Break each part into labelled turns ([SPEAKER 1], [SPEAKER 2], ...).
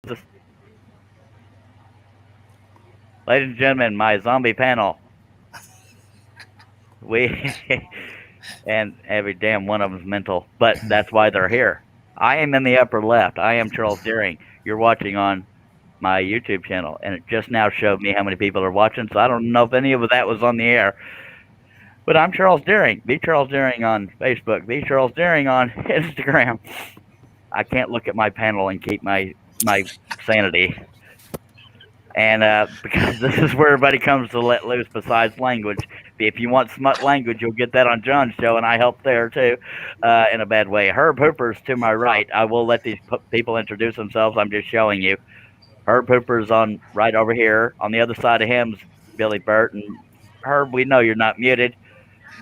[SPEAKER 1] Ladies and gentlemen, my zombie panel. We and every damn one of them's mental, but that's why they're here. I am in the upper left. I am Charles Deering. You're watching on my YouTube channel, and it just now showed me how many people are watching. So I don't know if any of that was on the air. But I'm Charles Deering. The Charles Deering on Facebook. The Charles Deering on Instagram. I can't look at my panel and keep my sanity. And because this is where everybody comes to let loose besides language. If you want smut language, you'll get that on John's show, and I help there too, in a bad way. Herb Hooper's to my right. I will let these people introduce themselves. I'm just showing you. Herb Hooper's on right over here. On the other side of him's Billy Burt. And Herb, we know you're not muted.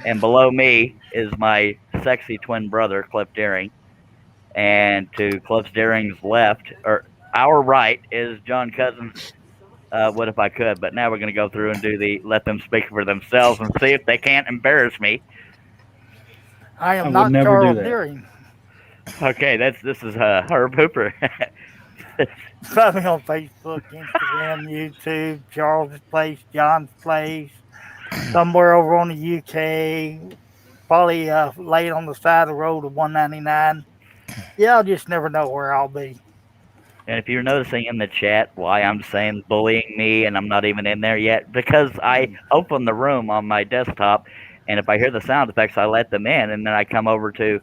[SPEAKER 1] And below me is my sexy twin brother, Cliff Deering. And to Cliff Deering's left, or our right, is John Cousins. What if I could? But now we're going to go through and do the let them speak for themselves and see if they can't embarrass me.
[SPEAKER 2] I am not Charles Deering.
[SPEAKER 1] Okay, this is Herb Hooper.
[SPEAKER 2] Follow me on Facebook, Instagram, YouTube, Charles' Place, John's Place, somewhere over on the UK, probably laid on the side of the road of 199. Yeah, I'll just never know where I'll be.
[SPEAKER 1] And if you're noticing in the chat why I'm saying bullying me and I'm not even in there yet, because I open the room on my desktop, and if I hear the sound effects, I let them in, and then I come over to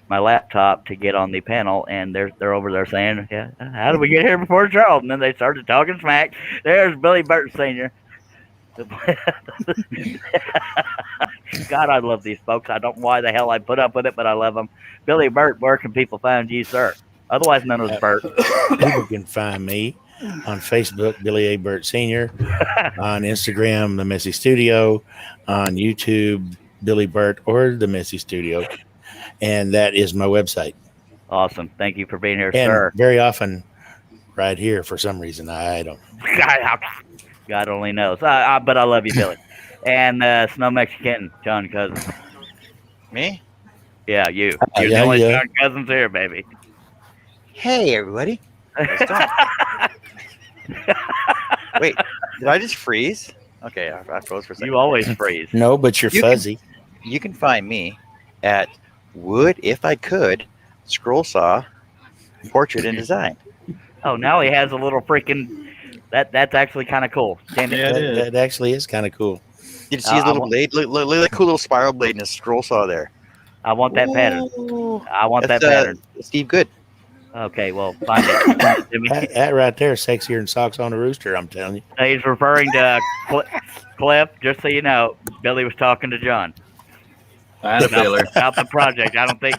[SPEAKER 1] my laptop to get on the panel, and they're over there saying, "Yeah, how did we get here before Charles?" And then they started talking smack. There's Billy Burt Sr. God, I love these folks. I don't know why the hell I put up with it, but I love them. Billy Burt, where can people find you, sir? Otherwise known as Burt.
[SPEAKER 3] People can find me on Facebook, Billy A. Burt Sr., on Instagram, The Messy Studio, on YouTube, Billy Burt or The Messy Studio, and that is my website.
[SPEAKER 1] Awesome. Thank you for being here,
[SPEAKER 3] and
[SPEAKER 1] sir.
[SPEAKER 3] Very often right here for some reason. I don't.
[SPEAKER 1] God only knows. But I love you, Billy. And Snow Mexican, John Cousins.
[SPEAKER 4] Me?
[SPEAKER 1] Yeah, you. You're the only John Cousins here, baby.
[SPEAKER 4] Hey, everybody. Wait, did I just freeze? Okay, I froze for a second.
[SPEAKER 1] You always freeze.
[SPEAKER 3] No, but you're fuzzy.
[SPEAKER 4] You can find me at Would If I Could Scroll Saw Portrait and Design.
[SPEAKER 1] Oh, now he has a little freaking... That's actually kind of cool.
[SPEAKER 3] That actually is kind of cool.
[SPEAKER 4] You see his little blade? Look at that cool little spiral blade and his scroll saw there.
[SPEAKER 1] I want that pattern. I want that pattern.
[SPEAKER 4] Steve Good.
[SPEAKER 1] Okay, well, find it.
[SPEAKER 3] That right there is sexier than socks on a rooster, I'm telling you.
[SPEAKER 1] He's referring to Cliff, just so you know. Billy was talking to John.
[SPEAKER 5] I had a feeler.
[SPEAKER 1] About the project. I don't think...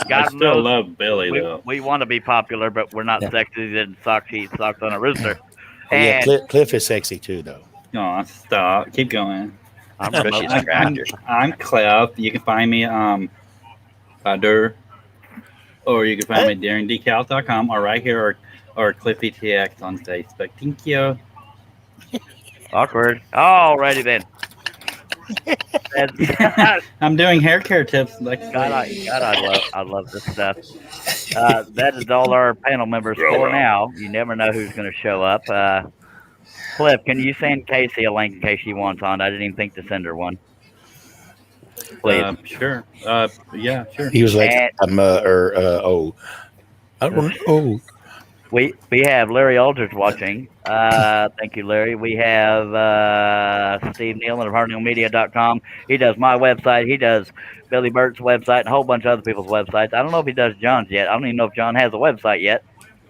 [SPEAKER 1] God
[SPEAKER 5] I still love Billy, though.
[SPEAKER 1] We want to be popular, but we're not sexy than socks on a rooster.
[SPEAKER 3] Yeah, Cliff is sexy, too, though.
[SPEAKER 5] No, stop. Keep going.
[SPEAKER 1] I'm
[SPEAKER 5] Cliff. You can find me Dur, or you can find me at DaringDecals.com, or right here, or CliffETX on Facebook. Thank you.
[SPEAKER 1] Awkward. Alrighty then.
[SPEAKER 5] I'm doing hair care tips.
[SPEAKER 1] I love this stuff. That is all our panel members for now. You never know who's going to show up. Cliff, can you send Casey a link in case she wants on? I didn't even think to send her one. Please.
[SPEAKER 5] Sure. Yeah, sure.
[SPEAKER 3] He was like, I don't know.
[SPEAKER 1] We have Larry Aldridge watching. Thank you, Larry. We have Steve Nealon of HardNealMedia.com. He does my website. He does Billy Burt's website and a whole bunch of other people's websites. I don't know if he does John's yet. I don't even know if John has a website yet.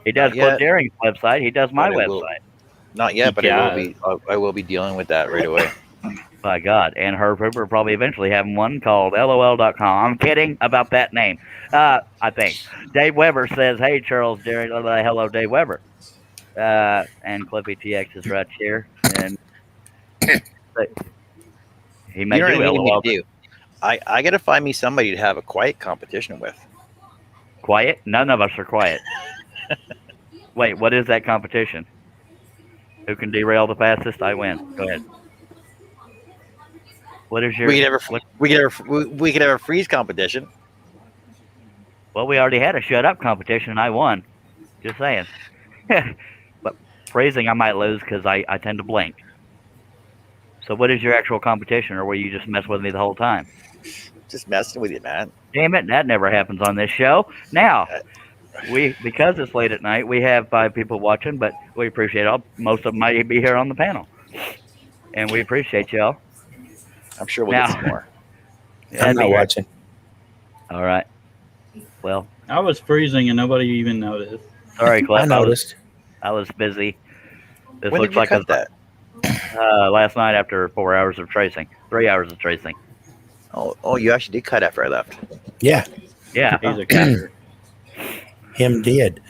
[SPEAKER 1] He does Cliff Deering's website. He does my website.
[SPEAKER 4] Not yet, but I will be dealing with that right away.
[SPEAKER 1] By God. And Herb Hooper probably eventually having one called LOL.com. I'm kidding about that name. I think. Dave Weber says, hey, Charles Deering. Hello, Dave Weber. And Cliffy TX is right here. And he may do LOL.
[SPEAKER 4] I got to find me somebody to have a quiet competition with.
[SPEAKER 1] Quiet? None of us are quiet. Wait, what is that competition? Who can derail the fastest? I win. Go ahead. What is your?
[SPEAKER 4] We could have a freeze competition.
[SPEAKER 1] Well, we already had a shut up competition and I won. Just saying. But phrasing, I might lose because I tend to blink. So what is your actual competition, or will you just mess with me the whole time?
[SPEAKER 4] Just messing with you, man.
[SPEAKER 1] Damn it, that never happens on this show. Now, because it's late at night, we have 5 people watching, but we appreciate all. Most of them might be here on the panel, and we appreciate y'all.
[SPEAKER 4] I'm sure we'll
[SPEAKER 1] Now-
[SPEAKER 4] get some more.
[SPEAKER 3] I'm not watching.
[SPEAKER 1] All right. Well,
[SPEAKER 5] I was freezing and nobody even noticed.
[SPEAKER 1] sorry, Cliff.
[SPEAKER 3] I noticed.
[SPEAKER 1] I was busy. This
[SPEAKER 4] When did
[SPEAKER 1] looks
[SPEAKER 4] you
[SPEAKER 1] like
[SPEAKER 4] cut that?
[SPEAKER 1] last night after 4 hours of tracing, 3 hours of tracing.
[SPEAKER 4] Oh, you actually did cut after I left.
[SPEAKER 3] Yeah,
[SPEAKER 1] Yeah.
[SPEAKER 5] He's a cutter.
[SPEAKER 3] him did.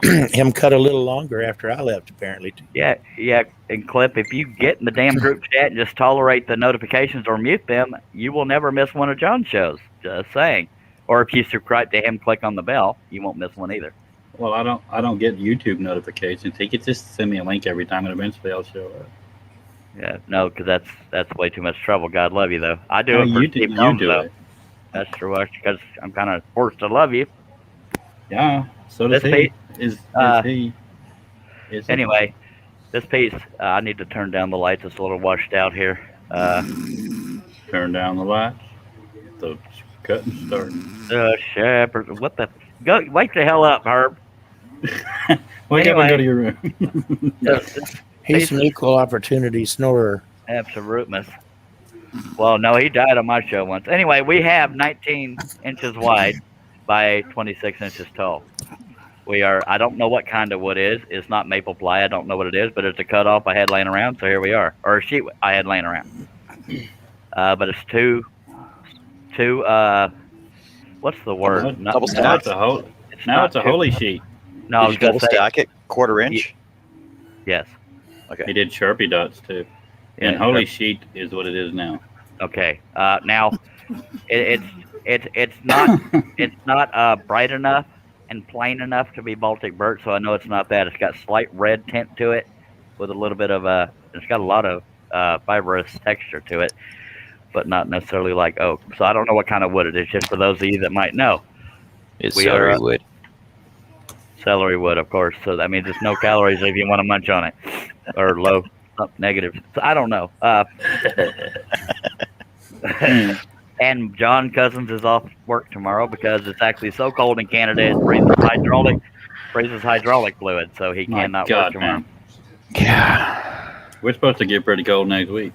[SPEAKER 3] Him cut a little longer after I left, apparently. Too.
[SPEAKER 1] Yeah, and Clip, if you get in the damn group chat and just tolerate the notifications or mute them, you will never miss one of John's shows. Just saying. Or if you subscribe to him, click on the bell, you won't miss one either.
[SPEAKER 5] Well, I don't get YouTube notifications. He could just send me a link every time, and eventually I'll show up.
[SPEAKER 1] Yeah, no, because that's way too much trouble. God love you though. I do
[SPEAKER 5] No,
[SPEAKER 1] it for
[SPEAKER 5] you do,
[SPEAKER 1] Steve
[SPEAKER 5] you
[SPEAKER 1] Holmes,
[SPEAKER 5] do
[SPEAKER 1] though.
[SPEAKER 5] it.
[SPEAKER 1] That's true. Because I'm kind of forced to love you.
[SPEAKER 5] Yeah. So does
[SPEAKER 1] This
[SPEAKER 5] he.
[SPEAKER 1] piece-
[SPEAKER 5] Is he? Is he?
[SPEAKER 1] Anyway, this piece, I need to turn down the lights. It's a little washed out here.
[SPEAKER 5] Turn down the lights. The cutting starting.
[SPEAKER 1] The shepherd. What the? Go wake the hell up, Herb.
[SPEAKER 5] Wake up
[SPEAKER 1] Anyway.
[SPEAKER 5] and go to your room.
[SPEAKER 3] He's an equal opportunity snorer.
[SPEAKER 1] Absoluteness. Well, no, he died on my show once. Anyway, we have 19 inches wide by 26 inches tall. I don't know what kind of wood it is. It's not maple ply. I don't know what it is, but it's a cutoff I had laying around, so here we are. Or a sheet I had laying around. But it's two, what's the word? Not-
[SPEAKER 4] double
[SPEAKER 5] Now
[SPEAKER 4] stack.
[SPEAKER 5] it's a whole.
[SPEAKER 1] it's
[SPEAKER 5] Now
[SPEAKER 1] not
[SPEAKER 5] it's a
[SPEAKER 1] two-
[SPEAKER 5] holy sheet.
[SPEAKER 1] No, I
[SPEAKER 4] Did
[SPEAKER 1] was
[SPEAKER 4] you
[SPEAKER 1] going
[SPEAKER 4] double
[SPEAKER 1] to say,
[SPEAKER 4] stack it? Quarter inch?
[SPEAKER 1] yes.
[SPEAKER 4] Okay.
[SPEAKER 5] He did Sharpie dots too. And
[SPEAKER 1] Yeah,
[SPEAKER 5] holy sheet is what it is now.
[SPEAKER 1] Okay. Now, it's not bright enough and plain enough to be Baltic birch, so I know it's not that. It's got slight red tint to it, with a little bit of it's got a lot of fibrous texture to it, but not necessarily like oak. So I don't know what kind of wood it is. Just for those of you that might know,
[SPEAKER 4] It's
[SPEAKER 1] We are,
[SPEAKER 4] celery wood.
[SPEAKER 1] celery wood, of course. So that means there's no calories if you want to munch on it, or low negative. So I don't know. And John Cousins is off work tomorrow because it's actually so cold in Canada it freezes hydraulic fluid, so he
[SPEAKER 5] My
[SPEAKER 1] cannot work
[SPEAKER 5] God,
[SPEAKER 1] tomorrow.
[SPEAKER 5] man.
[SPEAKER 4] Yeah.
[SPEAKER 5] We're supposed to get pretty cold next week.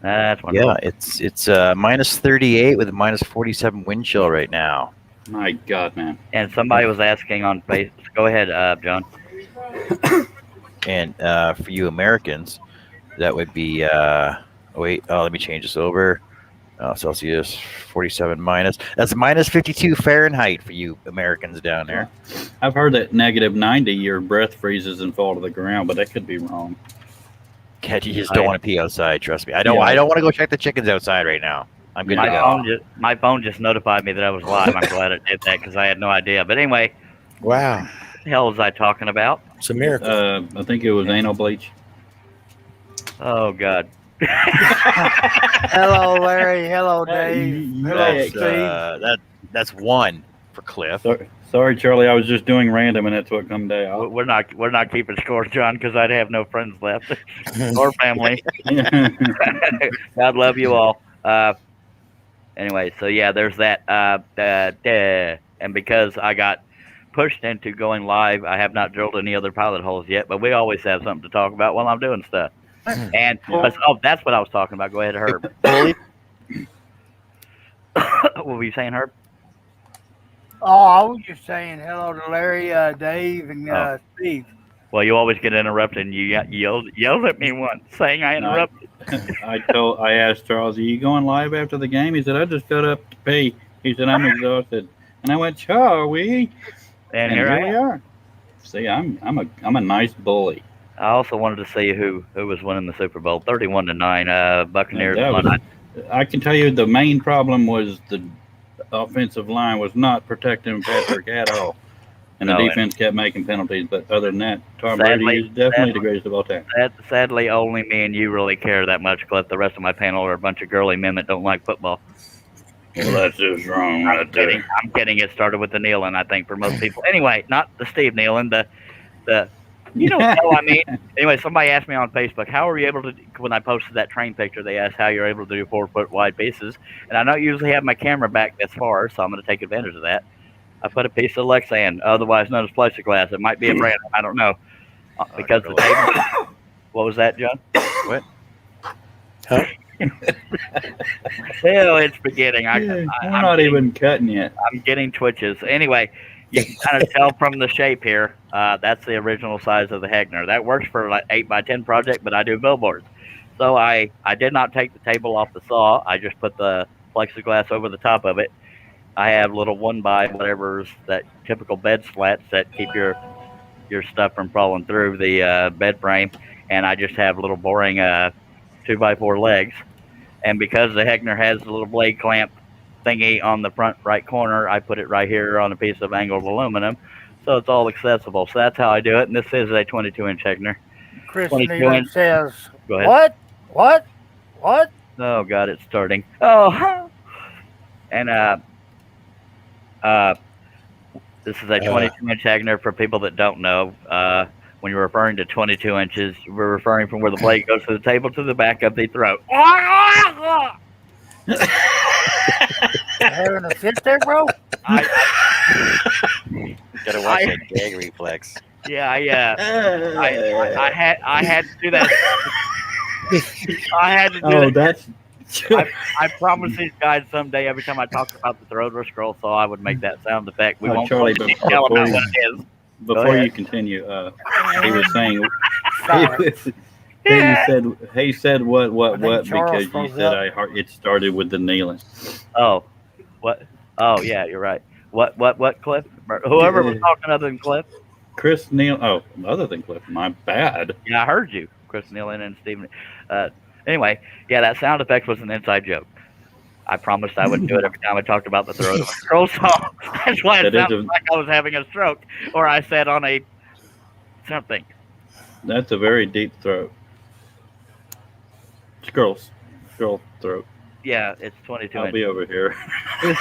[SPEAKER 1] That's wonderful.
[SPEAKER 4] Yeah, it's minus 38 with a minus 47 wind chill right now.
[SPEAKER 5] My God, man.
[SPEAKER 1] And somebody was asking on Facebook. Go ahead, John.
[SPEAKER 4] And for you Americans, that would be let me change this over. Celsius 47 minus. That's minus 52 Fahrenheit for you Americans down there.
[SPEAKER 5] I've heard that negative 90, your breath freezes and fall to the ground, but that could be wrong.
[SPEAKER 4] God, you just don't want to pee outside. Trust me. I don't want to go check the chickens outside right now. I'm good to go.
[SPEAKER 1] My phone just notified me that I was live. I'm glad it did that because I had no idea. But anyway,
[SPEAKER 3] Wow,
[SPEAKER 1] what the hell was I talking about?
[SPEAKER 3] it's a miracle.
[SPEAKER 5] I think it was anal bleach.
[SPEAKER 1] Oh God.
[SPEAKER 2] Hello, Larry. Hello, Dave. Hello,
[SPEAKER 5] That's,
[SPEAKER 2] Steve.
[SPEAKER 4] That's one for Cliff.
[SPEAKER 5] Sorry, Charlie. I was just doing random, and that's what come out.
[SPEAKER 1] We're not keeping score, John, because I'd have no friends left or family. God love you all. Anyway, so yeah, there's that. And because I got pushed into going live, I have not drilled any other pilot holes yet. But we always have something to talk about while I'm doing stuff. And that's what I was talking about. Go ahead, Herb. What were you saying, Herb?
[SPEAKER 2] Oh, I was just saying hello to Larry, Dave, and
[SPEAKER 1] Oh.
[SPEAKER 2] Steve.
[SPEAKER 1] Well, you always get interrupted, and you yelled at me once, saying I interrupted.
[SPEAKER 5] I asked Charles, "Are you going live after the game?" He said, "I just got up to pee." He said, "I'm exhausted," and I went, "Charlie,"
[SPEAKER 1] And here I
[SPEAKER 5] we
[SPEAKER 1] am.
[SPEAKER 5] are. See, I'm a nice bully.
[SPEAKER 1] I also wanted to see who was winning the Super Bowl, 31-9. Buccaneers
[SPEAKER 5] Yeah, that
[SPEAKER 1] won.
[SPEAKER 5] I can tell you the main problem was the offensive line was not protecting Patrick at all. And the
[SPEAKER 1] No,
[SPEAKER 5] defense kept making penalties. But other than that, Tom
[SPEAKER 1] Sadly-
[SPEAKER 5] Brady is definitely the greatest of all time.
[SPEAKER 1] Sadly, only me and you really care that much, Cliff. The rest of my panel are a bunch of girly men that don't like football.
[SPEAKER 5] Well, that's just wrong.
[SPEAKER 1] I'm kidding. It started with the kneeling, I think, for most people. Anyway, not the Steve kneeling, the You don't know. I mean, anyway, somebody asked me on Facebook, how are you able to, when I posted that train picture, they asked how you're able to do 4-foot wide pieces. And I don't usually have my camera back this far, so I'm going to take advantage of that. I put a piece of Lexan, otherwise known as plexiglass. It might be a brand, I don't know. Because the table. What was that, John?
[SPEAKER 4] What?
[SPEAKER 3] Huh?
[SPEAKER 1] Well, it's beginning.
[SPEAKER 5] We're
[SPEAKER 1] I'm
[SPEAKER 5] not
[SPEAKER 1] getting,
[SPEAKER 5] even cutting yet.
[SPEAKER 1] I'm getting twitches. Anyway, you can kind of tell from the shape here. That's the original size of the Hegner. That works for like 8x10 project, but I do billboards. So I did not take the table off the saw. I just put the plexiglass over the top of it. I have little 1x whatever's that typical bed slats that keep your stuff from falling through the bed frame, and I just have little boring 2x4 legs. And because the Hegner has a little blade clamp thingy on the front right corner, I put it right here on a piece of angled aluminum, so it's all accessible. So that's how I do it. And this is a 22-inch Hegner.
[SPEAKER 2] Chris
[SPEAKER 1] 22
[SPEAKER 2] Nealon
[SPEAKER 1] inch.
[SPEAKER 2] says,
[SPEAKER 1] Go ahead.
[SPEAKER 2] What?
[SPEAKER 1] Oh God, it's starting. Oh, and this is a 22-inch Hegner for people that don't know. When you're referring to 22 inches, we're referring from where the blade goes to the table to the back of the throat.
[SPEAKER 2] Having a fit there, bro?
[SPEAKER 4] Gotta watch that gag reflex.
[SPEAKER 1] Yeah, I had to do that. I had to do
[SPEAKER 5] Oh,
[SPEAKER 1] that.
[SPEAKER 5] that's.
[SPEAKER 1] I promised these guys someday every time I talked about the throat or scroll saw, I would make that sound effect. We
[SPEAKER 5] Oh,
[SPEAKER 1] won't
[SPEAKER 5] Charlie,
[SPEAKER 1] go into detail
[SPEAKER 5] before
[SPEAKER 1] about
[SPEAKER 5] you-
[SPEAKER 1] what it is.
[SPEAKER 5] Before
[SPEAKER 1] ahead.
[SPEAKER 5] you continue, he was saying.
[SPEAKER 2] Sorry.
[SPEAKER 5] He said what
[SPEAKER 2] I think Charles
[SPEAKER 5] because you
[SPEAKER 2] froze
[SPEAKER 5] said
[SPEAKER 2] up.
[SPEAKER 5] it started with the kneeling.
[SPEAKER 1] Oh, what? Oh, yeah, you're right. What, Cliff? Whoever was talking other than Cliff?
[SPEAKER 5] Chris Neal. Oh, other than Cliff, my bad.
[SPEAKER 1] Yeah, I heard you, Chris Nealon and Stephen. Anyway, yeah, that sound effect was an inside joke. I promised I would do it every time I talked about the throat of a scroll saw. That's why it
[SPEAKER 5] That is
[SPEAKER 1] sounded like I was having a stroke, or I said on a something.
[SPEAKER 5] That's a very deep throat. Scroll throat.
[SPEAKER 1] Yeah, it's 22
[SPEAKER 5] I'll
[SPEAKER 1] inches.
[SPEAKER 5] be over here.
[SPEAKER 1] I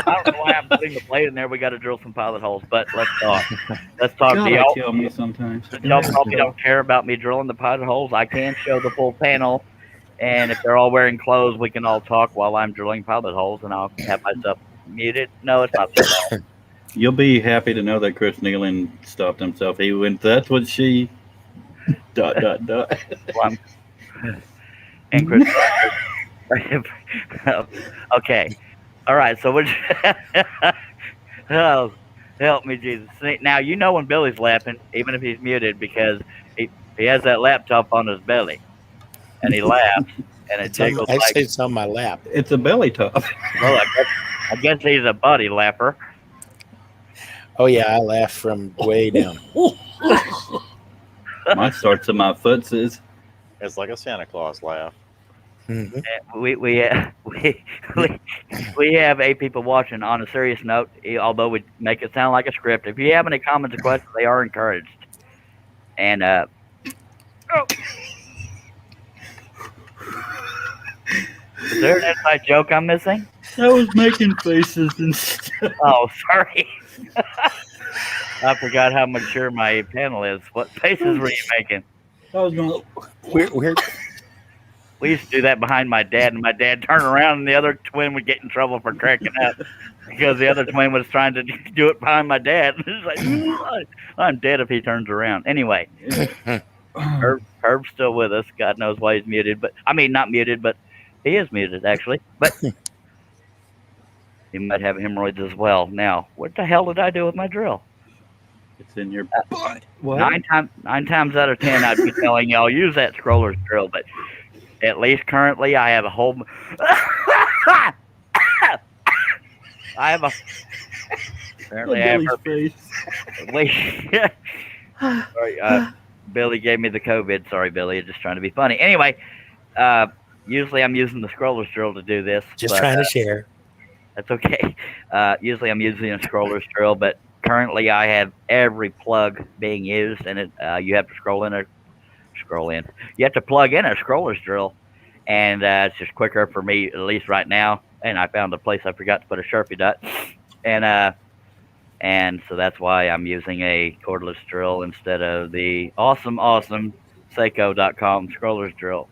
[SPEAKER 1] don't know why I'm putting the blade in there. We got to drill some pilot holes, but let's talk. Let's talk.
[SPEAKER 5] God,
[SPEAKER 1] Do
[SPEAKER 5] they
[SPEAKER 1] y'all,
[SPEAKER 5] kill me sometimes.
[SPEAKER 1] y'all probably don't care about me drilling the pilot holes. I can show the full panel, and if they're all wearing clothes, we can all talk while I'm drilling pilot holes, and I'll have myself muted. No, it's not so bad.
[SPEAKER 5] You'll be happy to know that Chris Nealon stopped himself. He went, that's what she. ...
[SPEAKER 1] Well, and Chris. Okay. All right. So which? Oh, help me, Jesus. See, now you know when Billy's laughing, even if he's muted, because he has that laptop on his belly, and he laughs, and it jiggles like.
[SPEAKER 3] It's on my lap.
[SPEAKER 5] It's a belly top.
[SPEAKER 1] Well, I guess he's a buddy laugher.
[SPEAKER 3] Oh yeah, I laugh from way down.
[SPEAKER 5] Mine starts at my footsies.
[SPEAKER 4] It's like a Santa Claus laugh.
[SPEAKER 3] Mhm.
[SPEAKER 1] We have 8 people watching. On a serious note, although we make it sound like a script, if you have any comments or questions, they are encouraged. And is there an inside joke I'm missing?
[SPEAKER 5] I was making faces and stuff.
[SPEAKER 1] Oh, sorry. I forgot how mature my panel is. What faces were you making?
[SPEAKER 5] I was going,
[SPEAKER 3] We're
[SPEAKER 1] We used to do that behind my dad, and my dad turned around, and the other twin would get in trouble for cracking up because the other twin was trying to do it behind my dad. It's like, I'm dead if he turns around. Anyway, Herb's still with us. God knows why he's muted, but I mean not muted, but he is muted actually. But he might have hemorrhoids as well. Now, what the hell did I do with my drill?
[SPEAKER 5] it's in your butt. What?
[SPEAKER 1] 9 times out of 10, I'd be telling y'all use that scroller's drill, but at least currently, I have a whole. Apparently, I have
[SPEAKER 5] Billy's
[SPEAKER 1] herpes.
[SPEAKER 5] face.
[SPEAKER 1] Sorry, Billy gave me the COVID. Sorry, Billy. Just trying to be funny. Anyway, usually I'm using the scroller's drill to do this.
[SPEAKER 3] just
[SPEAKER 1] but,
[SPEAKER 3] trying to share.
[SPEAKER 1] That's okay. Usually I'm using a scroller's drill, but currently I have every plug being used, and you have to scroll in. You have to plug in a scroller's drill, and it's just quicker for me, at least right now. And I found a place I forgot to put a Sharpie dot, and and so that's why I'm using a cordless drill instead of the awesome Seiko.com scroller's drill.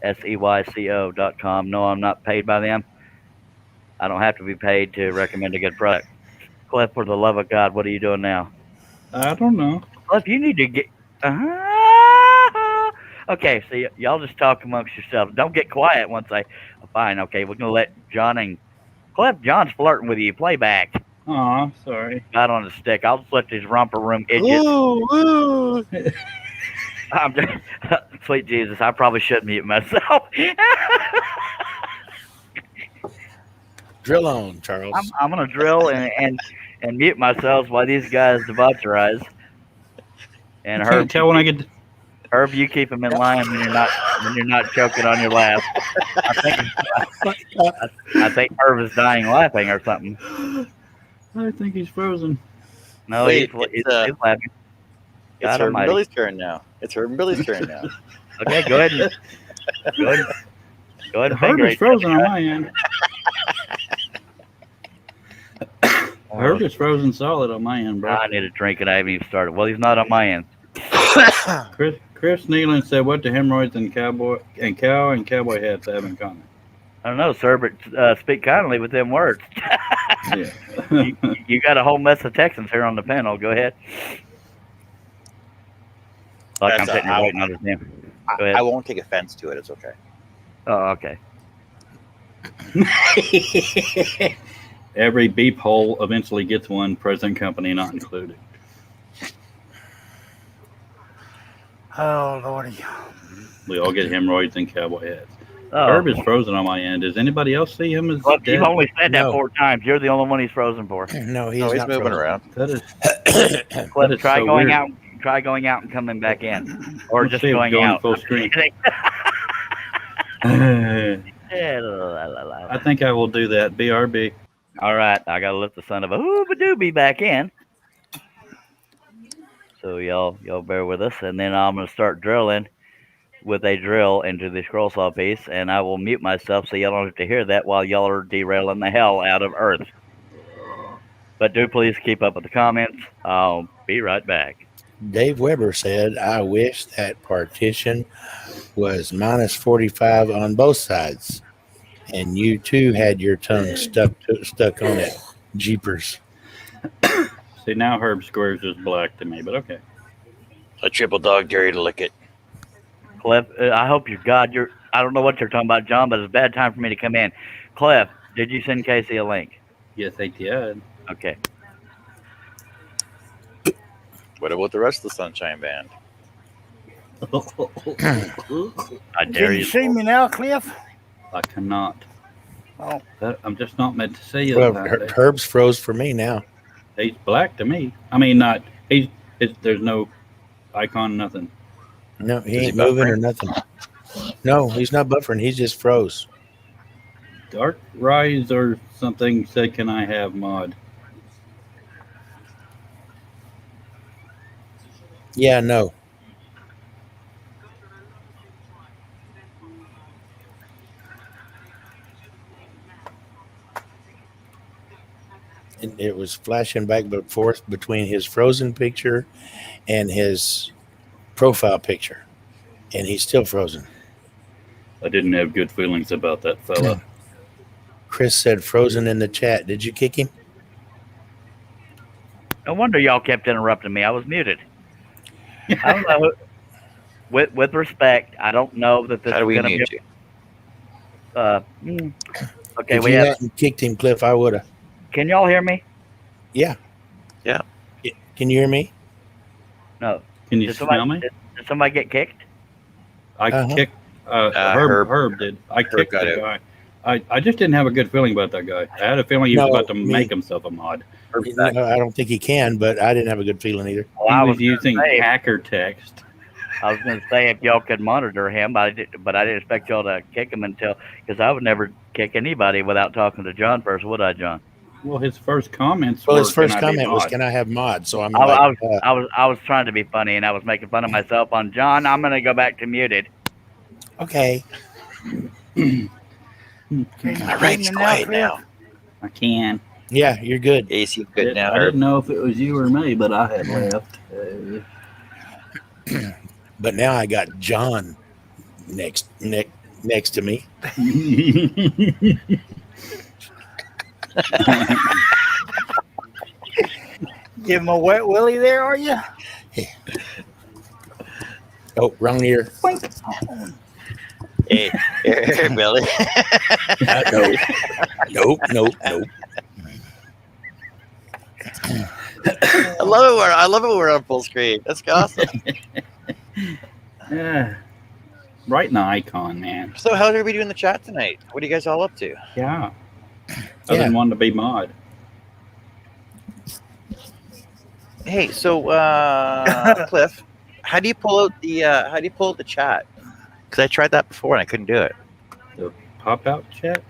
[SPEAKER 1] SEYCO.com. No, I'm not paid by them. I don't have to be paid to recommend a good product. Cliff, for the love of God, what are you doing now?
[SPEAKER 5] I don't know.
[SPEAKER 1] Cliff, you need to get. Okay, so y'all just talk amongst yourselves. Don't get quiet once I. Fine, okay, we're gonna let John and Cliff. John's flirting with you. Play back.
[SPEAKER 5] Oh, sorry.
[SPEAKER 1] Not on the stick. I'll just let these romper room idiots.
[SPEAKER 4] Ooh, ooh.
[SPEAKER 1] I'm just, sweet Jesus, I probably should mute myself.
[SPEAKER 3] Drill on, Charles.
[SPEAKER 1] I'm gonna drill and mute myself while these guys debaucherize. And
[SPEAKER 5] I can't tell when I get.
[SPEAKER 1] Herb, you keep them in line when you're not choking on your laugh. I think Herb is dying laughing or something.
[SPEAKER 5] I think he's frozen.
[SPEAKER 1] No,
[SPEAKER 4] Wait,
[SPEAKER 1] he's
[SPEAKER 4] it's,
[SPEAKER 1] laughing.
[SPEAKER 4] It's
[SPEAKER 1] God
[SPEAKER 4] Herb and
[SPEAKER 1] almighty.
[SPEAKER 4] Billy's turn now. It's Herb and Billy's turn now.
[SPEAKER 1] Okay, go ahead. Go ahead. Go ahead
[SPEAKER 5] The
[SPEAKER 1] and
[SPEAKER 5] herb
[SPEAKER 1] finger
[SPEAKER 5] is
[SPEAKER 1] it.
[SPEAKER 5] frozen on my end. Herb is frozen solid on my end, bro.
[SPEAKER 1] I need a drink and I haven't even started. Well, he's not on my end.
[SPEAKER 5] Chris Nealon said, "What do hemorrhoids and cow and cowboy hats have in common?"
[SPEAKER 1] I don't know, sir, but speak kindly with them words.
[SPEAKER 5] Yeah.
[SPEAKER 1] You got a whole mess of Texans here on the panel. Go ahead. Like I'm
[SPEAKER 4] That's
[SPEAKER 1] sitting here waiting on his name. Go ahead.
[SPEAKER 4] I won't take offense to it. It's okay.
[SPEAKER 1] Oh, okay.
[SPEAKER 5] Every beep hole eventually gets one, present company not included.
[SPEAKER 2] Oh, Lordy.
[SPEAKER 5] We all get hemorrhoids and cowboy hats.
[SPEAKER 1] Oh,
[SPEAKER 5] Herb is frozen on my end. Does anybody else see him as
[SPEAKER 1] look,
[SPEAKER 5] dead?
[SPEAKER 1] you've only said that
[SPEAKER 3] No.
[SPEAKER 1] 4 times. You're the only one he's frozen for.
[SPEAKER 3] No, he's
[SPEAKER 4] No, he's
[SPEAKER 3] not
[SPEAKER 4] moving
[SPEAKER 3] frozen.
[SPEAKER 4] around.
[SPEAKER 5] That is,
[SPEAKER 1] Cliff,
[SPEAKER 5] is
[SPEAKER 1] try
[SPEAKER 5] so
[SPEAKER 1] going
[SPEAKER 5] weird.
[SPEAKER 1] out. Try going out and coming back in, or
[SPEAKER 5] Let's
[SPEAKER 1] just
[SPEAKER 5] see it
[SPEAKER 1] going
[SPEAKER 5] going
[SPEAKER 1] out.
[SPEAKER 5] full screen.
[SPEAKER 1] I
[SPEAKER 5] I think I will do that. BRB.
[SPEAKER 1] All right, I gotta lift the son of a hooba-dooby back in. So y'all bear with us, and then I'm gonna start drilling with a drill into the scroll saw piece, and I will mute myself so y'all don't have to hear that while y'all are derailing the hell out of Earth. But do please keep up with the comments. I'll be right back.
[SPEAKER 3] Dave Weber said, I wish that partition was minus 45 on both sides. And you too had your tongue stuck on it. Jeepers.
[SPEAKER 5] See, now Herb Squares is black to me, but okay.
[SPEAKER 4] A triple dog dare you to lick it.
[SPEAKER 1] Cliff, I hope you're. I don't know what you're talking about, John, but it's a bad time for me to come in. Cliff, did you send Casey a link?
[SPEAKER 5] Yes, they did.
[SPEAKER 1] Okay.
[SPEAKER 4] What about the rest of the Sunshine Band?
[SPEAKER 1] I dare
[SPEAKER 2] Can you
[SPEAKER 1] you.
[SPEAKER 2] see me now, Cliff?
[SPEAKER 5] I cannot.
[SPEAKER 2] Oh,
[SPEAKER 5] I'm just not meant to see
[SPEAKER 3] Well,
[SPEAKER 5] it.
[SPEAKER 3] Herb's froze for me now.
[SPEAKER 5] He's black to me. I mean, not. There's no icon, nothing.
[SPEAKER 3] No, he
[SPEAKER 4] Is he
[SPEAKER 3] ain't moving
[SPEAKER 4] buffering?
[SPEAKER 3] or nothing. No, he's not buffering. He just froze.
[SPEAKER 5] Dark Rise or something said, "Can I have mod?"
[SPEAKER 3] Yeah, no. It was flashing back and forth between his frozen picture and his profile picture. And he's still frozen.
[SPEAKER 5] I didn't have good feelings about that fella.
[SPEAKER 3] Chris said frozen in the chat. Did you kick him?
[SPEAKER 1] No wonder y'all kept interrupting me. I was muted. I don't know. With respect, I don't know that this
[SPEAKER 4] How do
[SPEAKER 1] is
[SPEAKER 4] we
[SPEAKER 1] going to
[SPEAKER 4] mute
[SPEAKER 1] be.
[SPEAKER 4] you?
[SPEAKER 1] Okay,
[SPEAKER 3] If
[SPEAKER 1] we
[SPEAKER 3] you
[SPEAKER 1] have.
[SPEAKER 3] hadn't kicked him, Cliff, I would have.
[SPEAKER 1] Can y'all hear me?
[SPEAKER 3] Yeah.
[SPEAKER 4] Yeah.
[SPEAKER 3] Can you hear me?
[SPEAKER 1] No.
[SPEAKER 5] Can you
[SPEAKER 1] Did
[SPEAKER 5] smell me?
[SPEAKER 1] Did somebody get kicked?
[SPEAKER 5] I
[SPEAKER 3] Uh-huh.
[SPEAKER 5] kicked. Herb did. I
[SPEAKER 4] Herb
[SPEAKER 5] kicked
[SPEAKER 4] got
[SPEAKER 5] the
[SPEAKER 4] it.
[SPEAKER 5] guy. I just didn't have a good feeling about that guy. I had a feeling he was
[SPEAKER 3] No,
[SPEAKER 5] about to
[SPEAKER 3] me-
[SPEAKER 5] make himself a mod.
[SPEAKER 3] No, I don't think he can, but I didn't have a good feeling either.
[SPEAKER 1] Well,
[SPEAKER 5] He
[SPEAKER 1] I
[SPEAKER 5] was
[SPEAKER 1] was gonna
[SPEAKER 5] using
[SPEAKER 1] say-
[SPEAKER 5] hacker text.
[SPEAKER 1] I was going to say if y'all could monitor him, but I didn't expect y'all to kick him because I would never kick anybody without talking to John first, would I, John?
[SPEAKER 5] Well, his first comments
[SPEAKER 3] Well,
[SPEAKER 5] were,
[SPEAKER 3] his first
[SPEAKER 5] "Can I be
[SPEAKER 3] comment was,
[SPEAKER 5] mod?"
[SPEAKER 3] "Can I have mod?" So I'm
[SPEAKER 1] I
[SPEAKER 3] like,
[SPEAKER 1] I was trying to be funny and I was making fun of myself on John. I'm going to go back to muted.
[SPEAKER 3] okay.
[SPEAKER 2] can you
[SPEAKER 4] My
[SPEAKER 2] see
[SPEAKER 4] right's
[SPEAKER 2] me
[SPEAKER 4] quiet
[SPEAKER 2] Cliff?
[SPEAKER 4] now.
[SPEAKER 5] I can.
[SPEAKER 3] Yeah, you're good.
[SPEAKER 4] AC good now.
[SPEAKER 5] I
[SPEAKER 4] Herb.
[SPEAKER 5] didn't know if it was you or me, but I had left.
[SPEAKER 3] But now I got John next to me.
[SPEAKER 2] Give him a wet willy there, are you?
[SPEAKER 3] Oh, wrong ear.
[SPEAKER 4] Hey, Billy.
[SPEAKER 3] Nope.
[SPEAKER 4] I love it when we're on full screen. That's awesome.
[SPEAKER 5] Yeah. Writing the icon, man.
[SPEAKER 4] So how's everybody doing in the chat tonight? What are you guys all up to?
[SPEAKER 5] Yeah. I didn't want to be mod.
[SPEAKER 4] Hey, so Cliff, how do you pull out the chat? Because I tried that before and I couldn't do it.
[SPEAKER 5] The pop out chat.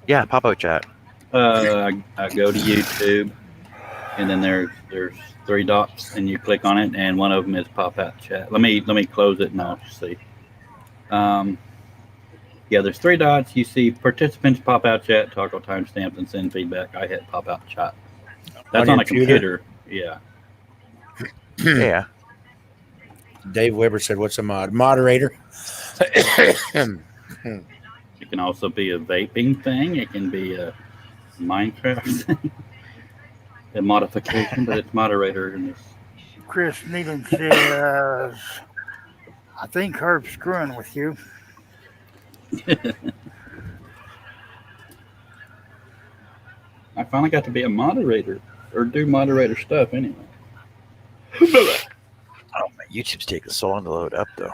[SPEAKER 4] Yeah, pop out chat.
[SPEAKER 5] I go to YouTube, and then there's 3 dots, and you click on it, and one of them is pop out chat. Let me close it and I'll see. Yeah, there's 3 dots. You see participants, pop out chat, toggle timestamps, and send feedback. I hit pop out chat. That's
[SPEAKER 3] On
[SPEAKER 5] on
[SPEAKER 3] your
[SPEAKER 5] a computer. Yeah.
[SPEAKER 4] Yeah.
[SPEAKER 3] Dave Weber said, "What's a mod? Moderator."
[SPEAKER 5] It can also be a vaping thing. It can be a Minecraft thing. A modification, but it's moderator in this.
[SPEAKER 2] Chris Needham says, I think Herb's screwing with you.
[SPEAKER 5] I finally got to be a moderator or do moderator stuff anyway.
[SPEAKER 4] Oh, my YouTube's taking so long to load up, though.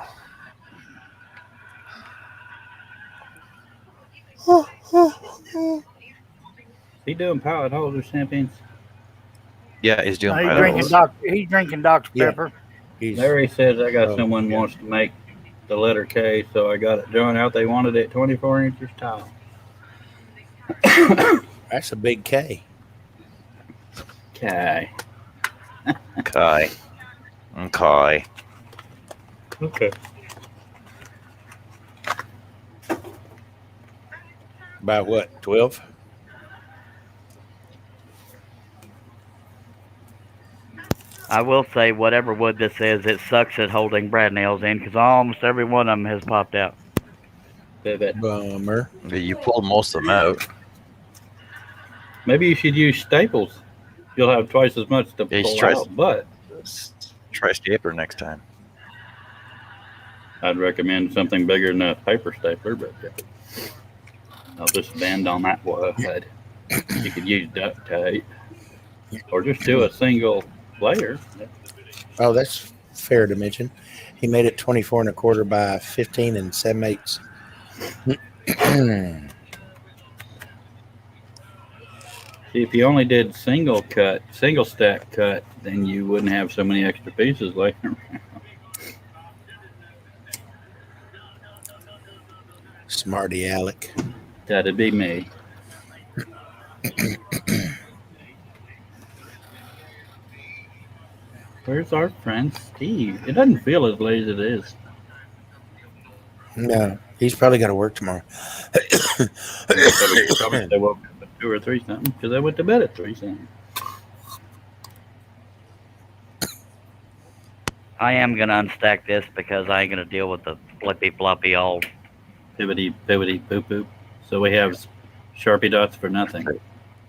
[SPEAKER 5] He doing pallet holder champions.
[SPEAKER 4] Yeah, he's doing
[SPEAKER 2] He's
[SPEAKER 4] pilot
[SPEAKER 2] drinking,
[SPEAKER 4] holes.
[SPEAKER 2] he's drinking Dr.
[SPEAKER 3] Yeah.
[SPEAKER 2] Pepper.
[SPEAKER 3] He's
[SPEAKER 5] Larry says I got
[SPEAKER 3] Oh,
[SPEAKER 5] someone
[SPEAKER 3] yeah.
[SPEAKER 5] wants to make the letter K, so I got it drawn out. They wanted it 24 inches tall.
[SPEAKER 3] that's a big K.
[SPEAKER 5] K.
[SPEAKER 4] Kai. Okay.
[SPEAKER 5] Okay.
[SPEAKER 3] About what? 12?
[SPEAKER 1] I will say, whatever wood this is, it sucks at holding brad nails in because almost every one of them has popped out.
[SPEAKER 5] Pivot.
[SPEAKER 3] Bummer.
[SPEAKER 4] You pulled most of them out.
[SPEAKER 5] Maybe you should use staples. You'll have twice as much to
[SPEAKER 4] Yeah, you
[SPEAKER 5] pull
[SPEAKER 4] should try
[SPEAKER 5] out, but
[SPEAKER 4] Try stapler next time.
[SPEAKER 5] I'd recommend something bigger than a paper stapler, but I'll just bend on that wood. You could use duct tape or just do a single layer.
[SPEAKER 3] Oh, that's fair to mention. He made it 24 1/4 by 15 7/8.
[SPEAKER 5] See, if you only did single stack cut, then you wouldn't have so many extra pieces laying around.
[SPEAKER 3] Smarty Alec.
[SPEAKER 5] That'd be me. Where's our friend Steve? It doesn't feel as late as it is.
[SPEAKER 3] No, he's probably got to work tomorrow.
[SPEAKER 5] Probably they woke up at 2 or 3 something because they went to bed at 3 something.
[SPEAKER 1] I am gonna unstack this because I ain't gonna deal with the flippy floppy old.
[SPEAKER 5] Pibbity, boop, boop. So we have Sharpie dots for nothing.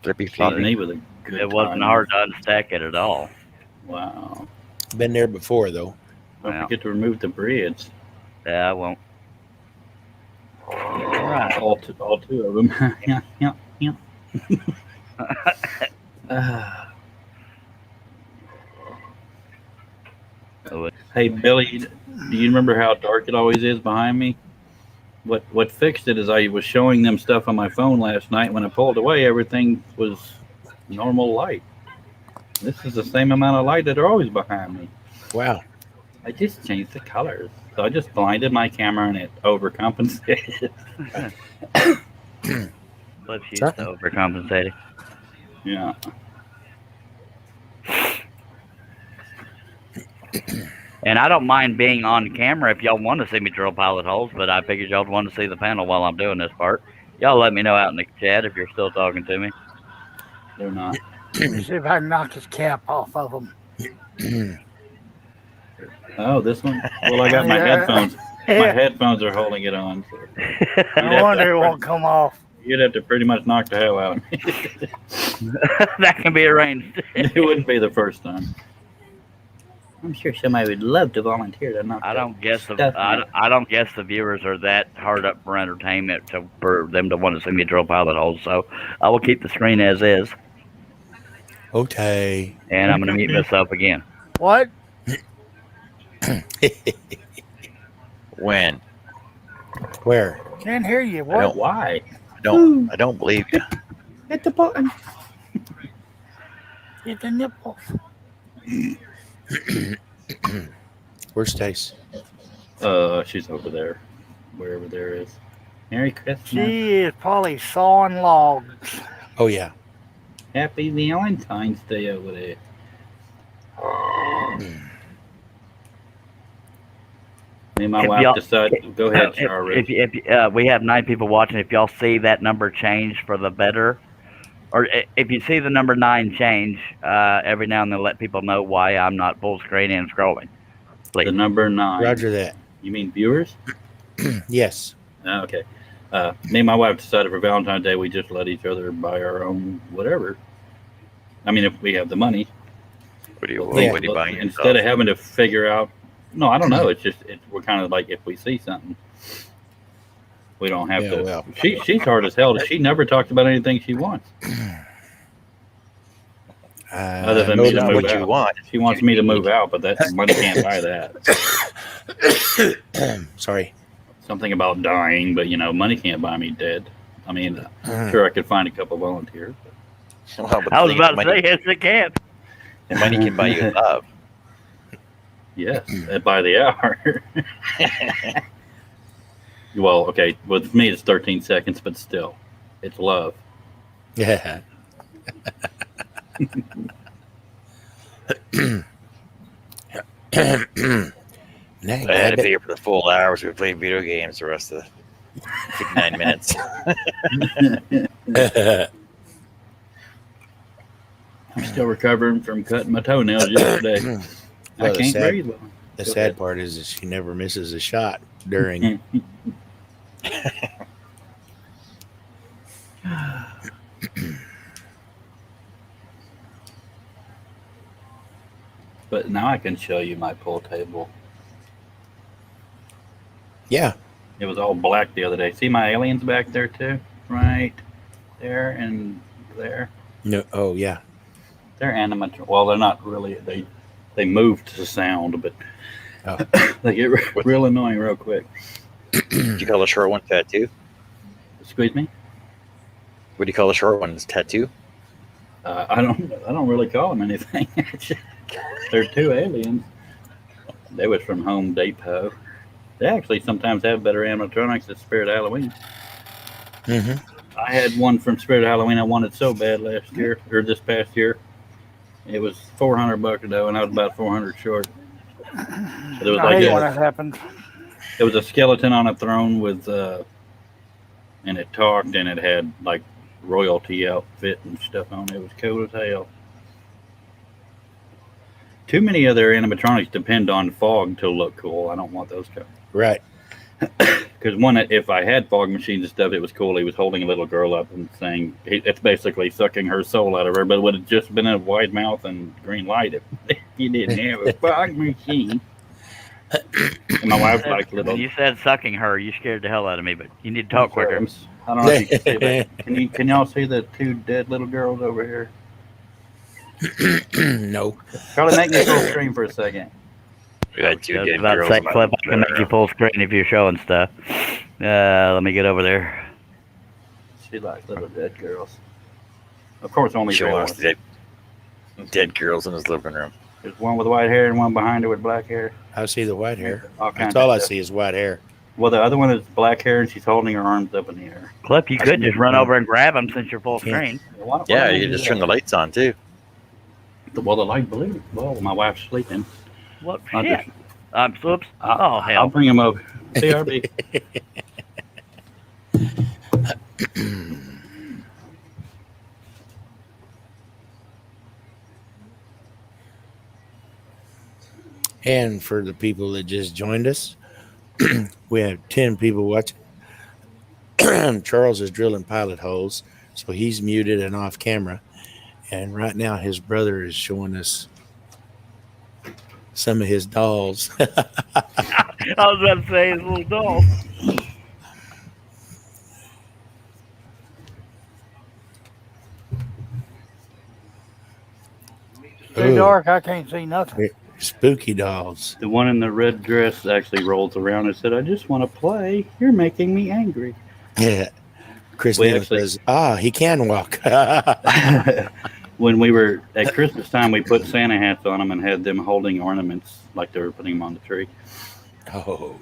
[SPEAKER 4] Flippy
[SPEAKER 5] Beating
[SPEAKER 4] floppy.
[SPEAKER 5] me with a good
[SPEAKER 1] It wasn't
[SPEAKER 5] time.
[SPEAKER 1] hard to unstack it at all.
[SPEAKER 5] Wow.
[SPEAKER 3] Been there before, though.
[SPEAKER 5] Don't
[SPEAKER 1] Wow.
[SPEAKER 5] forget to remove the bridge.
[SPEAKER 1] Yeah, I won't.
[SPEAKER 5] All right. All two of them. yeah. Hey, Billy, do you remember how dark it always is behind me? What fixed it is I was showing them stuff on my phone last night. When I pulled away, everything was normal light. This is the same amount of light that are always behind me.
[SPEAKER 3] Wow.
[SPEAKER 5] I just changed the colors. So I just blinded my camera and it overcompensated.
[SPEAKER 1] Let's use
[SPEAKER 3] Something.
[SPEAKER 1] the overcompensating.
[SPEAKER 5] Yeah.
[SPEAKER 1] And I don't mind being on camera if y'all want to see me drill pilot holes, but I figured y'all want to see the panel while I'm doing this part. Y'all let me know out in the chat if you're still talking to me.
[SPEAKER 5] They're not.
[SPEAKER 2] Let me see if I can knock his cap off of him.
[SPEAKER 5] Oh, this one. Well, I got my
[SPEAKER 2] Yeah.
[SPEAKER 5] headphones. My headphones are holding it on. So
[SPEAKER 2] No wonder it won't come off.
[SPEAKER 5] you'd have to pretty much knock the hell out of me.
[SPEAKER 1] That can be arranged.
[SPEAKER 5] It wouldn't be the first time. I'm sure somebody would love to volunteer to knock.
[SPEAKER 1] I don't guess the
[SPEAKER 5] Stuff.
[SPEAKER 1] I don't guess the viewers are that hard up for entertainment for them to want to see me drill pilot holes. So I will keep the screen as is,
[SPEAKER 3] Okay.
[SPEAKER 1] and I'm going to mute myself again.
[SPEAKER 2] What?
[SPEAKER 4] When?
[SPEAKER 3] Where?
[SPEAKER 2] Can't hear you.
[SPEAKER 4] I
[SPEAKER 2] What?
[SPEAKER 4] don't-
[SPEAKER 5] Why?
[SPEAKER 4] I don't believe you.
[SPEAKER 5] Hit the button.
[SPEAKER 2] Hit the nipples.
[SPEAKER 3] Where's Stace?
[SPEAKER 5] She's over there, wherever there is. Merry Christmas.
[SPEAKER 2] She is probably sawing logs.
[SPEAKER 3] Oh yeah.
[SPEAKER 5] Happy Valentine's Day over there. Me and my
[SPEAKER 1] If
[SPEAKER 5] wife
[SPEAKER 1] y'all-
[SPEAKER 5] decided. Go ahead, Charlie.
[SPEAKER 1] If we have 9 people watching, if y'all see that number change for the better, or if you see the number 9 change, every now and then let people know why I'm not full screen and scrolling.
[SPEAKER 5] The number 9.
[SPEAKER 3] Roger that.
[SPEAKER 5] You mean viewers?
[SPEAKER 3] Yes.
[SPEAKER 5] Oh, okay. Me and my wife decided for Valentine's Day we just let each other buy our own whatever. I mean, if we have the money.
[SPEAKER 4] What do you,
[SPEAKER 3] Yeah.
[SPEAKER 4] what do you buy yourself?
[SPEAKER 5] Instead of having to figure out. No, I don't know. It's just we're kind of like if we see something, we don't have
[SPEAKER 3] Yeah,
[SPEAKER 5] to.
[SPEAKER 3] well.
[SPEAKER 5] She's hard as hell. She never talks about anything she wants. Other than
[SPEAKER 3] no
[SPEAKER 5] me to
[SPEAKER 3] doubt.
[SPEAKER 5] move
[SPEAKER 4] what you
[SPEAKER 5] out.
[SPEAKER 4] want.
[SPEAKER 5] She wants me to move out, but that money can't buy that.
[SPEAKER 3] Sorry.
[SPEAKER 5] Something about dying, but money can't buy me dead. I mean, sure I could find a couple volunteers.
[SPEAKER 4] Well, but
[SPEAKER 1] I was
[SPEAKER 4] the
[SPEAKER 1] about to
[SPEAKER 4] money,
[SPEAKER 1] say yes, it can.
[SPEAKER 4] money can buy you love.
[SPEAKER 5] Yes, by the hour. Well, okay, with me it's 13 seconds, but still, it's love.
[SPEAKER 3] Yeah. Nay,
[SPEAKER 4] I had to
[SPEAKER 3] rabbit.
[SPEAKER 4] pay her for the full hours. We played video games the rest of the 59 minutes.
[SPEAKER 5] I'm still recovering from cutting my toenails yesterday. I
[SPEAKER 3] Well, the
[SPEAKER 5] can't
[SPEAKER 3] sad-
[SPEAKER 5] breathe.
[SPEAKER 3] The
[SPEAKER 5] Go
[SPEAKER 3] sad
[SPEAKER 5] ahead.
[SPEAKER 3] part is that she never misses a shot during.
[SPEAKER 5] But now I can show you my pool table.
[SPEAKER 3] Yeah.
[SPEAKER 5] It was all black the other day. See my aliens back there too? Right there and there.
[SPEAKER 3] No. Oh yeah.
[SPEAKER 5] They're animatronic. Well, they're not really. They move to sound, but
[SPEAKER 3] Oh.
[SPEAKER 5] they get real annoying real quick.
[SPEAKER 4] Do you call the short one tattoo?
[SPEAKER 5] Excuse me.
[SPEAKER 4] What do you call the short ones? Tattoo?
[SPEAKER 5] I don't really call them anything. They're 2 aliens. They was from Home Depot. They actually sometimes have better animatronics than Spirit Halloween.
[SPEAKER 3] Mm-hmm.
[SPEAKER 5] I had one from Spirit Halloween I wanted so bad last year or this past year. It was $400 a dough, and I was about 400 short. It was
[SPEAKER 2] I
[SPEAKER 5] like
[SPEAKER 2] hate when that happens.
[SPEAKER 5] it was a skeleton on a throne with, and it talked, and it had like royalty outfit and stuff on it. It was cool as hell. Too many of their animatronics depend on fog to look cool. I don't want those guys.
[SPEAKER 3] Right.
[SPEAKER 5] Because one, if I had fog machines and stuff, it was cool. He was holding a little girl up and saying, it's basically sucking her soul out of her, but it would have just been a wide mouth and green light if you didn't have a fog machine. And my wife liked little.
[SPEAKER 1] When you said sucking her, you scared the hell out of me, but you need to talk quicker.
[SPEAKER 5] I don't know if you can see that. Can y'all see the 2 dead little girls over here?
[SPEAKER 3] No.
[SPEAKER 5] Charlie, make me full screen for a second.
[SPEAKER 4] We had 2
[SPEAKER 1] I was
[SPEAKER 4] dead
[SPEAKER 1] about to
[SPEAKER 4] girls.
[SPEAKER 1] say,
[SPEAKER 4] in my
[SPEAKER 1] Clip, I can make you full screen if you're showing stuff. Let me get over there.
[SPEAKER 5] She likes little dead girls. Of course, only
[SPEAKER 4] Show
[SPEAKER 5] real
[SPEAKER 4] us
[SPEAKER 5] ones.
[SPEAKER 4] dead girls in his living room.
[SPEAKER 5] There's one with white hair and one behind her with black hair.
[SPEAKER 3] I see the white hair.
[SPEAKER 5] All kinds
[SPEAKER 3] That's all
[SPEAKER 5] of
[SPEAKER 3] I
[SPEAKER 5] stuff.
[SPEAKER 3] see is white hair.
[SPEAKER 5] Well, the other one is black hair and she's holding her arms up in the air.
[SPEAKER 1] Clip, you could just run over and grab him since you're full screen.
[SPEAKER 5] Why
[SPEAKER 4] Yeah,
[SPEAKER 5] don't
[SPEAKER 4] you
[SPEAKER 5] we
[SPEAKER 4] can just
[SPEAKER 5] do
[SPEAKER 4] turn the
[SPEAKER 5] that?
[SPEAKER 4] lights on too.
[SPEAKER 5] Well, the light blue. Well, my wife's sleeping.
[SPEAKER 1] What
[SPEAKER 5] I'll
[SPEAKER 1] shit? Whoops.
[SPEAKER 5] I'll,
[SPEAKER 1] Oh,
[SPEAKER 5] I'll
[SPEAKER 1] hell.
[SPEAKER 5] bring him over. CRB.
[SPEAKER 3] And for the people that just joined us, we have 10 people watching. Charles is drilling pilot holes, so he's muted and off camera. And right now, his brother is showing us some of his dolls.
[SPEAKER 1] I was about to say his little doll.
[SPEAKER 2] Too
[SPEAKER 3] Ooh,
[SPEAKER 2] dark, I can't see nothing.
[SPEAKER 3] spooky dolls.
[SPEAKER 5] The one in the red dress actually rolls around and said, "I just want to play. You're making me angry."
[SPEAKER 3] Yeah. Chris
[SPEAKER 5] We
[SPEAKER 3] Neal
[SPEAKER 5] actually-
[SPEAKER 3] says, he can walk.
[SPEAKER 5] When we were at Christmas time, we put Santa hats on them and had them holding ornaments like they were putting them on the tree.
[SPEAKER 3] Oh.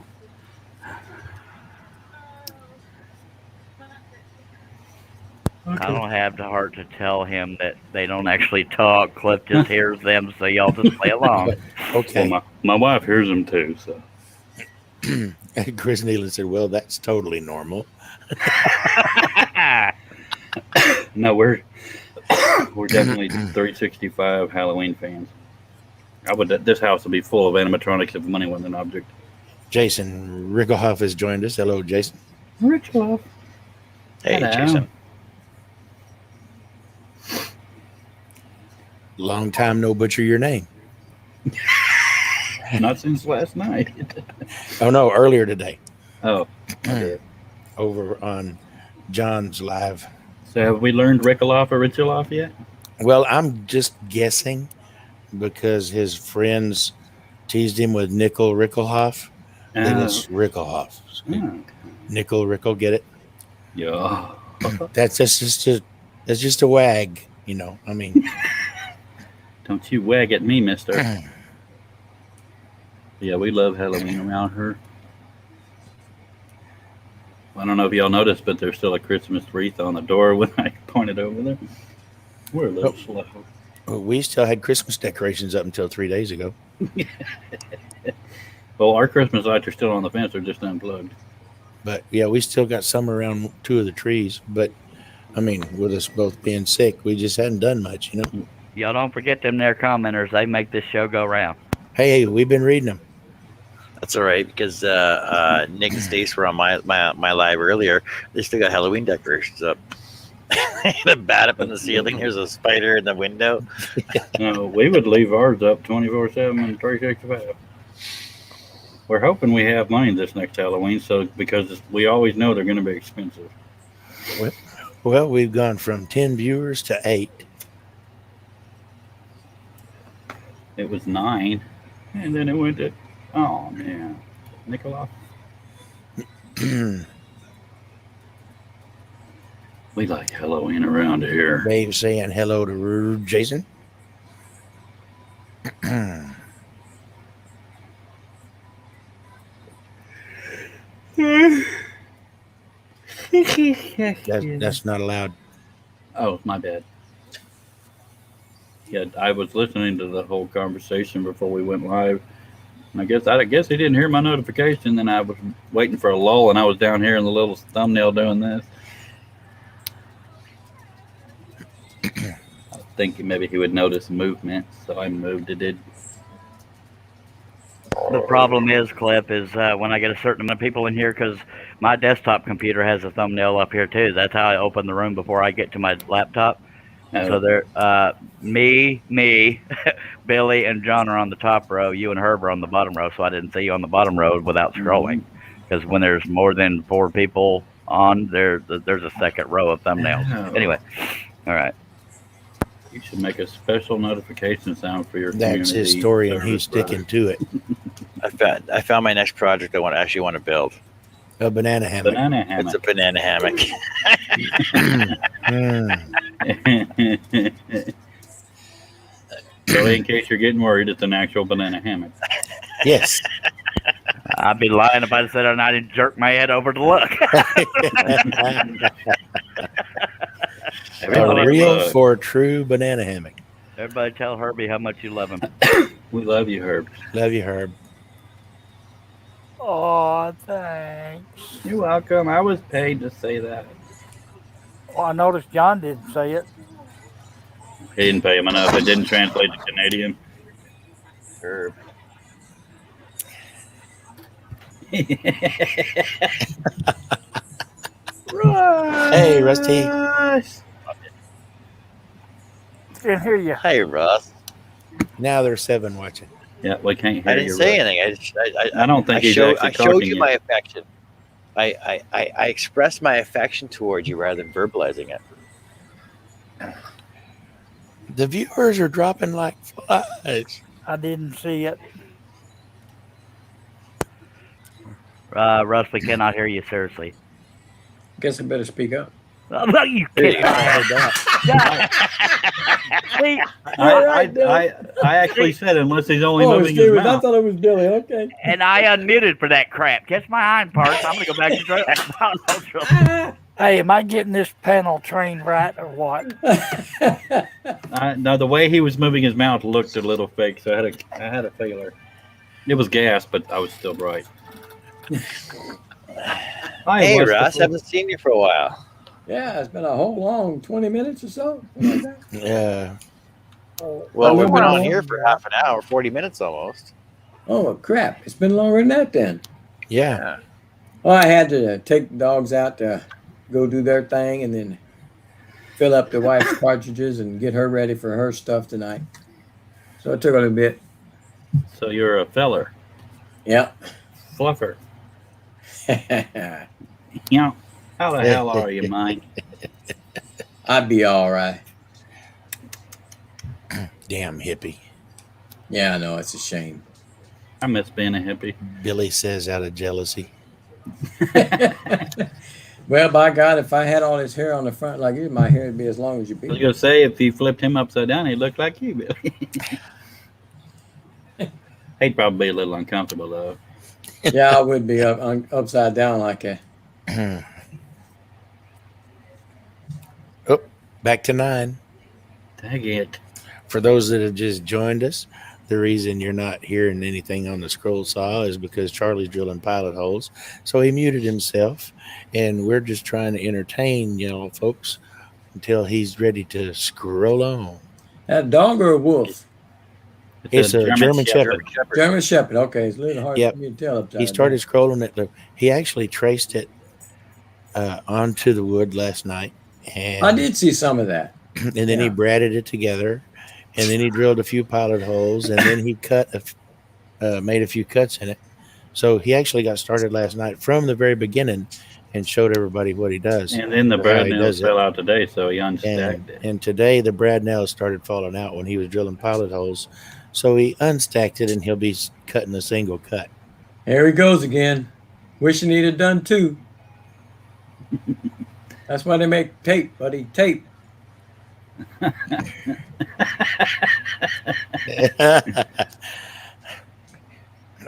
[SPEAKER 1] I don't have the heart to tell him that they don't actually talk. Cliff just hears them, so y'all just play along.
[SPEAKER 3] Okay.
[SPEAKER 5] Well, my wife hears them too, so.
[SPEAKER 3] And Chris Nealon said, well, that's totally normal.
[SPEAKER 5] No, we're definitely 365 Halloween fans. This house would be full of animatronics if money wasn't an object.
[SPEAKER 3] Jason Ricklehoff has joined us. Hello, Jason.
[SPEAKER 5] Rich love.
[SPEAKER 4] Hey,
[SPEAKER 5] Hello.
[SPEAKER 4] Jason.
[SPEAKER 3] Long time no butcher your name.
[SPEAKER 5] Not since last night.
[SPEAKER 3] Oh, no, earlier today
[SPEAKER 5] Oh. Okay.
[SPEAKER 3] over on John's live.
[SPEAKER 5] So have we learned Rickaloff or Richaloff yet?
[SPEAKER 3] Well, I'm just guessing because his friends teased him with Nickel Ricklehoff. I think it's Ricklehoff. Nickel Rickle, get it?
[SPEAKER 5] Yeah.
[SPEAKER 3] That's just a wag, you know. I mean,
[SPEAKER 5] Don't you wag at me, mister. Yeah, we love Halloween around her. I don't know if y'all noticed, but there's still a Christmas wreath on the door when I pointed over there. We're a little slow.
[SPEAKER 3] we still had Christmas decorations up until 3 days ago.
[SPEAKER 5] Well, our Christmas lights are still on the fence. They're just unplugged.
[SPEAKER 3] But yeah, we still got some around 2 of the trees. But I mean, with us both being sick, we just hadn't done much, you know.
[SPEAKER 1] Y'all don't forget them there commenters. They make this show go round.
[SPEAKER 3] Hey, we've been reading them.
[SPEAKER 4] That's all right because Nick and Stace were on my live earlier. They still got Halloween decorations up. The bat up in the ceiling. Here's a spider in the window.
[SPEAKER 5] No, we would leave ours up 24/7 and 365. We're hoping we have money this next Halloween, so because we always know they're going to be expensive.
[SPEAKER 3] Well, we've gone from 10 viewers to 8.
[SPEAKER 5] It was 9, and then it went to, oh man, Nikolai. We like Halloween around here.
[SPEAKER 3] Dave saying hello to Jason. That's not allowed.
[SPEAKER 5] Oh, my bad. Yeah, I was listening to the whole conversation before we went live. And I guess he didn't hear my notification. Then I was waiting for a lull, and I was down here in the little thumbnail doing this. I was thinking maybe he would notice movement, so I moved it.
[SPEAKER 1] The problem is, Cliff, is when I get a certain amount of people in here, because my desktop computer has a thumbnail up here too. That's how I open the room before I get to my laptop. So there, me, Billy, and John are on the top row. You and Herb are on the bottom row. So I didn't see you on the bottom row without scrolling, because when there's more than 4 people on there's a second row of thumbnails.
[SPEAKER 5] Oh.
[SPEAKER 1] Anyway, all right.
[SPEAKER 5] You should make a special notification sound for your
[SPEAKER 3] That's his
[SPEAKER 5] community
[SPEAKER 3] story, and he's
[SPEAKER 5] service
[SPEAKER 3] sticking to it.
[SPEAKER 4] I found my next project I actually want to build.
[SPEAKER 3] A banana hammock.
[SPEAKER 5] Banana
[SPEAKER 4] It's a banana hammock.
[SPEAKER 5] So in case you're getting worried, it's an actual banana hammock.
[SPEAKER 3] Yes.
[SPEAKER 1] I'd be lying if I said I didn't jerk my head over to look.
[SPEAKER 3] A
[SPEAKER 5] Everybody
[SPEAKER 3] real
[SPEAKER 5] loves-
[SPEAKER 3] for true banana hammock.
[SPEAKER 1] Everybody tell Herbie how much you love him.
[SPEAKER 5] We love you, Herb.
[SPEAKER 3] Love you, Herb.
[SPEAKER 2] Oh, thanks.
[SPEAKER 5] You're welcome. I was paid to say that.
[SPEAKER 2] Well, I noticed John didn't say it.
[SPEAKER 5] He didn't pay him enough. It didn't translate to Canadian.
[SPEAKER 4] Herb.
[SPEAKER 3] Hey, Rusty.
[SPEAKER 2] Didn't hear you.
[SPEAKER 4] Hey, Russ.
[SPEAKER 3] Now there's 7 watching.
[SPEAKER 5] Yeah, we can't hear
[SPEAKER 4] I didn't
[SPEAKER 5] you.
[SPEAKER 4] say
[SPEAKER 5] Russ.
[SPEAKER 4] anything.
[SPEAKER 5] I don't think he's actually
[SPEAKER 4] I
[SPEAKER 5] talking
[SPEAKER 4] showed you
[SPEAKER 5] yet.
[SPEAKER 4] my affection. I expressed my affection towards you rather than verbalizing it.
[SPEAKER 3] The viewers are dropping like flies.
[SPEAKER 2] I didn't see it.
[SPEAKER 1] Russ, we cannot hear you, seriously.
[SPEAKER 6] Guess I better speak up.
[SPEAKER 1] Oh, you
[SPEAKER 4] There you
[SPEAKER 1] can't.
[SPEAKER 4] go.
[SPEAKER 3] I heard that.
[SPEAKER 1] See,
[SPEAKER 5] I actually said unless he's only
[SPEAKER 6] Oh,
[SPEAKER 5] moving his
[SPEAKER 6] Steve, I
[SPEAKER 5] mouth.
[SPEAKER 6] thought it was Billy. Okay.
[SPEAKER 1] and I unmuted for that crap. Catch my hind parts. I'm going to go back to drill.
[SPEAKER 2] Hey, am I getting this panel trained right or what?
[SPEAKER 5] No, the way he was moving his mouth looked a little fake, so I had a feeler. It was gas, but I was still right.
[SPEAKER 4] Hey, Russ. Haven't seen you for a while.
[SPEAKER 6] Yeah, it's been a whole long 20 minutes or so. something like that.
[SPEAKER 3] Yeah.
[SPEAKER 4] Well, we've been
[SPEAKER 6] Well,
[SPEAKER 4] on here for half an hour, 40 minutes almost.
[SPEAKER 6] Oh, crap. It's been longer than that then.
[SPEAKER 3] Yeah.
[SPEAKER 6] Well, I had to take the dogs out to go do their thing and then fill up the wife's cartridges and get her ready for her stuff tonight. So it took a little bit.
[SPEAKER 5] So you're a feller,
[SPEAKER 6] Yeah.
[SPEAKER 5] fluffer. You know, how the hell are you, Mike?
[SPEAKER 6] I'd be all right.
[SPEAKER 3] Damn hippie.
[SPEAKER 6] Yeah, I know. It's a shame.
[SPEAKER 5] I miss being a hippie.
[SPEAKER 3] Billy says out of jealousy.
[SPEAKER 6] Well, by God, if I had all this hair on the front like you, my hair would be as long as your
[SPEAKER 5] I was
[SPEAKER 6] beard.
[SPEAKER 5] gonna say if you flipped him upside down, he'd look like you, Billy. He'd probably be a little uncomfortable though.
[SPEAKER 6] Yeah, I would be upside down like that.
[SPEAKER 3] Oh, back to 9.
[SPEAKER 5] Dang it.
[SPEAKER 3] For those that have just joined us, the reason you're not hearing anything on the scroll saw is because Charlie's drilling pilot holes. So he muted himself, and we're just trying to entertain y'all folks until he's ready to scroll on.
[SPEAKER 6] A dog or a wolf?
[SPEAKER 3] It's a German Shepherd.
[SPEAKER 6] German Shepherd. Okay, it's a little hard
[SPEAKER 3] Yep.
[SPEAKER 6] for me to tell. Upside
[SPEAKER 3] He started scrolling it. He actually traced it onto the wood last night. And,
[SPEAKER 6] down. I did see some of that.
[SPEAKER 3] and then he
[SPEAKER 6] yeah.
[SPEAKER 3] bratted it together, and then he drilled a few pilot holes, and then he made a few cuts in it. So he actually got started last night from the very beginning and showed everybody what he does.
[SPEAKER 5] And then the
[SPEAKER 3] How
[SPEAKER 5] brad
[SPEAKER 3] he
[SPEAKER 5] nails
[SPEAKER 3] does it.
[SPEAKER 5] fell out today, so he unstacked it.
[SPEAKER 3] And today the brad nails started falling out when he was drilling pilot holes. So he unstacked it, and he'll be cutting a single cut.
[SPEAKER 6] There he goes again. Wishing he'd have done 2. That's why they make tape, buddy. Tape.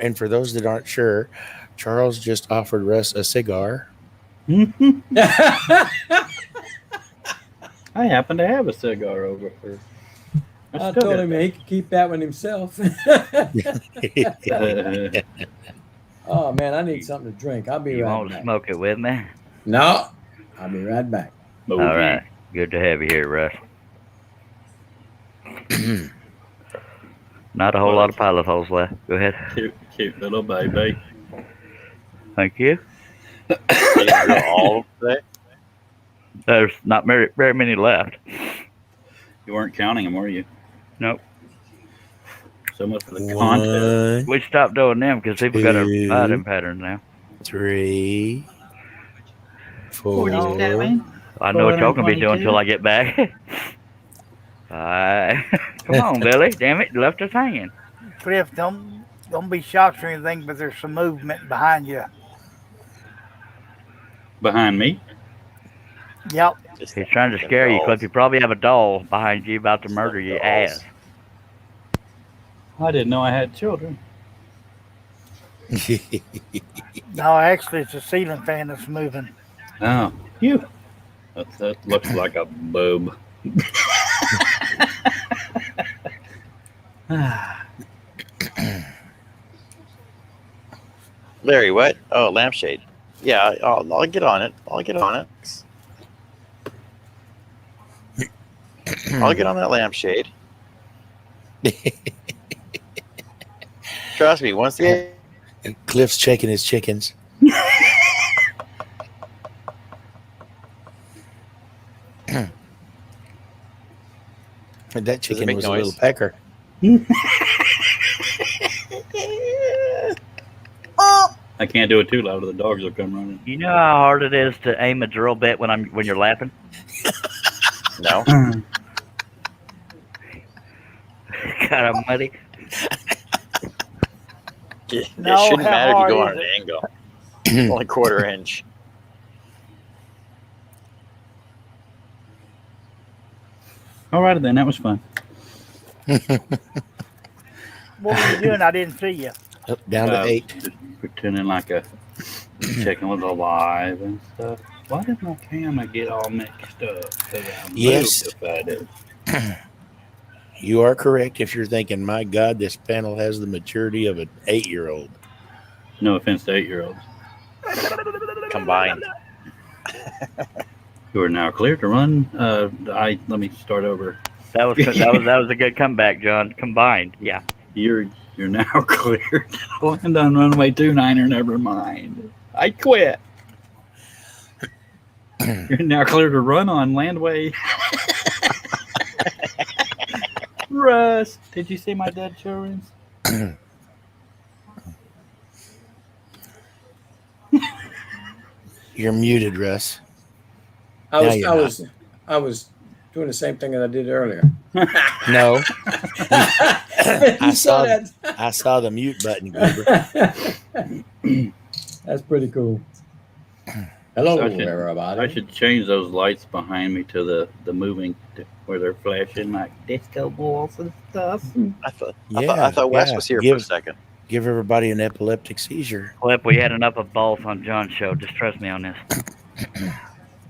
[SPEAKER 3] And for those that aren't sure, Charles just offered Russ a cigar.
[SPEAKER 5] I happen to have a cigar over here.
[SPEAKER 6] I told him he could keep that one himself. Oh, man, I need something to drink. I'll be
[SPEAKER 1] You
[SPEAKER 6] right
[SPEAKER 1] won't
[SPEAKER 6] back.
[SPEAKER 1] smoke it with me?
[SPEAKER 6] No, I'll be right back.
[SPEAKER 1] All right. Good to have you here, Russ. Not a whole lot of pilot holes left. Go ahead.
[SPEAKER 5] Cute little baby.
[SPEAKER 1] Thank you.
[SPEAKER 4] All today?
[SPEAKER 1] There's not very many left.
[SPEAKER 5] You weren't counting them, were you?
[SPEAKER 1] Nope.
[SPEAKER 5] So much for the contest.
[SPEAKER 3] 1,
[SPEAKER 1] We stopped doing them because people got to
[SPEAKER 3] Two.
[SPEAKER 1] buy them patterns now.
[SPEAKER 3] 3, 4.
[SPEAKER 1] I know what y'all gonna be doing until I get back. Come on, Billy. Damn it, you left us hanging.
[SPEAKER 2] Cliff, don't be shocked or anything, but there's some movement behind you.
[SPEAKER 5] Behind me?
[SPEAKER 2] Yep.
[SPEAKER 1] He's trying to scare you, Cliff. You probably have a doll behind you about to murder your ass.
[SPEAKER 5] I didn't know I had children.
[SPEAKER 2] No, actually, it's a ceiling fan that's moving.
[SPEAKER 5] Oh, you. That looks like a boob.
[SPEAKER 4] Larry, what? Oh, lampshade. Yeah, I'll get on it. I'll get on it. I'll get on that lampshade. Trust me, once the
[SPEAKER 3] Cliff's checking his chickens. And that
[SPEAKER 4] Does it
[SPEAKER 3] chicken
[SPEAKER 4] make
[SPEAKER 3] was
[SPEAKER 4] noise?
[SPEAKER 3] a little pecker.
[SPEAKER 5] I can't do it too loud or the dogs will come running.
[SPEAKER 1] You know how hard it is to aim a drill bit when you're laughing?
[SPEAKER 4] No.
[SPEAKER 1] God almighty.
[SPEAKER 4] It
[SPEAKER 2] No,
[SPEAKER 4] shouldn't
[SPEAKER 2] how
[SPEAKER 4] matter if you
[SPEAKER 2] hard
[SPEAKER 4] go
[SPEAKER 2] is
[SPEAKER 4] on an angle. Only quarter inch.
[SPEAKER 5] All right, then. That was fun.
[SPEAKER 2] What were you doing? I didn't see you.
[SPEAKER 3] Up, down to 8.
[SPEAKER 5] Just pretending like a chicken was alive and stuff. Why did my camera get all mixed up? 'Cause I
[SPEAKER 3] Yes.
[SPEAKER 5] moved if I did.
[SPEAKER 3] You are correct if you're thinking, my God, this panel has the maturity of an 8-year-old.
[SPEAKER 5] No offense to 8-year-olds
[SPEAKER 4] Combined.
[SPEAKER 5] who are now clear to run. Let me start over.
[SPEAKER 1] That was a good comeback, John. Combined, yeah.
[SPEAKER 5] You're now clear to land on runway 29er. Never mind. I quit. You're now clear to run on landway. Russ, did you see my dead children?
[SPEAKER 3] You're muted, Russ.
[SPEAKER 6] I
[SPEAKER 3] Now
[SPEAKER 6] was,
[SPEAKER 3] you're
[SPEAKER 6] I
[SPEAKER 3] not.
[SPEAKER 6] was, I was doing the same thing that I did earlier.
[SPEAKER 3] No,
[SPEAKER 6] You saw
[SPEAKER 3] saw-
[SPEAKER 6] that?
[SPEAKER 3] I saw the mute button, Goober.
[SPEAKER 6] That's pretty cool. Hello,
[SPEAKER 5] I should-
[SPEAKER 6] everybody.
[SPEAKER 5] I should change those lights behind me to the moving where they're flashing like disco balls and stuff.
[SPEAKER 4] I thought Wes was here for a second.
[SPEAKER 3] Give everybody an epileptic seizure.
[SPEAKER 1] Clip, we had enough of balls on John's show. Just trust me on this.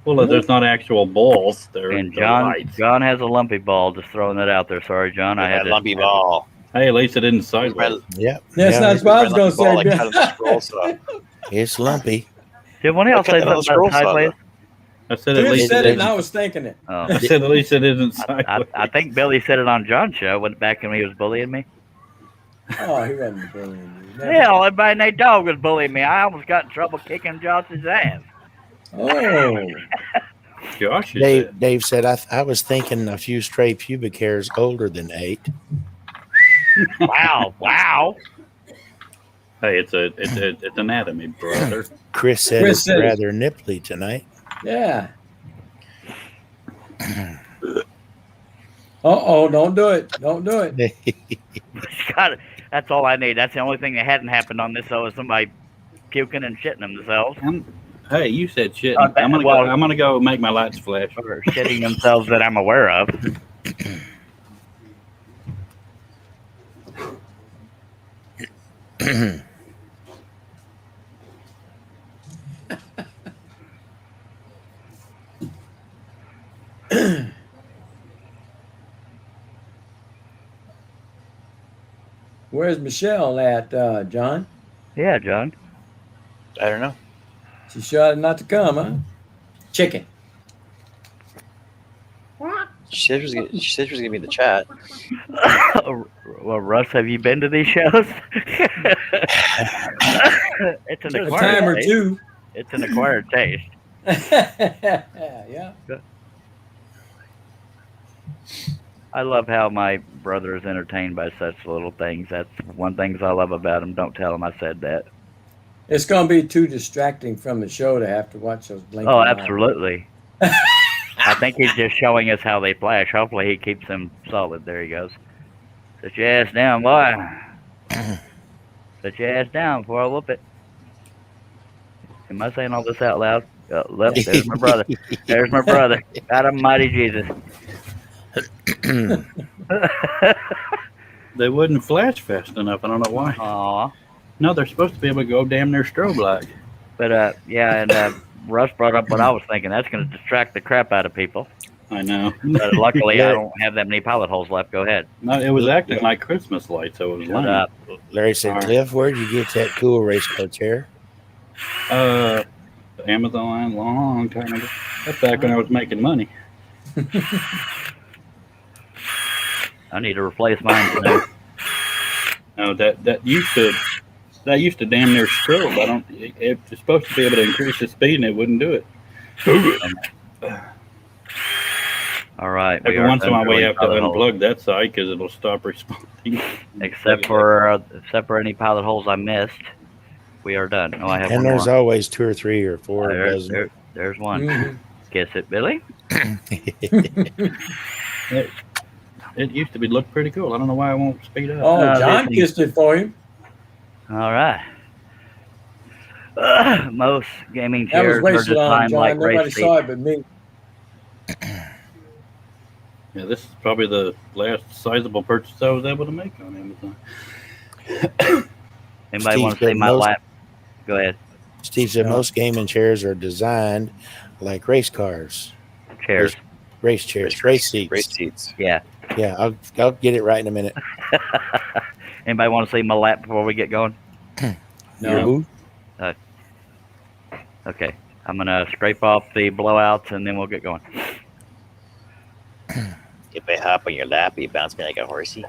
[SPEAKER 5] Well, there's not actual balls. They're
[SPEAKER 1] And
[SPEAKER 5] the
[SPEAKER 1] John
[SPEAKER 5] lights.
[SPEAKER 1] has a lumpy ball. Just throwing that out there. Sorry, John. I had
[SPEAKER 4] That
[SPEAKER 1] to,
[SPEAKER 4] lumpy ball.
[SPEAKER 5] Hey, at least it didn't sideways.
[SPEAKER 3] Yep.
[SPEAKER 6] That's
[SPEAKER 3] Yeah,
[SPEAKER 6] not what I was going to
[SPEAKER 4] Ball like
[SPEAKER 6] say.
[SPEAKER 4] cut on the scroll saw.
[SPEAKER 3] it's lumpy.
[SPEAKER 1] Did one else
[SPEAKER 4] Look
[SPEAKER 1] say
[SPEAKER 4] at the
[SPEAKER 1] something
[SPEAKER 4] scroll
[SPEAKER 1] about
[SPEAKER 4] saw,
[SPEAKER 1] sideways?
[SPEAKER 5] I said at
[SPEAKER 6] Cliff
[SPEAKER 5] least
[SPEAKER 6] said
[SPEAKER 5] it
[SPEAKER 6] it, and I
[SPEAKER 5] isn't.
[SPEAKER 6] was thinking it.
[SPEAKER 1] Oh.
[SPEAKER 5] I said at least it isn't
[SPEAKER 1] I,
[SPEAKER 5] sideways.
[SPEAKER 1] I think Billy said it on John's show. Went back when he was bullying me.
[SPEAKER 6] Oh, he wasn't bullying you. Never.
[SPEAKER 1] Hell, everybody and their dog was bullying me. I almost got in trouble kicking Josh's ass.
[SPEAKER 6] Oh,
[SPEAKER 5] Josh, you said.
[SPEAKER 3] Dave said, I was thinking a few stray pubic hairs older than 8.
[SPEAKER 1] Wow, wow.
[SPEAKER 5] Hey, it's anatomy, brother.
[SPEAKER 3] Chris said
[SPEAKER 6] Chris
[SPEAKER 3] it's
[SPEAKER 6] said it.
[SPEAKER 3] rather nipply tonight.
[SPEAKER 6] yeah. Uh-oh, don't do it. Don't do it.
[SPEAKER 1] God, that's all I need. That's the only thing that hadn't happened on this show is somebody puking and shitting themselves.
[SPEAKER 5] Hey, you said shit.
[SPEAKER 1] Okay,
[SPEAKER 5] I'm gonna go make my lights flash.
[SPEAKER 1] Or shitting themselves that I'm aware of.
[SPEAKER 6] Where's Michelle at, John?
[SPEAKER 1] Yeah, John.
[SPEAKER 4] I don't know.
[SPEAKER 6] She shot not to come, huh? Chicken.
[SPEAKER 4] She said she was gonna be in the chat.
[SPEAKER 1] Well, Russ, have you been to these shows? It's an
[SPEAKER 6] A time or
[SPEAKER 1] acquired taste.
[SPEAKER 6] two.
[SPEAKER 1] It's an acquired taste.
[SPEAKER 6] Yeah.
[SPEAKER 1] I love how my brother is entertained by such little things. That's one thing I love about him. Don't tell him I said that.
[SPEAKER 6] It's going to be too distracting from the show to have to watch those blinking
[SPEAKER 1] Oh,
[SPEAKER 6] lights.
[SPEAKER 1] absolutely. I think he's just showing us how they flash. Hopefully he keeps them solid. There he goes. Sit your ass down, boy. Sit your ass down before I whoop it. Am I saying all this out loud? Look, there's my brother. There's my brother. God almighty Jesus.
[SPEAKER 5] They wouldn't flash fast enough. I don't know why.
[SPEAKER 1] Aw.
[SPEAKER 5] No, they're supposed to be able to go damn near strobe light.
[SPEAKER 1] But, yeah, and Russ brought up what I was thinking. That's going to distract the crap out of people.
[SPEAKER 5] I know.
[SPEAKER 1] But luckily, I don't have that many pilot holes left. Go ahead.
[SPEAKER 5] No, it was acting like Christmas lights, so it was
[SPEAKER 1] Shut
[SPEAKER 5] lame.
[SPEAKER 1] up.
[SPEAKER 3] Larry said,
[SPEAKER 5] All right.
[SPEAKER 3] Cliff, where'd you get that cool race car chair?
[SPEAKER 5] Amazon long time ago. That's back when I was making money.
[SPEAKER 1] I need to replace mine today.
[SPEAKER 5] No, that used to That used to damn near scroll. I don't. It's supposed to be able to increase the speed, and it wouldn't do it.
[SPEAKER 1] All right.
[SPEAKER 5] Every
[SPEAKER 1] are
[SPEAKER 5] once in a while, we have to
[SPEAKER 1] pilot holes.
[SPEAKER 5] unplug that side because it'll stop responding.
[SPEAKER 1] Except for any pilot holes I missed, we are done. Oh, I have
[SPEAKER 3] And
[SPEAKER 1] one
[SPEAKER 3] there's
[SPEAKER 1] more.
[SPEAKER 3] always 2 or 3 or 4
[SPEAKER 1] There's,
[SPEAKER 3] dozen.
[SPEAKER 1] there's one.
[SPEAKER 6] Mhm.
[SPEAKER 1] Guess it, Billy.
[SPEAKER 5] It used to be look pretty cool. I don't know why it won't speed up.
[SPEAKER 6] Oh, John
[SPEAKER 1] this
[SPEAKER 6] kissed it for him.
[SPEAKER 1] All right. Most gaming
[SPEAKER 6] That was
[SPEAKER 1] chairs are
[SPEAKER 6] wasted on
[SPEAKER 1] designed
[SPEAKER 6] John.
[SPEAKER 1] like
[SPEAKER 6] Nobody
[SPEAKER 1] race
[SPEAKER 6] saw
[SPEAKER 1] seats.
[SPEAKER 6] it but me.
[SPEAKER 5] Yeah, this is probably the last sizable purchase I was able to make on Amazon.
[SPEAKER 1] Anybody
[SPEAKER 3] Steve
[SPEAKER 1] want to say
[SPEAKER 3] said
[SPEAKER 1] my
[SPEAKER 3] most-
[SPEAKER 1] lap? Go ahead.
[SPEAKER 3] Steve said
[SPEAKER 6] Yeah.
[SPEAKER 3] most gaming chairs are designed like race cars,
[SPEAKER 1] Chairs.
[SPEAKER 3] race chairs, race seats.
[SPEAKER 4] Race seats.
[SPEAKER 1] Yeah.
[SPEAKER 3] Yeah, I'll get it right in a minute.
[SPEAKER 1] Anybody want to see my lap before we get going?
[SPEAKER 6] No.
[SPEAKER 1] Okay. I'm gonna scrape off the blowouts and then we'll get going.
[SPEAKER 4] If I hop on your lap, you bounce me like a horsey.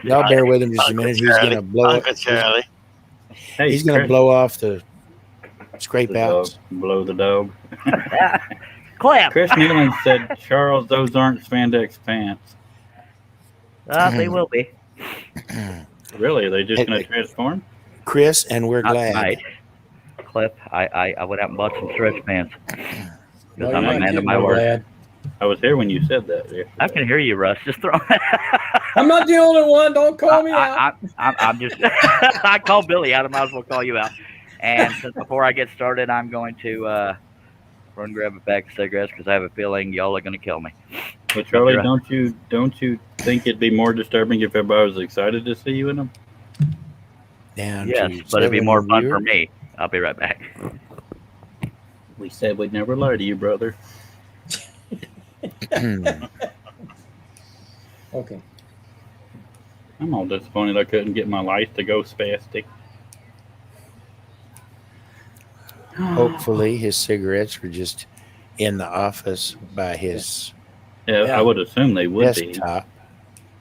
[SPEAKER 3] Y'all bear with him just a minute. He's gonna blow.
[SPEAKER 4] Uncle Charlie.
[SPEAKER 5] Hey,
[SPEAKER 3] He's gonna
[SPEAKER 5] Chris,
[SPEAKER 3] blow off the scrape
[SPEAKER 5] the dog.
[SPEAKER 3] outs.
[SPEAKER 5] Blow the dog.
[SPEAKER 1] Clap.
[SPEAKER 5] Chris Nealon said, Charles, those aren't spandex pants.
[SPEAKER 1] They will be.
[SPEAKER 5] Really? Are they just
[SPEAKER 3] Hey,
[SPEAKER 5] going
[SPEAKER 3] hey.
[SPEAKER 5] to transform?
[SPEAKER 3] Chris, and we're
[SPEAKER 1] Not
[SPEAKER 3] glad.
[SPEAKER 1] tonight. Clip. I went out and bought some stretch pants.
[SPEAKER 6] No,
[SPEAKER 1] Because I'm
[SPEAKER 6] you're
[SPEAKER 1] a
[SPEAKER 6] not
[SPEAKER 1] man of
[SPEAKER 6] kidding,
[SPEAKER 1] my
[SPEAKER 6] no,
[SPEAKER 1] word.
[SPEAKER 6] lad.
[SPEAKER 5] I was here when you said that. yesterday.
[SPEAKER 1] I can hear you, Russ. Just throw.
[SPEAKER 6] I'm not the only one. Don't call me out.
[SPEAKER 1] I'm just. I called Billy out. I might as well call you out. And since before I get started, I'm going to run grab a pack of cigarettes because I have a feeling y'all are going to kill me.
[SPEAKER 5] Well, Charlie,
[SPEAKER 1] Right.
[SPEAKER 5] don't you think it'd be more disturbing if everybody was excited to see you in them?
[SPEAKER 3] Down
[SPEAKER 1] Yes,
[SPEAKER 3] to
[SPEAKER 1] but it'd be
[SPEAKER 3] 7
[SPEAKER 1] more fun
[SPEAKER 3] years.
[SPEAKER 1] for me. I'll be right back.
[SPEAKER 5] We said we'd never lie to you, brother.
[SPEAKER 6] Okay.
[SPEAKER 5] I'm all disappointed I couldn't get my life to go spastic.
[SPEAKER 3] Hopefully, his cigarettes were just in the office by his
[SPEAKER 5] Yeah,
[SPEAKER 6] Yeah.
[SPEAKER 5] I would assume they would be.
[SPEAKER 3] desktop.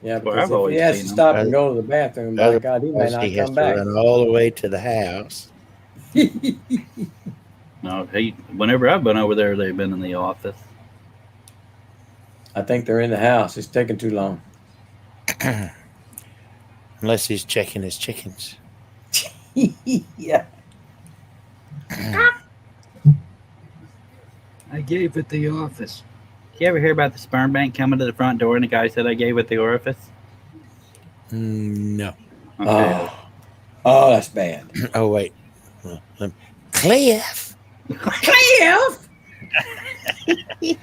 [SPEAKER 6] Yeah,
[SPEAKER 5] Well,
[SPEAKER 6] because
[SPEAKER 5] I've
[SPEAKER 6] if
[SPEAKER 5] always
[SPEAKER 6] he has
[SPEAKER 5] seen
[SPEAKER 6] to
[SPEAKER 5] them.
[SPEAKER 6] stop and go to the bathroom, my God, he may
[SPEAKER 3] Otherwise,
[SPEAKER 6] not
[SPEAKER 3] he has
[SPEAKER 6] come
[SPEAKER 3] to
[SPEAKER 6] back.
[SPEAKER 3] run all the way to the house.
[SPEAKER 5] No, whenever I've been over there, they've been in the office.
[SPEAKER 6] I think they're in the house. It's taking too long.
[SPEAKER 3] Unless he's checking his chickens.
[SPEAKER 6] Yeah.
[SPEAKER 5] I gave it the office. You ever hear about the sperm bank coming to the front door and the guy said I gave it the orifice?
[SPEAKER 3] No.
[SPEAKER 5] Okay.
[SPEAKER 6] Oh, that's bad.
[SPEAKER 3] Oh, wait. Cliff.
[SPEAKER 6] Cliff!
[SPEAKER 4] Hey,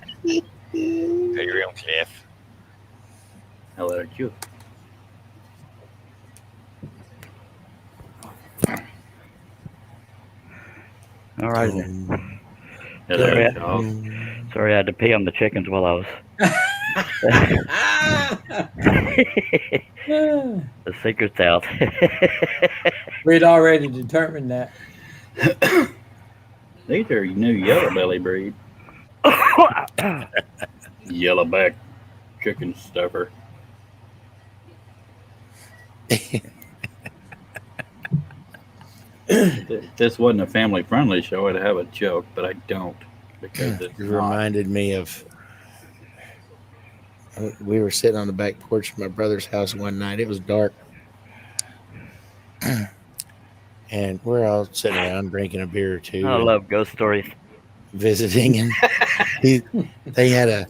[SPEAKER 4] real Cliff.
[SPEAKER 5] Hello, you.
[SPEAKER 1] All right.
[SPEAKER 5] Hello,
[SPEAKER 1] Yeah.
[SPEAKER 5] Charles.
[SPEAKER 1] Sorry, I had to pee on the chickens while I was. The secret's out.
[SPEAKER 6] We'd already determined that.
[SPEAKER 5] These are new yellow belly breed. Yellowback chicken stuffer. If this wasn't a family friendly show, I'd have a joke, but I don't because it's
[SPEAKER 3] You
[SPEAKER 5] not.
[SPEAKER 3] reminded me of. We were sitting on the back porch of my brother's house one night. It was dark. And we're all sitting around drinking a beer or two.
[SPEAKER 1] I love ghost stories.
[SPEAKER 3] Visiting, and they had a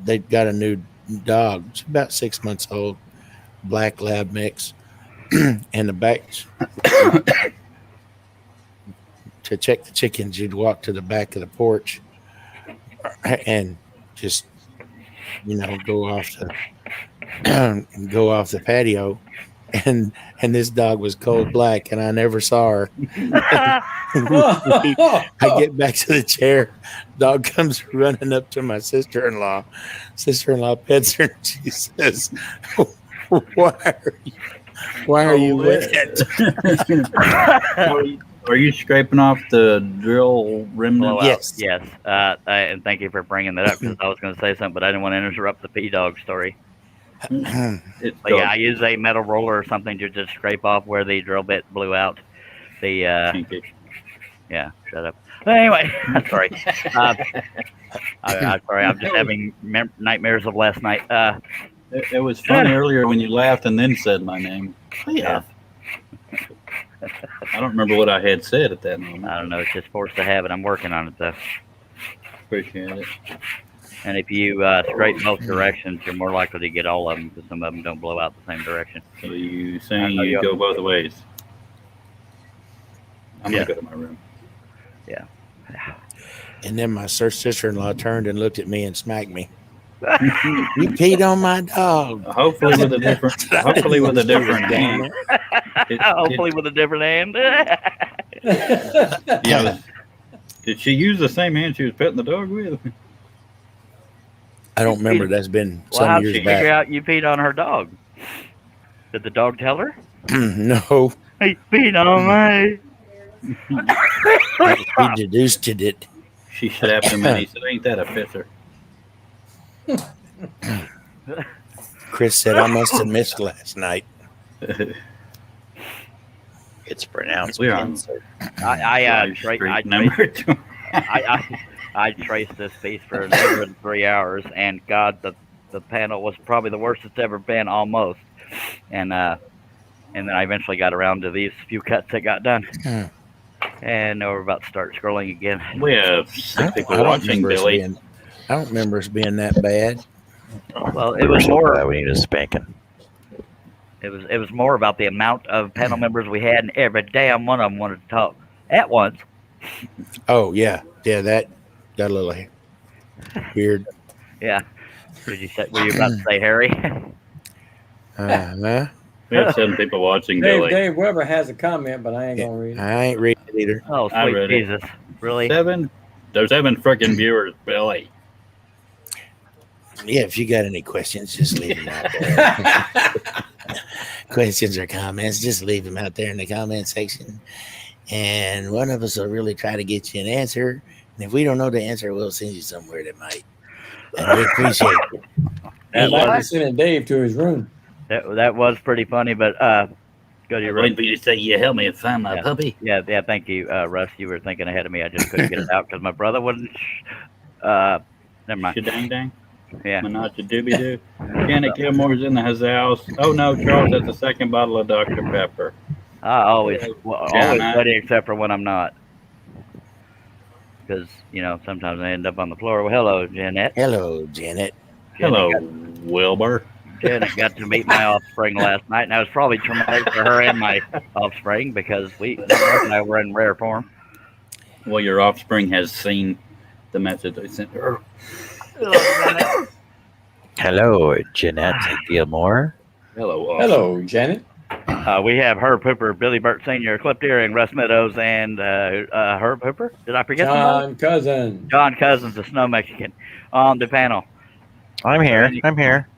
[SPEAKER 3] they got a new dog. It's about 6 months old, black lab mix, and the back to check the chickens. You'd walk to the back of the porch and just go off the patio, and this dog was cold black, and I never saw her. I get back to the chair. Dog comes running up to my sister-in-law. Sister-in-law pets her, and she says, "Why are you wet?"
[SPEAKER 5] Are you scraping off the drill remnant?
[SPEAKER 3] Yes.
[SPEAKER 1] Yes. And thank you for bringing that up because I was going to say something, but I didn't want to interrupt the P Dog story.
[SPEAKER 5] It's
[SPEAKER 1] But yeah,
[SPEAKER 5] dog
[SPEAKER 1] I use a metal roller or something to just scrape off where the drill bit blew out. The
[SPEAKER 5] kinky.
[SPEAKER 1] yeah, shut up. But anyway, sorry. I'm sorry. I'm just having nightmares of last night.
[SPEAKER 5] It was funny earlier when you laughed and then said my name.
[SPEAKER 1] Yeah.
[SPEAKER 5] I don't remember what I had said at that moment.
[SPEAKER 1] I don't know. It's just forced to habit. I'm working on it though.
[SPEAKER 5] Appreciate it.
[SPEAKER 1] And if you scrape both directions, you're more likely to get all of them because some of them don't blow out the same direction.
[SPEAKER 5] So you
[SPEAKER 1] I
[SPEAKER 5] saying
[SPEAKER 1] know
[SPEAKER 5] you
[SPEAKER 1] you-
[SPEAKER 5] go both ways? I'm
[SPEAKER 1] Yeah.
[SPEAKER 5] gonna go to my room.
[SPEAKER 3] And then my sister-in-law turned and looked at me and smacked me. You peed on my dog.
[SPEAKER 5] Hopefully with a different. Hopefully with a different hand.
[SPEAKER 1] Hopefully with a different hand.
[SPEAKER 5] Yeah. Did she use the same hand she was petting the dog with?
[SPEAKER 3] I don't remember. That's been
[SPEAKER 1] Well,
[SPEAKER 3] some
[SPEAKER 1] how'd she
[SPEAKER 3] years
[SPEAKER 1] figure
[SPEAKER 3] back.
[SPEAKER 1] out you peed on her dog? Did the dog tell her?
[SPEAKER 3] No,
[SPEAKER 1] He peed on me.
[SPEAKER 3] he deduced it.
[SPEAKER 5] She slapped him and he said, "Ain't that a pisser?"
[SPEAKER 3] Chris said, I must have missed last night.
[SPEAKER 4] It's pronounced
[SPEAKER 5] We're on
[SPEAKER 4] Pincer.
[SPEAKER 1] I
[SPEAKER 5] Street number two.
[SPEAKER 1] I traced this piece for over 3 hours, and God, the panel was probably the worst it's ever been, almost. And then I eventually got around to these few cuts that got done. And now we're about to start scrolling again.
[SPEAKER 5] We have
[SPEAKER 3] I
[SPEAKER 5] 6
[SPEAKER 3] don't,
[SPEAKER 5] people
[SPEAKER 3] I don't
[SPEAKER 5] watching,
[SPEAKER 3] remember us
[SPEAKER 5] Billy.
[SPEAKER 3] being. I don't remember us being that bad.
[SPEAKER 1] Well, it was more.
[SPEAKER 4] We need a spanking.
[SPEAKER 1] It was more about the amount of panel members we had, and every damn one of them wanted to talk at once.
[SPEAKER 3] Oh yeah, that got a little weird.
[SPEAKER 1] Yeah. Did you say? Were you about to say Harry?
[SPEAKER 3] Uh-huh.
[SPEAKER 5] We have 7 people watching, Billy.
[SPEAKER 6] Dave Weber has a comment, but I ain't gonna read it.
[SPEAKER 3] I ain't reading it either.
[SPEAKER 1] Oh,
[SPEAKER 5] I
[SPEAKER 1] sweet
[SPEAKER 5] read it.
[SPEAKER 1] Jesus! Really?
[SPEAKER 5] 7? There's 7 freaking viewers, Billy.
[SPEAKER 3] Yeah, if you got any questions, just leave them out there. Questions or comments, just leave them out there in the comment section. And one of us will really try to get you an answer. And if we don't know the answer, we'll send you somewhere that might. And we appreciate it.
[SPEAKER 6] He's like sending Dave to his room.
[SPEAKER 1] That was pretty funny, but go to your
[SPEAKER 5] Waiting
[SPEAKER 1] room.
[SPEAKER 5] for you to say you help me find my
[SPEAKER 1] Yeah.
[SPEAKER 5] puppy.
[SPEAKER 1] Yeah, thank you, Russ. You were thinking ahead of me. I just couldn't get it out because my brother wouldn't. Never mind.
[SPEAKER 5] Dang dang.
[SPEAKER 1] Yeah.
[SPEAKER 5] Manata doobie doo. Janet Gilmore's in the house. Oh no, Charles has the second bottle of Dr. Pepper.
[SPEAKER 1] I always
[SPEAKER 5] Janet.
[SPEAKER 1] ready except for when I'm not. Because, sometimes I end up on the floor. Well, hello, Jeanette.
[SPEAKER 3] Hello, Janet.
[SPEAKER 5] Hello, Wilbur.
[SPEAKER 1] Janet got to meet my offspring last night, and that was probably traumatic for her and my offspring because we were in rare form.
[SPEAKER 5] Well, your offspring has seen the message I sent her.
[SPEAKER 4] Hello, Jeanette Gilmore.
[SPEAKER 5] Hello, awesome.
[SPEAKER 6] Hello, Janet.
[SPEAKER 1] We have Herb Hooper, Billy Burt Sr., Clip Deering, Russ Meadows, and Herb Hooper. Did I forget somebody?
[SPEAKER 6] John Cousin.
[SPEAKER 1] John Cousins, the Snow Mexican, on the panel.
[SPEAKER 4] I'm here. I'm here.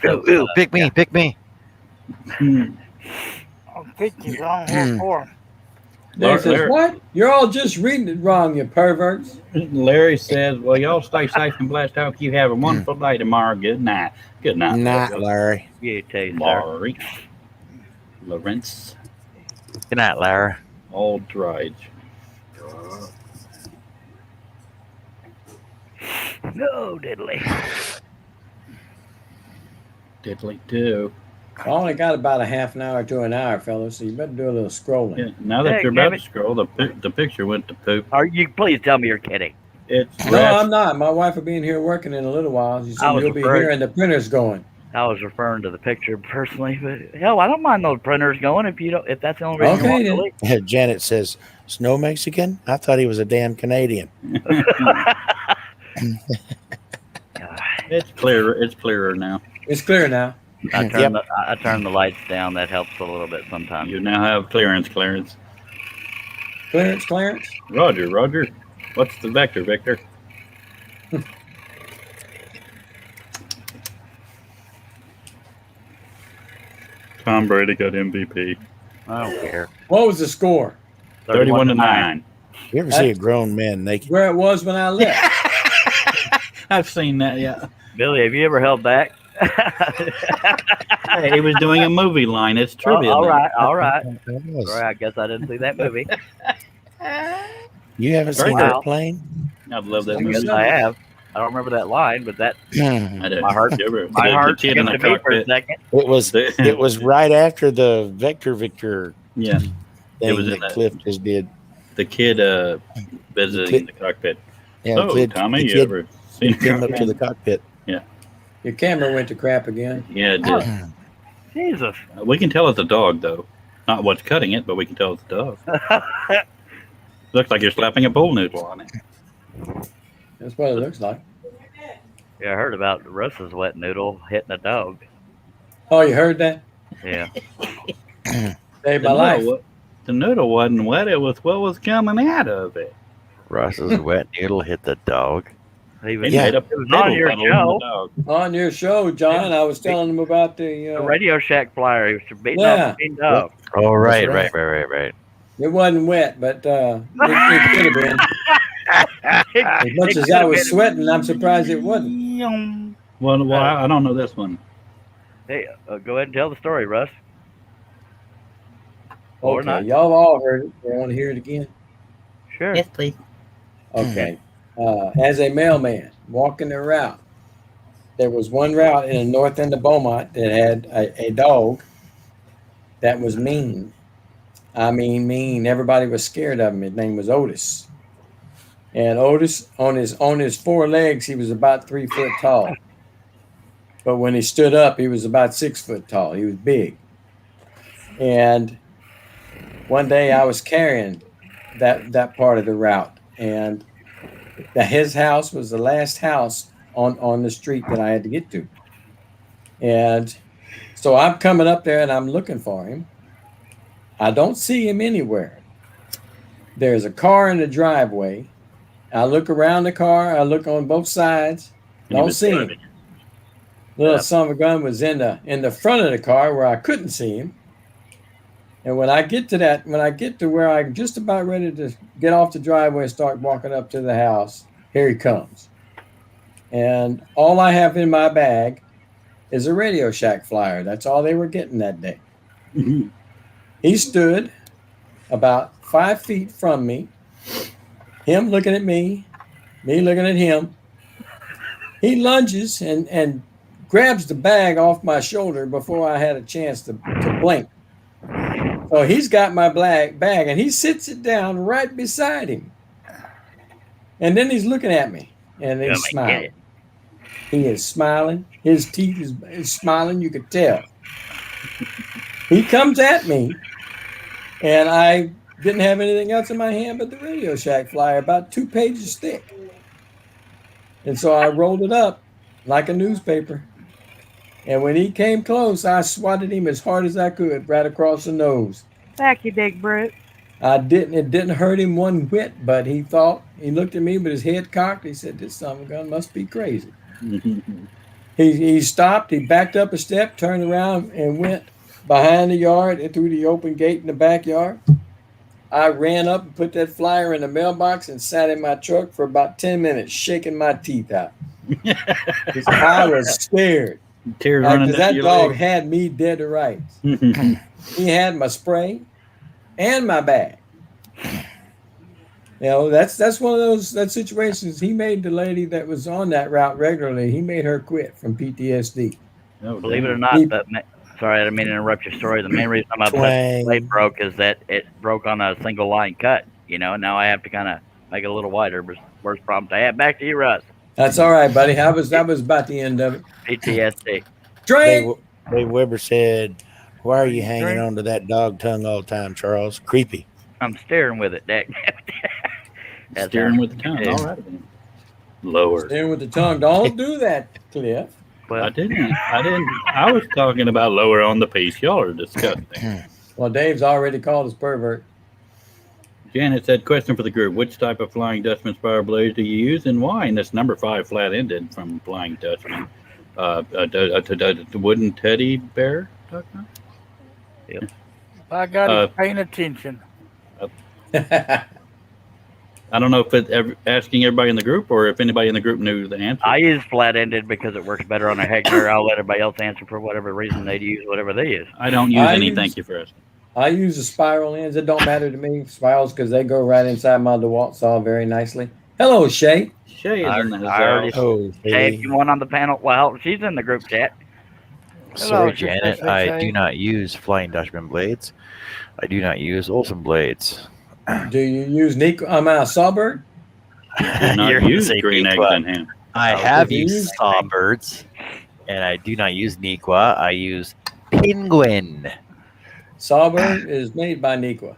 [SPEAKER 4] Ooh, pick me. Pick me.
[SPEAKER 2] I'll pick you on for
[SPEAKER 6] Dave says,
[SPEAKER 5] Larry-
[SPEAKER 6] what? You're all just reading it wrong, you perverts.
[SPEAKER 5] Larry says, well, y'all stay safe and blessed. Hope you have a wonderful day tomorrow. Good night. Good night.
[SPEAKER 3] Not Larry.
[SPEAKER 1] You too, sir.
[SPEAKER 5] Larry. Lawrence.
[SPEAKER 4] Good night, Lara.
[SPEAKER 5] Aldridge.
[SPEAKER 1] No, diddly.
[SPEAKER 5] Diddly do.
[SPEAKER 6] I only got about a half an hour to an hour, fellas, so you better do a little scrolling.
[SPEAKER 5] Yeah, now that
[SPEAKER 1] Hey,
[SPEAKER 5] you're about
[SPEAKER 1] damn
[SPEAKER 5] to scroll, the picture went to poop.
[SPEAKER 1] Are you? Please tell me you're kidding.
[SPEAKER 5] It's
[SPEAKER 6] No, I'm not. My wife will be in here working in a little while. She
[SPEAKER 1] I
[SPEAKER 6] said
[SPEAKER 1] was
[SPEAKER 6] you'll be
[SPEAKER 1] referring-
[SPEAKER 6] here and the printer's going.
[SPEAKER 1] I was referring to the picture personally, but hell, I don't mind those printers going if you don't. If that's the only reason
[SPEAKER 6] Okay,
[SPEAKER 1] you
[SPEAKER 6] then.
[SPEAKER 1] want to leave.
[SPEAKER 3] Janet says, Snow Mexican? I thought he was a damn Canadian.
[SPEAKER 5] It's clearer. It's clearer now.
[SPEAKER 6] It's clear now.
[SPEAKER 1] I turn,
[SPEAKER 3] Yep.
[SPEAKER 1] I turn the lights down. That helps a little bit sometimes.
[SPEAKER 5] You now have clearance.
[SPEAKER 6] Clarence?
[SPEAKER 5] Roger. What's the vector, Victor? Tom Brady got MVP.
[SPEAKER 1] I don't care.
[SPEAKER 6] What was the score?
[SPEAKER 5] 31 to 9.
[SPEAKER 3] You ever see a grown man naked?
[SPEAKER 6] Where it was when I left.
[SPEAKER 5] I've seen that, yeah.
[SPEAKER 1] Billy, have you ever held back?
[SPEAKER 5] Hey, he was doing a movie line. It's trivia.
[SPEAKER 1] all
[SPEAKER 5] night.
[SPEAKER 1] right, all right.
[SPEAKER 3] It was.
[SPEAKER 1] Sorry, I guess I didn't see that movie.
[SPEAKER 3] You haven't
[SPEAKER 5] Very
[SPEAKER 3] seen
[SPEAKER 1] good.
[SPEAKER 3] that plane?
[SPEAKER 5] I love that
[SPEAKER 1] I guess
[SPEAKER 5] movie.
[SPEAKER 1] I have. I don't remember that line, but that
[SPEAKER 5] I did.
[SPEAKER 1] My heart-
[SPEAKER 5] The
[SPEAKER 1] my heart
[SPEAKER 5] kid in
[SPEAKER 1] skipped
[SPEAKER 5] the
[SPEAKER 1] to me for a
[SPEAKER 5] cockpit.
[SPEAKER 1] second.
[SPEAKER 3] It was right after the Victor
[SPEAKER 5] Yeah,
[SPEAKER 3] thing
[SPEAKER 5] was in
[SPEAKER 3] that
[SPEAKER 5] that.
[SPEAKER 3] Cliff just did.
[SPEAKER 5] the kid visiting the cockpit.
[SPEAKER 3] Yeah,
[SPEAKER 5] Oh,
[SPEAKER 3] Cliff,
[SPEAKER 5] Tommy,
[SPEAKER 3] the
[SPEAKER 5] you
[SPEAKER 3] kid
[SPEAKER 5] ever seen a
[SPEAKER 3] came up to the
[SPEAKER 5] cockpit?
[SPEAKER 3] cockpit.
[SPEAKER 6] Your camera went to crap again.
[SPEAKER 5] Yeah, it did.
[SPEAKER 1] Jesus.
[SPEAKER 5] We can tell it's a dog, though. Not what's cutting it, but we can tell it's a dog. Looks like you're slapping a pool noodle on it.
[SPEAKER 6] That's what it looks like.
[SPEAKER 1] Yeah, I heard about Russ's wet noodle hitting a dog.
[SPEAKER 6] Oh, you heard that?
[SPEAKER 1] Yeah.
[SPEAKER 6] Saved my life.
[SPEAKER 5] The noodle wasn't wet. It was what was coming out of it.
[SPEAKER 4] Russ's wet noodle hit the dog.
[SPEAKER 1] He was,
[SPEAKER 5] He made a
[SPEAKER 1] it was on
[SPEAKER 5] noodle
[SPEAKER 1] your
[SPEAKER 5] puddle in
[SPEAKER 1] show,
[SPEAKER 5] the dog.
[SPEAKER 6] On your show, John, I was telling them about
[SPEAKER 1] the
[SPEAKER 6] the.
[SPEAKER 1] Radio Shack flyer. He was beating
[SPEAKER 6] Yeah.
[SPEAKER 1] up a mean dog.
[SPEAKER 4] Oh, right,
[SPEAKER 3] right.
[SPEAKER 4] right.
[SPEAKER 6] It wasn't wet, but it could have been. As much as I was sweating, I'm surprised it wasn't.
[SPEAKER 5] Well, I don't know this one.
[SPEAKER 1] Hey, go ahead and tell the story, Russ. Or
[SPEAKER 6] Okay,
[SPEAKER 1] not.
[SPEAKER 6] y'all all heard it. You want to hear it again?
[SPEAKER 1] Sure.
[SPEAKER 5] please.
[SPEAKER 6] Okay. As a mailman walking the route, there was one route in the north end of Beaumont that had a dog that was mean. I mean, mean. Everybody was scared of him. His name was Otis. And Otis, on his four legs, he was about 3 foot tall. But when he stood up, he was about 6 foot tall. He was big. And one day I was carrying that part of the route, and his house was the last house on the street that I had to get to. And so I'm coming up there and I'm looking for him. I don't see him anywhere. There's a car in the driveway. I look around the car. I look on both sides. Don't see him. Little son of a gun was in the front of the car where I couldn't see him. And when I get to where I'm just about ready to get off the driveway and start walking up to the house, here he comes. And all I have in my bag is a Radio Shack flyer. That's all they were getting that day.
[SPEAKER 5] Mhm.
[SPEAKER 6] He stood about 5 feet from me, him looking at me looking at him. He lunges and grabs the bag off my shoulder before I had a chance to blink. So he's got my bag and he sits it down right beside him. And then he's looking at me and he's smiling. He is smiling. His teeth is smiling. You could tell. He comes at me and I didn't have anything else in my hand but the Radio Shack flyer, about 2 pages thick. And so I rolled it up like a newspaper. And when he came close, I swatted him as hard as I could right across the nose.
[SPEAKER 7] Back, you big brute.
[SPEAKER 6] It didn't hurt him one whit, but he looked at me with his head cocked. He said, "This son of a gun must be crazy." He stopped, he backed up a step, turned around and went behind the yard and through the open gate in the backyard. I ran up and put that flyer in the mailbox and sat in my truck for about 10 minutes, shaking my teeth out. 'Cause I was scared.
[SPEAKER 5] Tears running
[SPEAKER 6] Because
[SPEAKER 5] down
[SPEAKER 6] that
[SPEAKER 5] your
[SPEAKER 6] dog
[SPEAKER 5] leg.
[SPEAKER 6] had me dead to rights. He had my spray and my bag. You know, that's one of those situations. He made the lady that was on that route regularly, he made her quit from PTSD.
[SPEAKER 5] Oh,
[SPEAKER 1] Believe it or
[SPEAKER 5] damn.
[SPEAKER 1] not, sorry, I didn't mean to interrupt your story. The main reason my blade broke is that it broke on a single line cut. You know, now I have to kind of make it a little wider. But worst problem I have. Back to you, Russ.
[SPEAKER 6] That's all right, buddy. That was about the end of it.
[SPEAKER 1] PTSD.
[SPEAKER 6] Drink.
[SPEAKER 3] Dave Weber said, "Why are you hanging on to that dog tongue all the time, Charles? Creepy."
[SPEAKER 1] I'm steering with it, Dick.
[SPEAKER 5] Steering with the tongue.
[SPEAKER 1] Yeah.
[SPEAKER 5] All right. Then. Lower.
[SPEAKER 6] Steering with the tongue. Don't do that, Cliff.
[SPEAKER 5] I didn't. I was talking about lower on the piece. Y'all are disgusting.
[SPEAKER 6] Well, Dave's already called us pervert.
[SPEAKER 5] Janet said, question for the group. Which type of Flying Dutchman spiral blades do you use and why? And that's number 5 flat-ended from Flying Dutchman. The wooden teddy bear?
[SPEAKER 2] I got to paying attention.
[SPEAKER 5] I don't know if it's asking everybody in the group or if anybody in the group knew the answer.
[SPEAKER 1] I use flat-ended because it works better on a Hegner. I'll let everybody else answer for whatever reason they use whatever they use.
[SPEAKER 5] I don't use any. Thank you for asking.
[SPEAKER 6] I use the spiral ends. It don't matter to me. Spirals because they go right inside my DeWalt saw very nicely. Hello, Shay.
[SPEAKER 5] Shay is in the
[SPEAKER 1] I already-
[SPEAKER 5] house.
[SPEAKER 3] Oh,
[SPEAKER 1] Hey, if you want on the panel, well, she's in the group chat.
[SPEAKER 4] Sorry,
[SPEAKER 2] Hello,
[SPEAKER 4] Janet.
[SPEAKER 2] Mr.
[SPEAKER 4] I
[SPEAKER 2] Shay.
[SPEAKER 4] do not use Flying Dutchman blades. I do not use Olsen blades.
[SPEAKER 6] Do you use Sawbird?
[SPEAKER 5] Do not
[SPEAKER 4] You're
[SPEAKER 5] use
[SPEAKER 4] gonna say
[SPEAKER 5] green eggs
[SPEAKER 4] Nequa.
[SPEAKER 5] in him.
[SPEAKER 4] I
[SPEAKER 6] Oh,
[SPEAKER 4] have
[SPEAKER 6] do you
[SPEAKER 4] used
[SPEAKER 6] use-
[SPEAKER 4] Sawbirds, and I do not use Nequa. I use Penguin.
[SPEAKER 6] Sawbird is made by Nequa,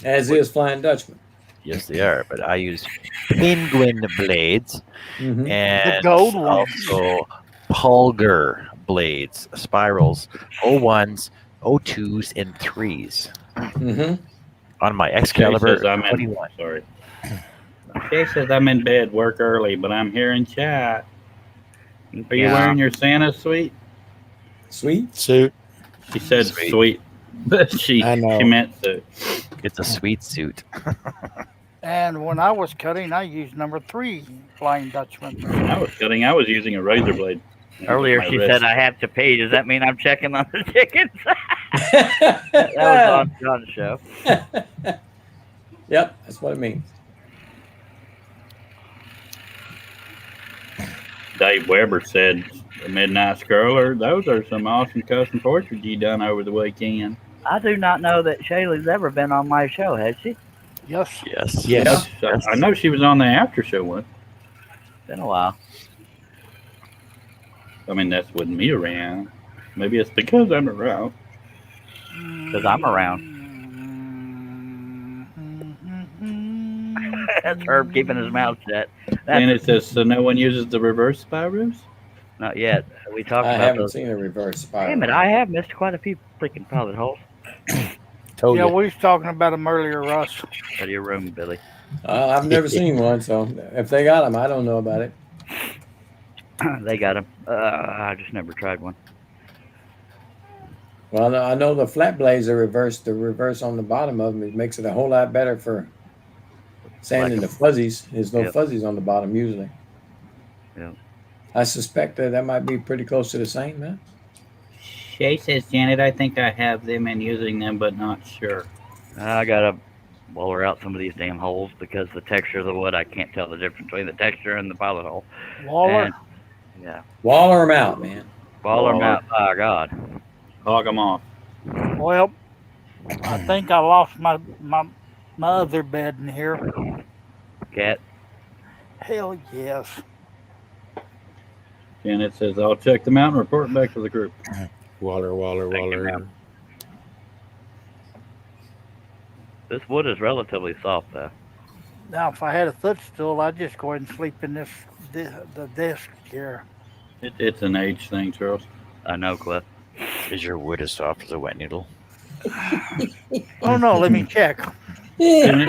[SPEAKER 6] as is Flying Dutchman.
[SPEAKER 4] Yes, they are, but I use Penguin blades
[SPEAKER 6] Mhm.
[SPEAKER 4] and
[SPEAKER 2] gold ones.
[SPEAKER 4] also Pulgar blades, spirals, 01s, 02s, and 3s
[SPEAKER 6] Mhm.
[SPEAKER 4] on my
[SPEAKER 5] Shay
[SPEAKER 4] Excalibur
[SPEAKER 5] says I'm in.
[SPEAKER 4] 21.
[SPEAKER 5] Sorry. Shay says I'm in bed, work early, but I'm here in chat. Are you
[SPEAKER 1] Yeah.
[SPEAKER 5] wearing your Santa suite?
[SPEAKER 6] Sweet.
[SPEAKER 3] suit.
[SPEAKER 5] She said
[SPEAKER 4] Sweet.
[SPEAKER 5] sweet, but she
[SPEAKER 3] I know.
[SPEAKER 5] meant suit.
[SPEAKER 4] It's a sweet suit.
[SPEAKER 2] And when I was cutting, I used number 3 Flying Dutchman.
[SPEAKER 5] I was cutting. I was using a razor blade.
[SPEAKER 1] Earlier,
[SPEAKER 5] My
[SPEAKER 1] she
[SPEAKER 5] wrist.
[SPEAKER 1] said I have to pee. Does that mean I'm checking on the chickens? That was on John's show.
[SPEAKER 6] Yep, that's what it means.
[SPEAKER 5] Dave Weber said, "The Midnight Scroller. Those are some awesome custom portraits you done over the weekend."
[SPEAKER 1] I do not know that Shaylee's ever been on my show, has she?
[SPEAKER 2] Yes.
[SPEAKER 4] Yes.
[SPEAKER 3] Yes.
[SPEAKER 5] So I know she was on the after show one.
[SPEAKER 1] Been a while.
[SPEAKER 5] I mean, that's with me around. Maybe it's because I'm around.
[SPEAKER 1] 'Cause I'm around. That's Herb keeping his mouth shut.
[SPEAKER 5] And it says, so no one uses the reverse spirals?
[SPEAKER 1] Not yet. We talked
[SPEAKER 6] I
[SPEAKER 1] about
[SPEAKER 6] haven't
[SPEAKER 1] those.
[SPEAKER 6] seen a reverse spiral.
[SPEAKER 1] Damn it! I have missed quite a few freaking pilot holes.
[SPEAKER 3] Told
[SPEAKER 2] Yeah,
[SPEAKER 3] you.
[SPEAKER 2] we was talking about them earlier, Russ.
[SPEAKER 1] Out of your room, Billy.
[SPEAKER 6] I've never seen one, so if they got them, I don't know about it.
[SPEAKER 1] They got them. I just never tried one.
[SPEAKER 6] Well, I know the flat blades are reversed. The reverse on the bottom of them, it makes it a whole lot better for sanding the fuzzies. There's no
[SPEAKER 1] Yep.
[SPEAKER 6] fuzzies on the bottom usually.
[SPEAKER 1] Yep.
[SPEAKER 6] I suspect that might be pretty close to the same, man.
[SPEAKER 5] Shay says, Janet, I think I have them and using them, but not sure.
[SPEAKER 1] I gotta waller out some of these damn holes because the texture of the wood, I can't tell the difference between the texture and the pilot hole.
[SPEAKER 2] Waller.
[SPEAKER 1] And, yeah.
[SPEAKER 6] Waller them out, man.
[SPEAKER 1] Waller 'em
[SPEAKER 5] Waller.
[SPEAKER 1] out. Oh, God.
[SPEAKER 5] Hog them off.
[SPEAKER 2] Well, I think I lost my other bed in here.
[SPEAKER 1] Cat.
[SPEAKER 2] Hell yes.
[SPEAKER 5] Janet says, I'll check them out and report back to the group.
[SPEAKER 3] Waller.
[SPEAKER 1] Thank you, ma'am. This wood is relatively soft, though.
[SPEAKER 2] Now, if I had a footstool, I'd just go ahead and sleep in the desk here.
[SPEAKER 5] It's an age thing, Charles.
[SPEAKER 1] I know, Cliff.
[SPEAKER 4] Is your wood as soft as a wet noodle?
[SPEAKER 2] Oh no, let me check.
[SPEAKER 5] When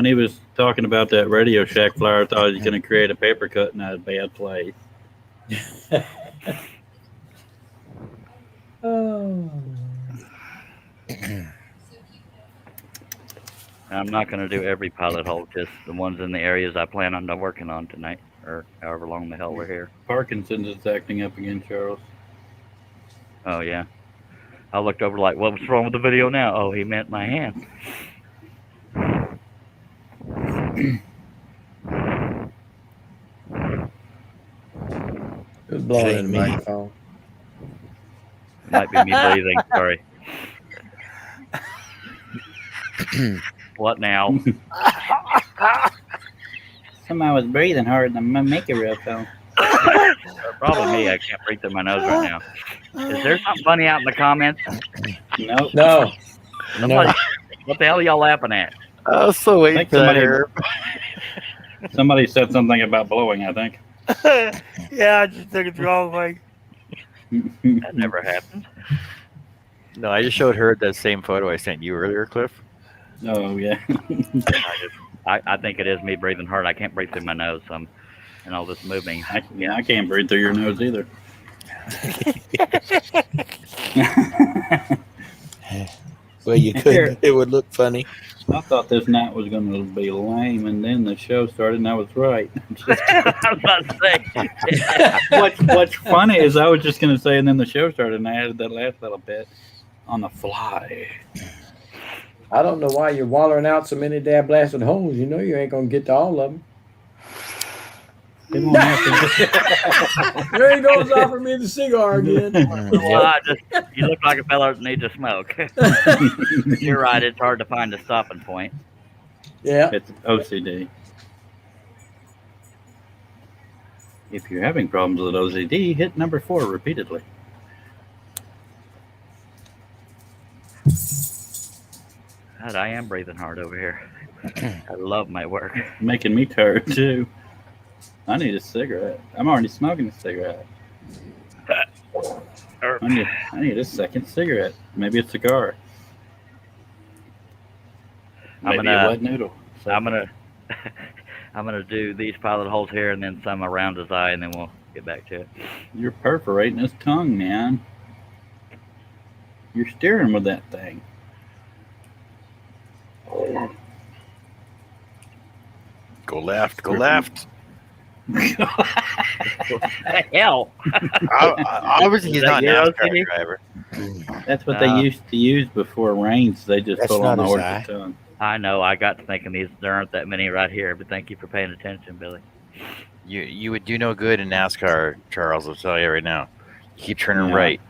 [SPEAKER 5] he was talking about that Radio Shack flyer, I thought he was going to create a paper cut in a bad place.
[SPEAKER 6] Oh.
[SPEAKER 1] I'm not going to do every pilot hole, just the ones in the areas I plan on working on tonight, or however long the hell we're here.
[SPEAKER 5] Parkinson's is acting up again, Charles.
[SPEAKER 1] Oh, yeah. I looked over like, what's wrong with the video now? Oh, he meant my hand.
[SPEAKER 6] Who's blowing in
[SPEAKER 3] Shame,
[SPEAKER 6] the
[SPEAKER 3] mate.
[SPEAKER 6] microphone?
[SPEAKER 1] Might be me breathing. Sorry. What now?
[SPEAKER 5] Somebody was breathing hard in the microphone.
[SPEAKER 1] Probably me. I can't breathe through my nose right now. Is there something funny out in the comments?
[SPEAKER 5] Nope.
[SPEAKER 6] No.
[SPEAKER 1] Somebody, what the hell are y'all laughing at?
[SPEAKER 4] I was so waiting
[SPEAKER 5] Thanks,
[SPEAKER 4] for that.
[SPEAKER 5] somebody.
[SPEAKER 4] Herb.
[SPEAKER 5] Somebody said something about blowing, I think.
[SPEAKER 2] Yeah, I just took it the wrong way.
[SPEAKER 1] That never happened.
[SPEAKER 4] No, I just showed her that same photo I sent you earlier, Cliff.
[SPEAKER 5] Oh, yeah.
[SPEAKER 1] I think it is me breathing hard. I can't breathe through my nose. And all this moving.
[SPEAKER 5] I can't breathe through your nose either.
[SPEAKER 3] Well, you could. It would look funny.
[SPEAKER 5] I thought this night was going to be lame, and then the show started, and I was right.
[SPEAKER 1] I was about to say.
[SPEAKER 5] What's funny is I was just going to say, and then the show started, and I added that last little bit on the fly.
[SPEAKER 6] I don't know why you're wallering out so many damn blasted holes. You know you ain't gonna get to all of them.
[SPEAKER 5] They won't have to.
[SPEAKER 6] There he goes, offering me the cigar again.
[SPEAKER 1] Well, you look like a fella that needs to smoke. You're right. It's hard to find a stopping point.
[SPEAKER 6] Yeah.
[SPEAKER 5] It's OCD. If you're having problems with OCD, hit number 4 repeatedly.
[SPEAKER 1] God, I am breathing hard over here. I love my work.
[SPEAKER 5] Making me tired too. I need a cigarette. I'm already smoking a cigarette. I need a second cigarette. Maybe a cigar. Maybe a wet noodle.
[SPEAKER 1] I'm gonna do these pilot holes here and then some around his eye, and then we'll get back to it.
[SPEAKER 5] You're perforating his tongue, man. You're steering with that thing.
[SPEAKER 4] Go left. Go left.
[SPEAKER 1] Hell,
[SPEAKER 4] Obviously, he's
[SPEAKER 1] Is
[SPEAKER 4] not
[SPEAKER 1] that
[SPEAKER 4] a
[SPEAKER 1] your
[SPEAKER 4] NASCAR
[SPEAKER 1] OCD?
[SPEAKER 4] driver.
[SPEAKER 5] That's what they used to use before rains. They just
[SPEAKER 3] That's
[SPEAKER 5] pull on the
[SPEAKER 3] not his
[SPEAKER 5] horse's tongue.
[SPEAKER 1] I know. I got to thinking there aren't that many right here, but thank you for paying attention, Billy.
[SPEAKER 4] You would do no good in NASCAR, Charles. I'll tell you right now. You keep turning
[SPEAKER 5] Yeah.
[SPEAKER 4] right.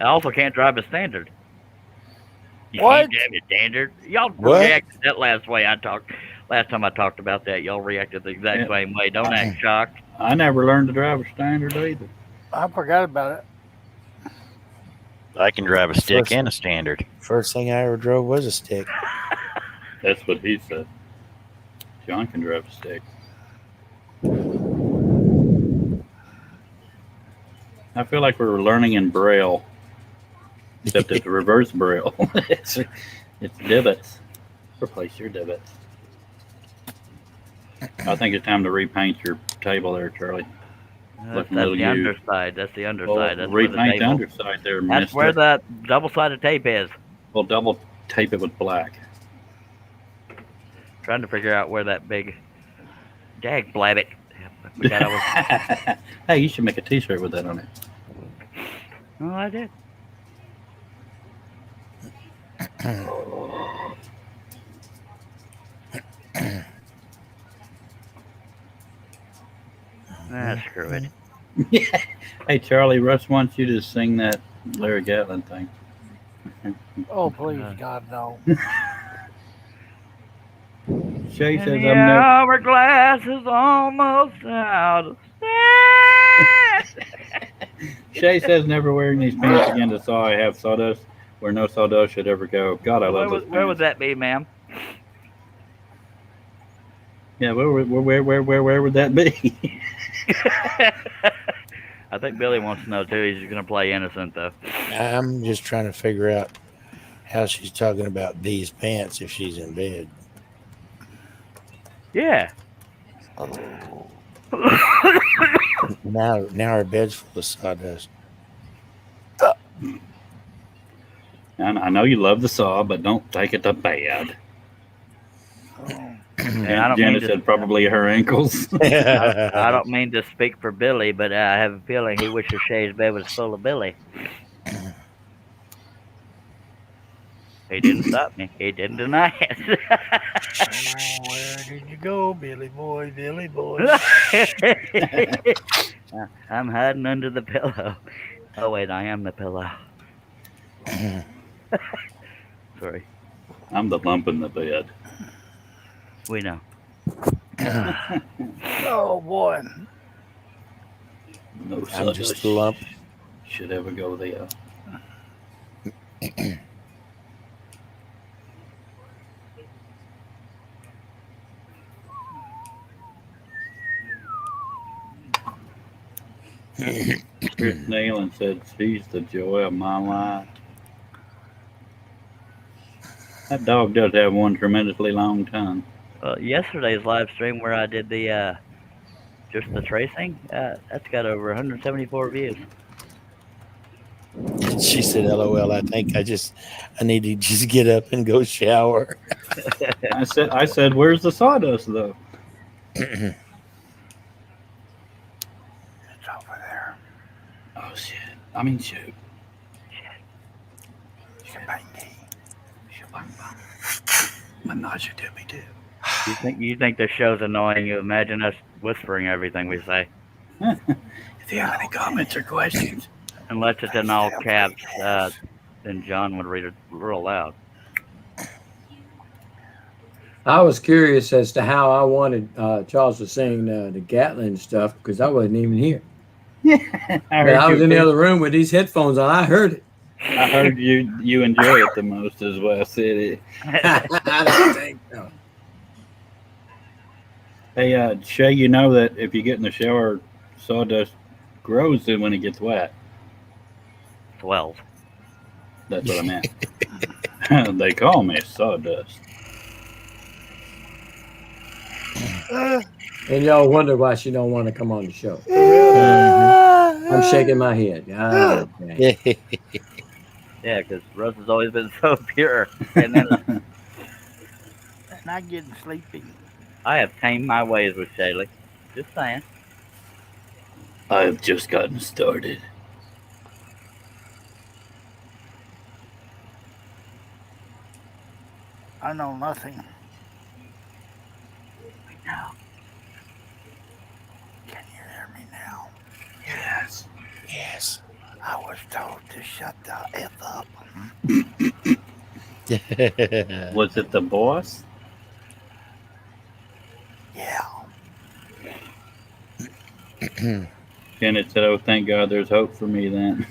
[SPEAKER 1] I also can't drive a standard. You
[SPEAKER 2] What?
[SPEAKER 1] can't drive a standard. Y'all
[SPEAKER 3] What?
[SPEAKER 1] reacted that last time I talked about that. Y'all reacted the exact
[SPEAKER 5] Yeah.
[SPEAKER 1] same way. Don't act shocked.
[SPEAKER 5] I never learned to drive a standard either.
[SPEAKER 2] I forgot about it.
[SPEAKER 4] I can drive a stick
[SPEAKER 3] First-
[SPEAKER 4] and a standard.
[SPEAKER 3] First thing I ever drove was a stick.
[SPEAKER 5] That's what he said. John can drive a stick. I feel like we're learning in Braille, except it's reverse Braille. it's divots. Replace your divots. I think it's time to repaint your table there, Charlie.
[SPEAKER 1] That's
[SPEAKER 5] Looking a little
[SPEAKER 1] the
[SPEAKER 5] used.
[SPEAKER 1] underside. That's the
[SPEAKER 5] Well,
[SPEAKER 1] underside. That's where the
[SPEAKER 5] repaint the
[SPEAKER 1] table.
[SPEAKER 5] underside there,
[SPEAKER 1] That's
[SPEAKER 5] mister.
[SPEAKER 1] where the double-sided tape is.
[SPEAKER 5] Well, double tape it with black.
[SPEAKER 1] Trying to figure out where that big dag blabbit. I forgot I was.
[SPEAKER 5] Hey, you should make a T-shirt with that on it.
[SPEAKER 1] Oh, I did. Screw it.
[SPEAKER 5] Hey, Charlie, Russ wants you to sing that Larry Gatlin thing.
[SPEAKER 2] Oh, please, God, no.
[SPEAKER 5] Shay says
[SPEAKER 1] And
[SPEAKER 5] I'm
[SPEAKER 1] the
[SPEAKER 5] never.
[SPEAKER 1] hourglass is almost out of sight.
[SPEAKER 5] Shay says never wearing these pants again to saw I have sawdust where no sawdust should ever go. God, I love those pants.
[SPEAKER 1] Where would that be, ma'am?
[SPEAKER 5] Yeah, where would that be?
[SPEAKER 1] I think Billy wants to know too. He's going to play innocent though.
[SPEAKER 3] I'm just trying to figure out how she's talking about these pants if she's in bed.
[SPEAKER 1] Yeah.
[SPEAKER 3] Now her bed's full of sawdust.
[SPEAKER 5] And I know you love the saw, but don't take it to bed.
[SPEAKER 1] And I don't mean
[SPEAKER 5] Janet
[SPEAKER 1] to,
[SPEAKER 5] said probably her ankles.
[SPEAKER 1] I don't mean to speak for Billy, but I have a feeling he wishes Shay's bed was full of Billy. He didn't stop me. He didn't deny it.
[SPEAKER 2] Oh, where did you go, Billy boy, Billy boy?
[SPEAKER 1] I'm hiding under the pillow. Oh wait, I am the pillow. Sorry,
[SPEAKER 5] I'm the lump in the bed.
[SPEAKER 1] we know.
[SPEAKER 2] Oh, boy.
[SPEAKER 5] No
[SPEAKER 3] I'm
[SPEAKER 5] sawdust
[SPEAKER 3] just a lump.
[SPEAKER 5] should ever go there. Chris Nayland said, she's the joy of my life. That dog does have one tremendously long tongue.
[SPEAKER 1] Yesterday's live stream where I did the just the tracing, that's got over 174 views.
[SPEAKER 3] She said, "LOL. I think I need to just get up and go shower."
[SPEAKER 5] I said, where's the sawdust though?
[SPEAKER 2] It's over there.
[SPEAKER 5] Oh shit! I mean, shoot.
[SPEAKER 1] You think the show's annoying? You imagine us whispering everything we say,
[SPEAKER 5] If you have any comments or questions,
[SPEAKER 1] unless it's in all caps. Then John would read it real loud.
[SPEAKER 6] I was curious as to how I wanted Charles to sing the Gatlin stuff because I wasn't even here. I was in the other room with these headphones on. I heard it.
[SPEAKER 5] I heard you enjoy it the most, is what I said. It.
[SPEAKER 6] I don't think so.
[SPEAKER 5] Hey, Shay, you know that if you get in the shower, sawdust grows when it gets wet.
[SPEAKER 1] 12.
[SPEAKER 5] That's what I meant. They call me sawdust.
[SPEAKER 6] And y'all wonder why she don't want to come on the show. I'm shaking my head. Ah, okay.
[SPEAKER 1] Yeah, because Rose has always been so pure. And then
[SPEAKER 2] Not getting sleepy.
[SPEAKER 1] I have tamed my ways with Shaylee. Just saying.
[SPEAKER 5] I've just gotten started.
[SPEAKER 2] I know nothing.
[SPEAKER 1] No.
[SPEAKER 2] Can you hear me now?
[SPEAKER 5] Yes.
[SPEAKER 3] Yes.
[SPEAKER 2] I was told to shut the F up.
[SPEAKER 5] Was it the boss?
[SPEAKER 2] Yeah.
[SPEAKER 5] Janet said, oh, thank God there's hope for me then.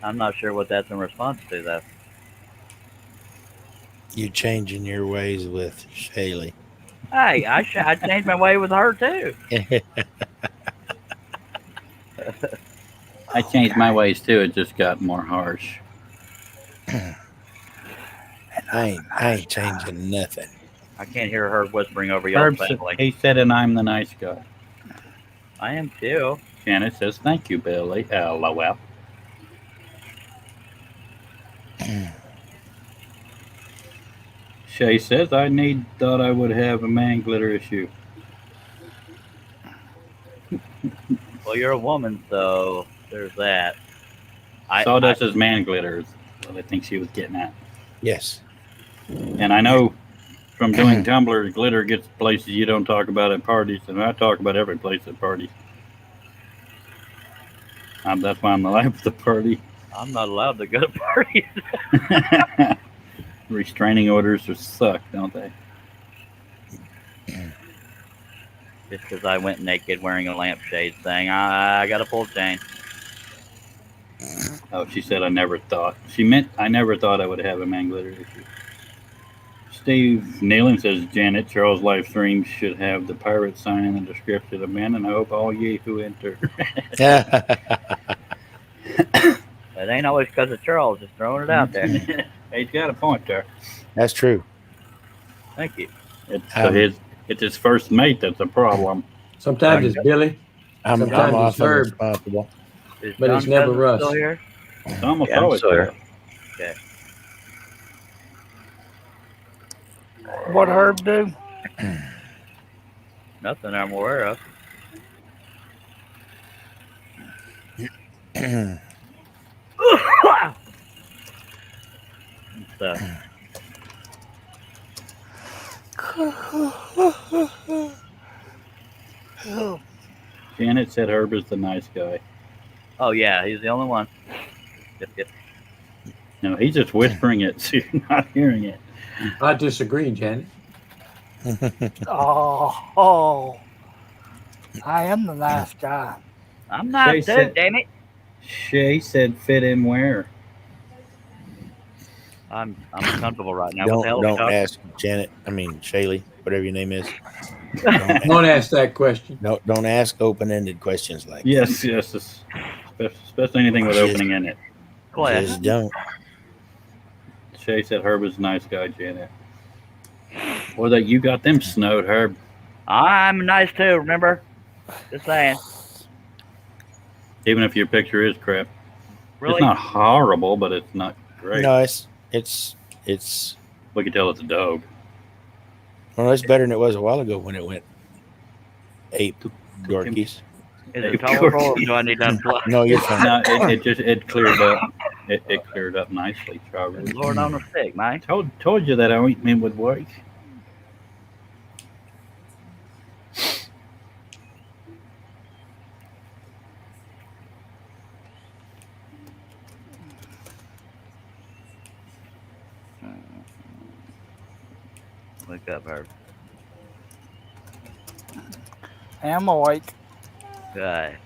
[SPEAKER 1] I'm not sure what that's in response to, though.
[SPEAKER 3] You changing your ways with Shaylee.
[SPEAKER 1] Hey, I changed my way with her, too.
[SPEAKER 5] I changed my ways too. It just got more harsh.
[SPEAKER 3] I ain't changing nothing.
[SPEAKER 1] I can't hear her whispering over y'all
[SPEAKER 5] Herb said,
[SPEAKER 1] family.
[SPEAKER 5] he said, and I'm the nice guy.
[SPEAKER 1] I am, too.
[SPEAKER 5] Janet says, thank you, Billy. LOL. Shay says, thought I would have a man glitter issue.
[SPEAKER 1] Well, you're a woman, so there's that.
[SPEAKER 5] Sawdust is man glitter is what I think she was getting at.
[SPEAKER 3] Yes.
[SPEAKER 5] And I know from doing Tumblr, glitter gets places you don't talk about at parties, and I talk about every place at parties. That's why I'm the life of the party.
[SPEAKER 1] I'm not allowed to go to parties.
[SPEAKER 5] Restraining orders are suck, don't they?
[SPEAKER 1] Just because I went naked wearing a lampshade saying, I got a full chain.
[SPEAKER 5] Oh, she said I never thought. She meant I never thought I would have a man glitter issue. Steve Nealon says, Janet, Charles' live stream should have the pirate sign in the description of men, and I hope all ye who enter.
[SPEAKER 1] It ain't always because of Charles, just throwing it out there.
[SPEAKER 5] He's got a point there.
[SPEAKER 3] That's true.
[SPEAKER 1] Thank you.
[SPEAKER 5] It's his first mate that's a problem.
[SPEAKER 6] Sometimes it's Billy,
[SPEAKER 3] I'm
[SPEAKER 6] Sometimes it's
[SPEAKER 3] often
[SPEAKER 6] Herb.
[SPEAKER 3] responsible.
[SPEAKER 1] Is
[SPEAKER 6] But it's
[SPEAKER 1] John
[SPEAKER 6] never
[SPEAKER 1] Cousins
[SPEAKER 6] Russ.
[SPEAKER 1] still here?
[SPEAKER 5] It's almost
[SPEAKER 4] Yeah, I'm
[SPEAKER 5] always
[SPEAKER 4] still here.
[SPEAKER 5] there.
[SPEAKER 2] What Herb do?
[SPEAKER 1] Nothing I'm aware of. So,
[SPEAKER 5] Janet said Herb is the nice guy.
[SPEAKER 1] oh, yeah, he's the only one. Yep.
[SPEAKER 5] No, he's just whispering it, so you're not hearing it.
[SPEAKER 6] I disagree, Janet.
[SPEAKER 2] Oh. I am the nice guy.
[SPEAKER 1] I'm not
[SPEAKER 5] Shay
[SPEAKER 1] too,
[SPEAKER 5] said-
[SPEAKER 1] damn it.
[SPEAKER 5] Shay said fit in where?
[SPEAKER 1] I'm comfortable right now. What the hell are we
[SPEAKER 3] Don't
[SPEAKER 1] talking?
[SPEAKER 3] ask Janet. I mean Shaylee, whatever your name is.
[SPEAKER 6] Don't ask that question.
[SPEAKER 3] Don't ask open-ended questions like
[SPEAKER 5] Yes, especially anything with
[SPEAKER 3] Just-
[SPEAKER 5] opening in it.
[SPEAKER 3] that.
[SPEAKER 1] Class.
[SPEAKER 3] Just don't.
[SPEAKER 5] Shay said Herb is a nice guy, Janet. Or that you got them snowed, Herb.
[SPEAKER 1] I'm nice too. Remember? Just saying.
[SPEAKER 5] Even if your picture is crap.
[SPEAKER 1] Really?
[SPEAKER 5] It's not horrible, but it's not great.
[SPEAKER 3] No, it's
[SPEAKER 5] We can tell it's a dog.
[SPEAKER 3] well, it's better than it was a while ago when it went ape dorkies.
[SPEAKER 1] Is it tolerable, or do I need to unplug?
[SPEAKER 3] No, you're fine.
[SPEAKER 5] No, it cleared up. It cleared up nicely, Charlie.
[SPEAKER 1] Lord on a stick, man.
[SPEAKER 5] Told you that ointment would work.
[SPEAKER 1] Wake up, Herb.
[SPEAKER 2] I'm awake.
[SPEAKER 1] Good.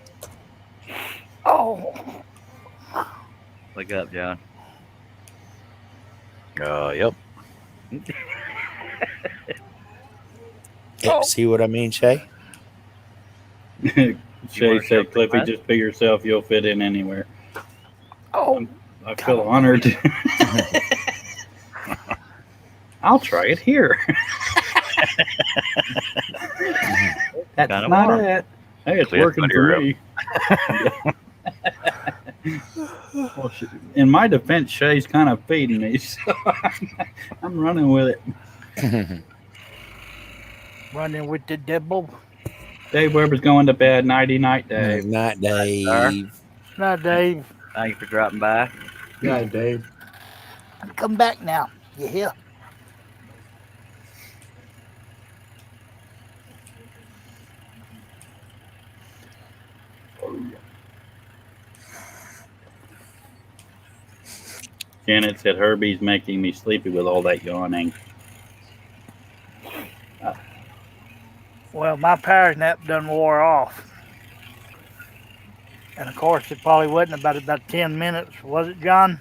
[SPEAKER 2] Oh,
[SPEAKER 1] Wake up, John.
[SPEAKER 4] Yep.
[SPEAKER 2] Oh.
[SPEAKER 3] See what I mean, Shay?
[SPEAKER 5] Shay
[SPEAKER 1] wanna
[SPEAKER 5] said,
[SPEAKER 1] show
[SPEAKER 5] Cliffy,
[SPEAKER 1] the
[SPEAKER 5] just be yourself. You'll fit in anywhere.
[SPEAKER 2] oh,
[SPEAKER 5] I feel honored. I'll try it here. That's
[SPEAKER 1] Kinda
[SPEAKER 5] not
[SPEAKER 1] warm.
[SPEAKER 5] it. Hey, it's
[SPEAKER 4] Clear
[SPEAKER 5] working
[SPEAKER 4] out
[SPEAKER 5] for
[SPEAKER 4] your
[SPEAKER 5] me. Well, in my defense, Shay's kind of feeding me, so I'm running with it.
[SPEAKER 2] running with the devil.
[SPEAKER 5] Dave Weber's going to bed. Nighty night, Dave.
[SPEAKER 3] Not Dave.
[SPEAKER 2] Now, Dave,
[SPEAKER 1] Thank you for dropping by.
[SPEAKER 6] Yeah, Dave.
[SPEAKER 2] come back now. You hear?
[SPEAKER 5] Janet said Herbie's making me sleepy with all that yawning.
[SPEAKER 2] Well, my power nap done wore off. And of course, it probably wasn't about 10 minutes, was it, John?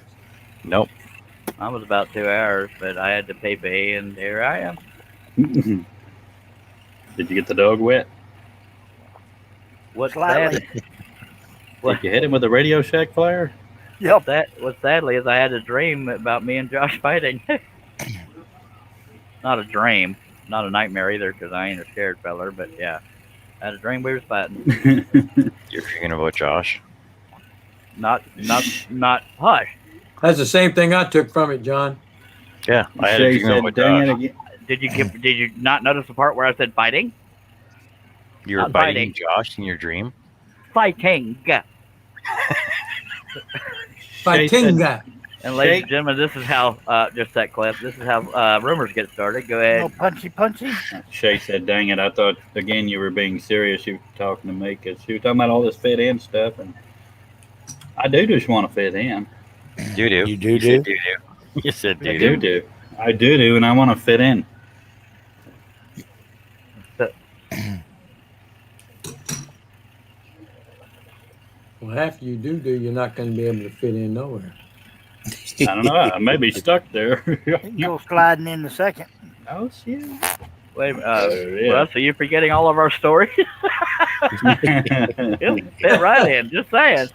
[SPEAKER 4] Nope.
[SPEAKER 1] I was about 2 hours, but I had to pee, and here I am.
[SPEAKER 5] Did you get the dog wet?
[SPEAKER 1] What's
[SPEAKER 2] Slightly.
[SPEAKER 1] sad,
[SPEAKER 5] Did you hit him with a Radio Shack flare?
[SPEAKER 2] Yep.
[SPEAKER 1] what's sadly is I had a dream about me and Josh fighting. Not a dream, not a nightmare either, because I ain't a scared feller. But yeah, I had a dream we was fighting.
[SPEAKER 4] You're thinking about Josh.
[SPEAKER 1] Not hush.
[SPEAKER 6] That's the same thing I took from it, John.
[SPEAKER 4] Yeah, I had a
[SPEAKER 5] Shay
[SPEAKER 4] dream
[SPEAKER 5] said,
[SPEAKER 4] about
[SPEAKER 5] dang it
[SPEAKER 4] Josh.
[SPEAKER 5] again.
[SPEAKER 1] Did you not notice the part where I said fighting?
[SPEAKER 4] You were
[SPEAKER 1] I'm
[SPEAKER 4] biting
[SPEAKER 1] fighting.
[SPEAKER 4] Josh in your dream.
[SPEAKER 1] Fighting.
[SPEAKER 5] Shay said,
[SPEAKER 6] Fightinga.
[SPEAKER 1] And ladies
[SPEAKER 5] Shake.
[SPEAKER 1] and gentlemen, this is how just that clip. This is how rumors get started. Go
[SPEAKER 2] No
[SPEAKER 1] ahead.
[SPEAKER 2] punchy.
[SPEAKER 5] Shay said, dang it, I thought, again, you were being serious. You were talking to me because you were talking about all this fit in stuff. And I do just want to fit in.
[SPEAKER 4] Do do.
[SPEAKER 3] You do
[SPEAKER 4] You
[SPEAKER 3] do?
[SPEAKER 4] said do do. You said
[SPEAKER 5] I
[SPEAKER 4] do do.
[SPEAKER 5] do. I do, and I want to fit in.
[SPEAKER 6] Well, after you do, you're not going to be able to fit in nowhere.
[SPEAKER 5] I don't know. I may be stuck there.
[SPEAKER 2] You can go sliding in the second.
[SPEAKER 5] Oh, shit.
[SPEAKER 1] Wait a minute.
[SPEAKER 5] Yeah.
[SPEAKER 1] Well, so you're forgetting all of our stories? It'll fit right in. Just saying.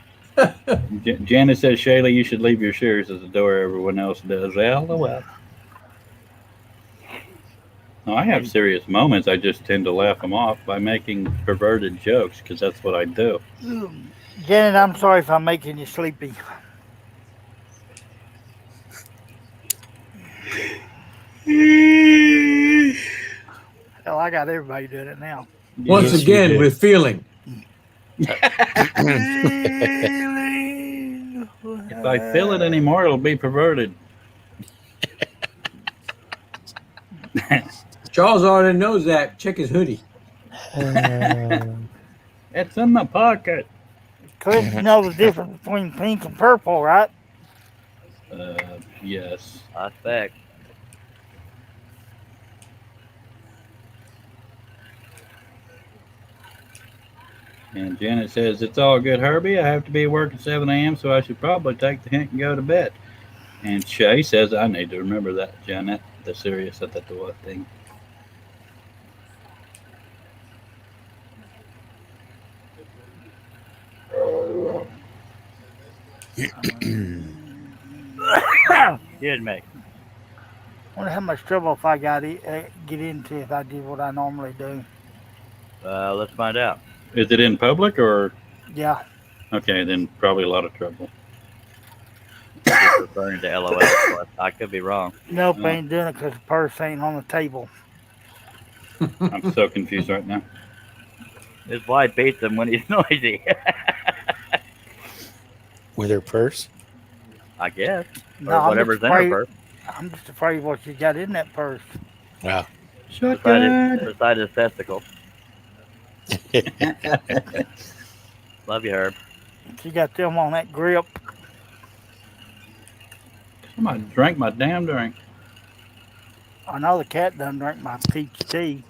[SPEAKER 5] Janice says, Shayla, you should leave your shoes at the door. Everyone else does. Well. No, I have serious moments. I just tend to laugh them off by making perverted jokes because that's what I do.
[SPEAKER 2] Janet, I'm sorry if I'm making you sleepy. Hell, I got everybody doing it now.
[SPEAKER 6] Once
[SPEAKER 3] Yes, you
[SPEAKER 6] again,
[SPEAKER 3] did.
[SPEAKER 6] with feeling.
[SPEAKER 5] If I feel it anymore, it'll be perverted.
[SPEAKER 6] Charles already knows that. Check his hoodie.
[SPEAKER 5] It's in the pocket.
[SPEAKER 2] Cliff, you know the difference between pink and purple, right?
[SPEAKER 5] Yes.
[SPEAKER 1] I expect.
[SPEAKER 5] And Janet says, it's all good, Herbie. I have to be at work at 7 a.m., so I should probably take the hint and go to bed. And Shay says, I need to remember that, Janet, the serious at the door thing.
[SPEAKER 1] Excuse me.
[SPEAKER 2] Wonder how much trouble if I get into if I did what I normally do.
[SPEAKER 1] Let's find out.
[SPEAKER 5] Is it in public or?
[SPEAKER 2] Yeah.
[SPEAKER 5] Okay, then probably a lot of trouble.
[SPEAKER 1] Just referring to LOL. But I could be wrong.
[SPEAKER 2] Nope, I ain't doing it because the purse ain't on the table.
[SPEAKER 5] I'm so confused right now.
[SPEAKER 1] His wife beats him when he's noisy.
[SPEAKER 3] With her purse?
[SPEAKER 1] I guess.
[SPEAKER 2] No,
[SPEAKER 1] Or
[SPEAKER 2] I'm
[SPEAKER 1] whatever's
[SPEAKER 2] just
[SPEAKER 1] in her
[SPEAKER 2] afraid.
[SPEAKER 1] purse.
[SPEAKER 2] I'm just afraid what you got in that purse.
[SPEAKER 3] Wow.
[SPEAKER 1] Beside his testicles. Love you, Herb.
[SPEAKER 2] She got them on that grip.
[SPEAKER 5] Somebody drank my damn drink.
[SPEAKER 2] I know the cat done drink my peach tea.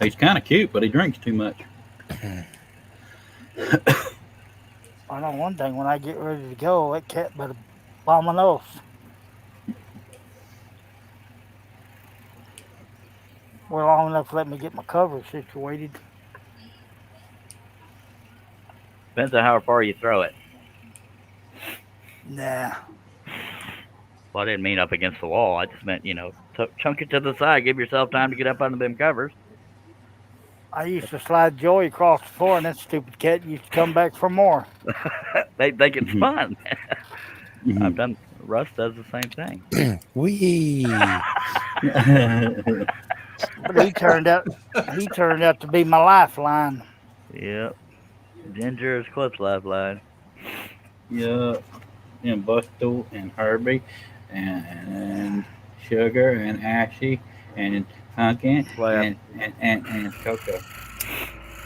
[SPEAKER 5] He's kind of cute, but he drinks too much.
[SPEAKER 2] I know one thing, when I get ready to go, that cat better buy my nose. Well, long enough to let me get my cover situated.
[SPEAKER 1] Depends on how far you throw it.
[SPEAKER 2] Nah.
[SPEAKER 1] Well, I didn't mean up against the wall. I just meant, chunk it to the side. Give yourself time to get up under them covers.
[SPEAKER 2] I used to slide Joey across the floor, and that stupid cat used to come back for more.
[SPEAKER 1] They think it's fun. I've done. Russ does the same thing.
[SPEAKER 3] Wee.
[SPEAKER 2] But he turned out to be my lifeline.
[SPEAKER 1] Yep. Ginger is Clip's lifeline.
[SPEAKER 5] Yeah. And Bustle and Herbie and Sugar and Ashy and Pumpkin and Coco.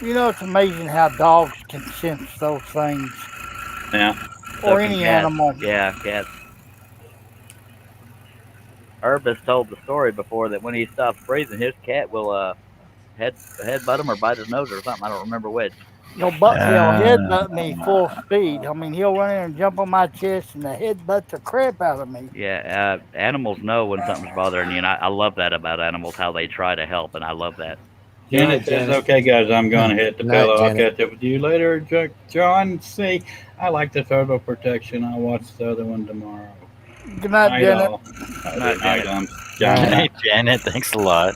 [SPEAKER 2] You know, it's amazing how dogs can sense those things.
[SPEAKER 5] Yeah.
[SPEAKER 2] Or
[SPEAKER 1] So can
[SPEAKER 2] any
[SPEAKER 1] cats.
[SPEAKER 2] animal.
[SPEAKER 1] Yeah, cats. Herb has told the story before that when he stops breathing, his cat will headbutt him or bite his nose or something. I don't remember which.
[SPEAKER 2] He'll headbutt me full speed. I mean, he'll run in and jump on my chest and headbutt the crap out of me.
[SPEAKER 1] Yeah, animals know when something's bothering you, and I love that about animals, how they try to help, and I love that.
[SPEAKER 5] Janet says, okay, guys, I'm going to hit the
[SPEAKER 3] Night,
[SPEAKER 5] pillow. I'll
[SPEAKER 3] Janet.
[SPEAKER 5] catch up with you later. John, see, I like the turtle protection. I'll watch the other one tomorrow.
[SPEAKER 2] Good night, Janet.
[SPEAKER 5] all.
[SPEAKER 1] Night,
[SPEAKER 5] Night,
[SPEAKER 1] Janet.
[SPEAKER 5] John.
[SPEAKER 4] Hey, Janet, thanks a lot.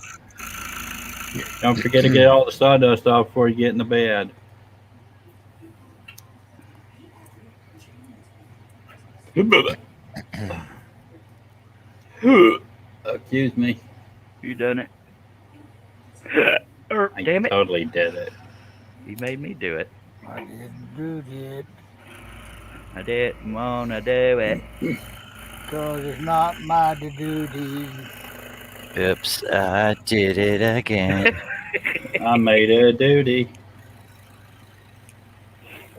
[SPEAKER 5] Don't forget to get all the sawdust off before you get in the bed. Excuse me.
[SPEAKER 1] You done it?
[SPEAKER 5] I
[SPEAKER 1] Damn it.
[SPEAKER 5] totally did it.
[SPEAKER 1] You made me do it.
[SPEAKER 2] I didn't do that
[SPEAKER 1] I didn't want to do it.
[SPEAKER 2] because it's not my duty.
[SPEAKER 4] Oops, I did it again.
[SPEAKER 5] I made a duty.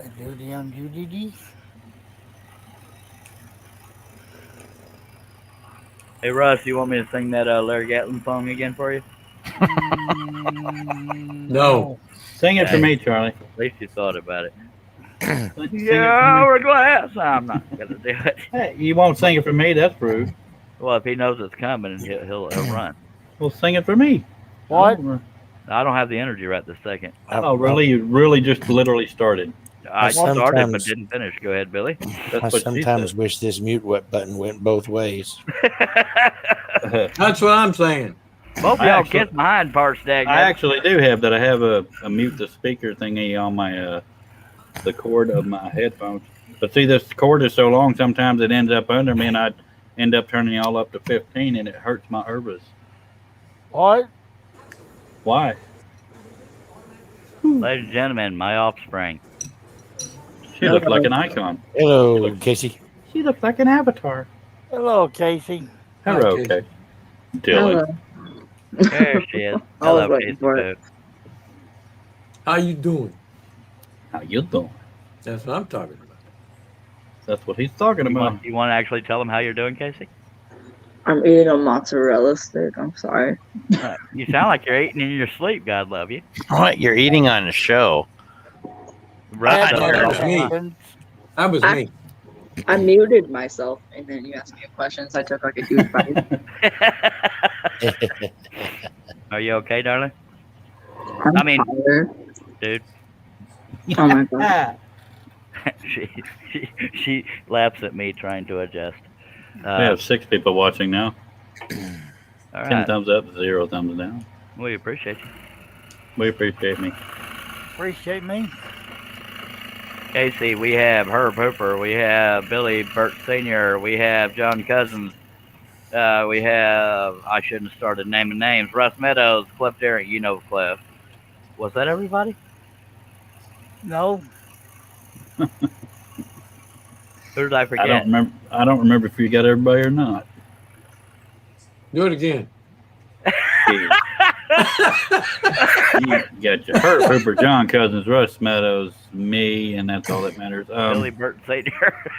[SPEAKER 2] A duty on duty.
[SPEAKER 1] Hey, Russ, you want me to sing that Larry Gatlin song again for you?
[SPEAKER 6] No.
[SPEAKER 5] Sing it for me, Charlie.
[SPEAKER 1] At least you thought about it.
[SPEAKER 5] Sing it
[SPEAKER 1] Yeah,
[SPEAKER 5] for
[SPEAKER 1] we're glass. I'm not going to do it.
[SPEAKER 5] me. Hey, you won't sing it for me? That's rude.
[SPEAKER 1] Well, if he knows it's coming, he'll run.
[SPEAKER 5] Well, sing it for me.
[SPEAKER 2] What?
[SPEAKER 1] I don't have the energy right this second.
[SPEAKER 5] Oh, really? You really just literally started.
[SPEAKER 1] I started but
[SPEAKER 3] sometimes-
[SPEAKER 1] didn't finish. Go ahead, Billy.
[SPEAKER 5] That's
[SPEAKER 3] I
[SPEAKER 5] what she
[SPEAKER 3] sometimes
[SPEAKER 5] said.
[SPEAKER 3] wish this mute button went both ways.
[SPEAKER 6] That's what I'm saying.
[SPEAKER 1] Both
[SPEAKER 5] I
[SPEAKER 1] y'all
[SPEAKER 5] actually-
[SPEAKER 1] kiss behind parts,
[SPEAKER 5] I actually do have that. I have a mute the speaker thingy on my the cord of my headphones. But see, this cord is so long, sometimes it ends up under me, and I end up turning it all up to 15, and it hurts my herbis.
[SPEAKER 2] What?
[SPEAKER 5] Why?
[SPEAKER 1] Ladies and gentlemen, my offspring.
[SPEAKER 5] She looks like an icon.
[SPEAKER 3] Hello, Casey.
[SPEAKER 5] She looks like an avatar.
[SPEAKER 2] Hello, Casey.
[SPEAKER 5] Hello,
[SPEAKER 6] Hi,
[SPEAKER 5] okay. Dylan.
[SPEAKER 1] There she is.
[SPEAKER 7] I was
[SPEAKER 1] Hello,
[SPEAKER 7] waiting
[SPEAKER 1] Casey
[SPEAKER 7] for it.
[SPEAKER 1] Boo.
[SPEAKER 6] How you doing?
[SPEAKER 5] How you doing?
[SPEAKER 6] That's what I'm talking about.
[SPEAKER 5] That's what he's talking about.
[SPEAKER 1] You want to actually tell them how you're doing, Casey?
[SPEAKER 7] I'm eating a mozzarella stick. I'm sorry.
[SPEAKER 1] You sound like you're eating in your sleep. God love you.
[SPEAKER 4] What? You're eating on a show.
[SPEAKER 1] Right.
[SPEAKER 6] That was me.
[SPEAKER 2] happens.
[SPEAKER 6] That was me.
[SPEAKER 7] I muted myself, and then you asked me a question, so I took like a huge bite.
[SPEAKER 1] Are you okay, darling?
[SPEAKER 7] I'm
[SPEAKER 1] I mean-
[SPEAKER 7] tired.
[SPEAKER 1] Dude.
[SPEAKER 7] Oh my god.
[SPEAKER 5] Ah,
[SPEAKER 1] she laughs at me trying to adjust.
[SPEAKER 5] We have 6 people watching now.
[SPEAKER 1] All
[SPEAKER 5] 10
[SPEAKER 1] right.
[SPEAKER 5] thumbs up, 0 thumbs down.
[SPEAKER 1] We appreciate you.
[SPEAKER 5] We appreciate me.
[SPEAKER 2] Appreciate me.
[SPEAKER 1] Casey, we have Herb Hooper, we have Billy Burt Sr., we have John Cousins, we have, I shouldn't have started naming names, Russ Meadows, Cliff Derrick, you know Cliff. Was that everybody?
[SPEAKER 2] No,
[SPEAKER 1] Who did I
[SPEAKER 5] I
[SPEAKER 1] forget?
[SPEAKER 5] don't remember if you got everybody or not.
[SPEAKER 6] Do it again.
[SPEAKER 5] You got your Herb Hooper, John Cousins, Russ Meadows, me, and that's all that matters.
[SPEAKER 1] Billy Burt Sr.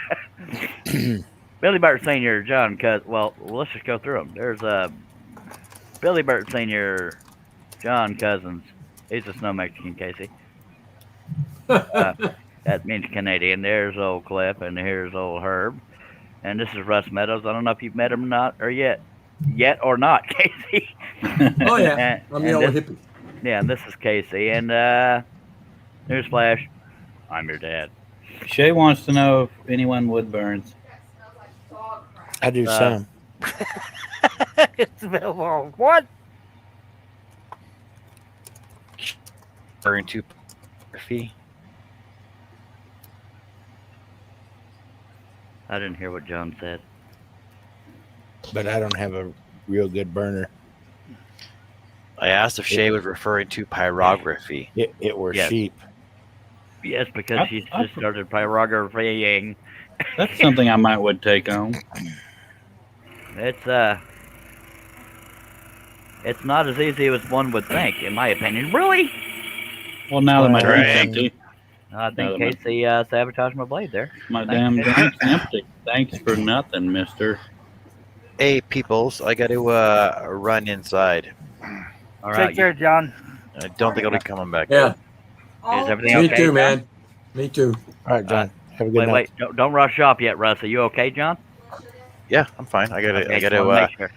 [SPEAKER 1] Billy Burt Sr., John Cousins. Well, let's just go through them. There's Billy Burt Sr., John Cousins. He's a snow Mexican, Casey. That means Canadian. There's old Cliff, and here's old Herb. And this is Russ Meadows. I don't know if you've met him or not, or yet or not, Casey.
[SPEAKER 6] Oh yeah, I'm the
[SPEAKER 1] and
[SPEAKER 6] old
[SPEAKER 1] this-
[SPEAKER 6] hippie.
[SPEAKER 1] Yeah, and this is Casey. And newsflash, I'm your dad.
[SPEAKER 5] Shay wants to know if anyone wood burns.
[SPEAKER 3] I do some.
[SPEAKER 2] it's been long. What?
[SPEAKER 4] Burn to fee.
[SPEAKER 1] I didn't hear what John said.
[SPEAKER 3] But I don't have a real good burner.
[SPEAKER 4] I asked if Shay was referring to pyrography.
[SPEAKER 3] It were
[SPEAKER 1] Yes.
[SPEAKER 3] sheep.
[SPEAKER 1] Yes, because she's just started pyrographying.
[SPEAKER 5] That's something I might would take on.
[SPEAKER 1] It's not as easy as one would think, in my opinion. Really?
[SPEAKER 5] Well, now that my
[SPEAKER 3] Well,
[SPEAKER 5] drink's
[SPEAKER 4] right.
[SPEAKER 5] empty,
[SPEAKER 1] I
[SPEAKER 5] No,
[SPEAKER 1] think Casey sabotaged my blade there.
[SPEAKER 5] my
[SPEAKER 1] Thank
[SPEAKER 5] damn
[SPEAKER 1] you.
[SPEAKER 5] drink's empty. Thanks for nothing, mister.
[SPEAKER 4] Hey, peoples, I got to run inside.
[SPEAKER 1] All
[SPEAKER 2] Take
[SPEAKER 1] right.
[SPEAKER 2] care, John.
[SPEAKER 4] I don't think I'll be coming back.
[SPEAKER 6] Yeah,
[SPEAKER 1] Is everything
[SPEAKER 6] me
[SPEAKER 1] okay?
[SPEAKER 6] too,
[SPEAKER 1] John?
[SPEAKER 6] man. Me too.
[SPEAKER 3] All right, John. Have a good
[SPEAKER 1] Wait,
[SPEAKER 3] night.
[SPEAKER 1] wait. Don't rush off yet, Russ. Are you okay, John?
[SPEAKER 4] Yeah, I'm fine. I
[SPEAKER 1] Okay,
[SPEAKER 4] gotta
[SPEAKER 1] just wanna make sure.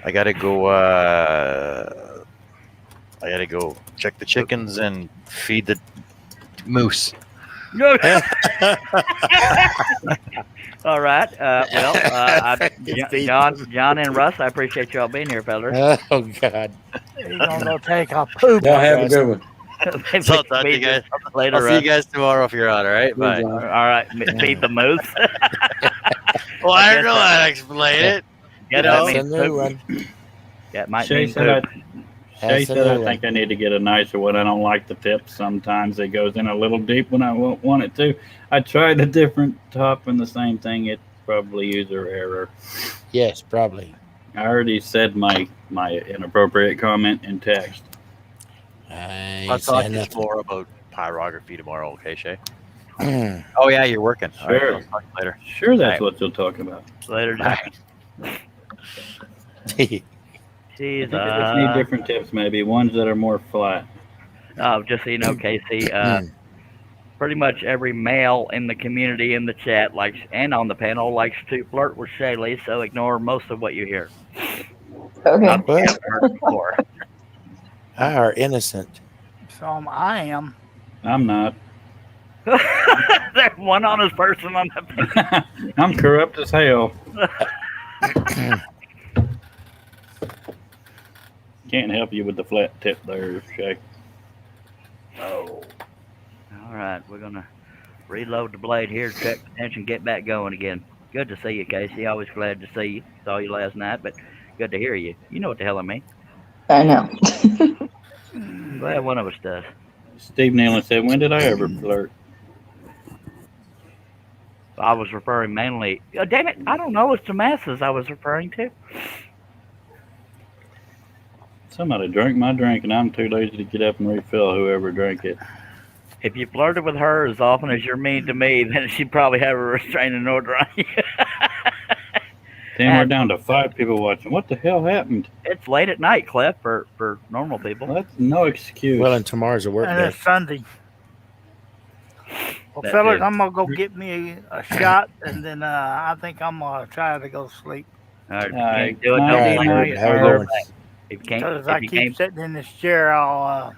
[SPEAKER 4] I gotta go. I gotta go check the chickens and feed the moose.
[SPEAKER 1] All right.
[SPEAKER 3] Feed
[SPEAKER 1] John and Russ, I appreciate y'all being here, fellas.
[SPEAKER 3] Oh God.
[SPEAKER 2] He's gonna go take a poop.
[SPEAKER 6] Y'all have a good one.
[SPEAKER 1] Maybe
[SPEAKER 4] I'll talk to you guys.
[SPEAKER 1] later.
[SPEAKER 4] I'll see you guys tomorrow if you're on. All right, bye.
[SPEAKER 6] John.
[SPEAKER 1] All right. Feed the moose.
[SPEAKER 4] Well, I don't know how to explain it.
[SPEAKER 1] Yeah,
[SPEAKER 4] know,
[SPEAKER 1] that
[SPEAKER 3] That's a
[SPEAKER 1] means
[SPEAKER 3] new
[SPEAKER 1] poop.
[SPEAKER 3] one.
[SPEAKER 1] That might
[SPEAKER 5] Shay
[SPEAKER 1] mean
[SPEAKER 5] said,
[SPEAKER 1] poop.
[SPEAKER 5] Shay
[SPEAKER 3] That's a
[SPEAKER 5] said I
[SPEAKER 3] new
[SPEAKER 5] think
[SPEAKER 3] one.
[SPEAKER 5] I need to get a nicer one. I don't like the tip. Sometimes it goes in a little deep when I won't want it to. I tried a different top and the same thing. It's probably user error.
[SPEAKER 3] Yes, probably.
[SPEAKER 5] I already said my inappropriate comment in text.
[SPEAKER 3] I
[SPEAKER 4] I'll
[SPEAKER 3] ain't
[SPEAKER 4] talk
[SPEAKER 3] saying
[SPEAKER 4] to you
[SPEAKER 3] nothing.
[SPEAKER 4] more about pyrography tomorrow, okay, Shay? Oh yeah, you're working. All right,
[SPEAKER 5] Sure.
[SPEAKER 4] I'll talk to you later.
[SPEAKER 5] Sure, that's
[SPEAKER 4] Right.
[SPEAKER 5] what you'll talk about.
[SPEAKER 1] Later, John.
[SPEAKER 4] Bye.
[SPEAKER 5] I think I just need different tips, maybe ones that are more flat.
[SPEAKER 1] Oh, just so you know, Casey, pretty much every male in the community in the chat likes and on the panel likes to flirt with Shaylee, so ignore most of what you hear.
[SPEAKER 7] Okay.
[SPEAKER 1] I've
[SPEAKER 3] Well,
[SPEAKER 1] heard before.
[SPEAKER 3] I are innocent.
[SPEAKER 2] So I am.
[SPEAKER 5] I'm not.
[SPEAKER 1] There's one honest person on the panel.
[SPEAKER 5] I'm corrupt as hell. Can't help you with the flat tip there, Shay.
[SPEAKER 1] Oh. All right, we're gonna reload the blade here, check the tension, get back going again. Good to see you, Casey. Always glad to see you. Saw you last night, but good to hear you. You know what the hell I mean.
[SPEAKER 7] I know.
[SPEAKER 1] I'm glad one of us does.
[SPEAKER 5] Steve Nealon said, "When did I ever flirt?"
[SPEAKER 1] I was referring mainly. Oh, damn it! I don't know. It's the masses I was referring to.
[SPEAKER 5] Somebody drank my drink, and I'm too lazy to get up and refill whoever drank it.
[SPEAKER 1] If you flirted with her as often as you're mean to me, then she'd probably have a restraining order on you.
[SPEAKER 5] Then we're down to 5 people watching. What the hell happened?
[SPEAKER 1] It's late at night, Cliff, for normal people.
[SPEAKER 5] That's no excuse.
[SPEAKER 3] Well, and tomorrow's a work
[SPEAKER 2] And
[SPEAKER 3] day.
[SPEAKER 2] it's Sunday. Well,
[SPEAKER 1] That
[SPEAKER 2] fellas,
[SPEAKER 1] too.
[SPEAKER 2] I'm gonna go get me a shot, and then I think I'm gonna try to go sleep.
[SPEAKER 1] All right, if you
[SPEAKER 5] All right.
[SPEAKER 1] can't do it.
[SPEAKER 5] Night,
[SPEAKER 1] Don't
[SPEAKER 3] night,
[SPEAKER 1] blame
[SPEAKER 3] night.
[SPEAKER 1] me.
[SPEAKER 3] How we
[SPEAKER 1] Or
[SPEAKER 3] going?
[SPEAKER 1] If you can't,
[SPEAKER 2] Because I
[SPEAKER 1] if you
[SPEAKER 2] keep
[SPEAKER 1] can't,
[SPEAKER 2] sitting in this chair, I'll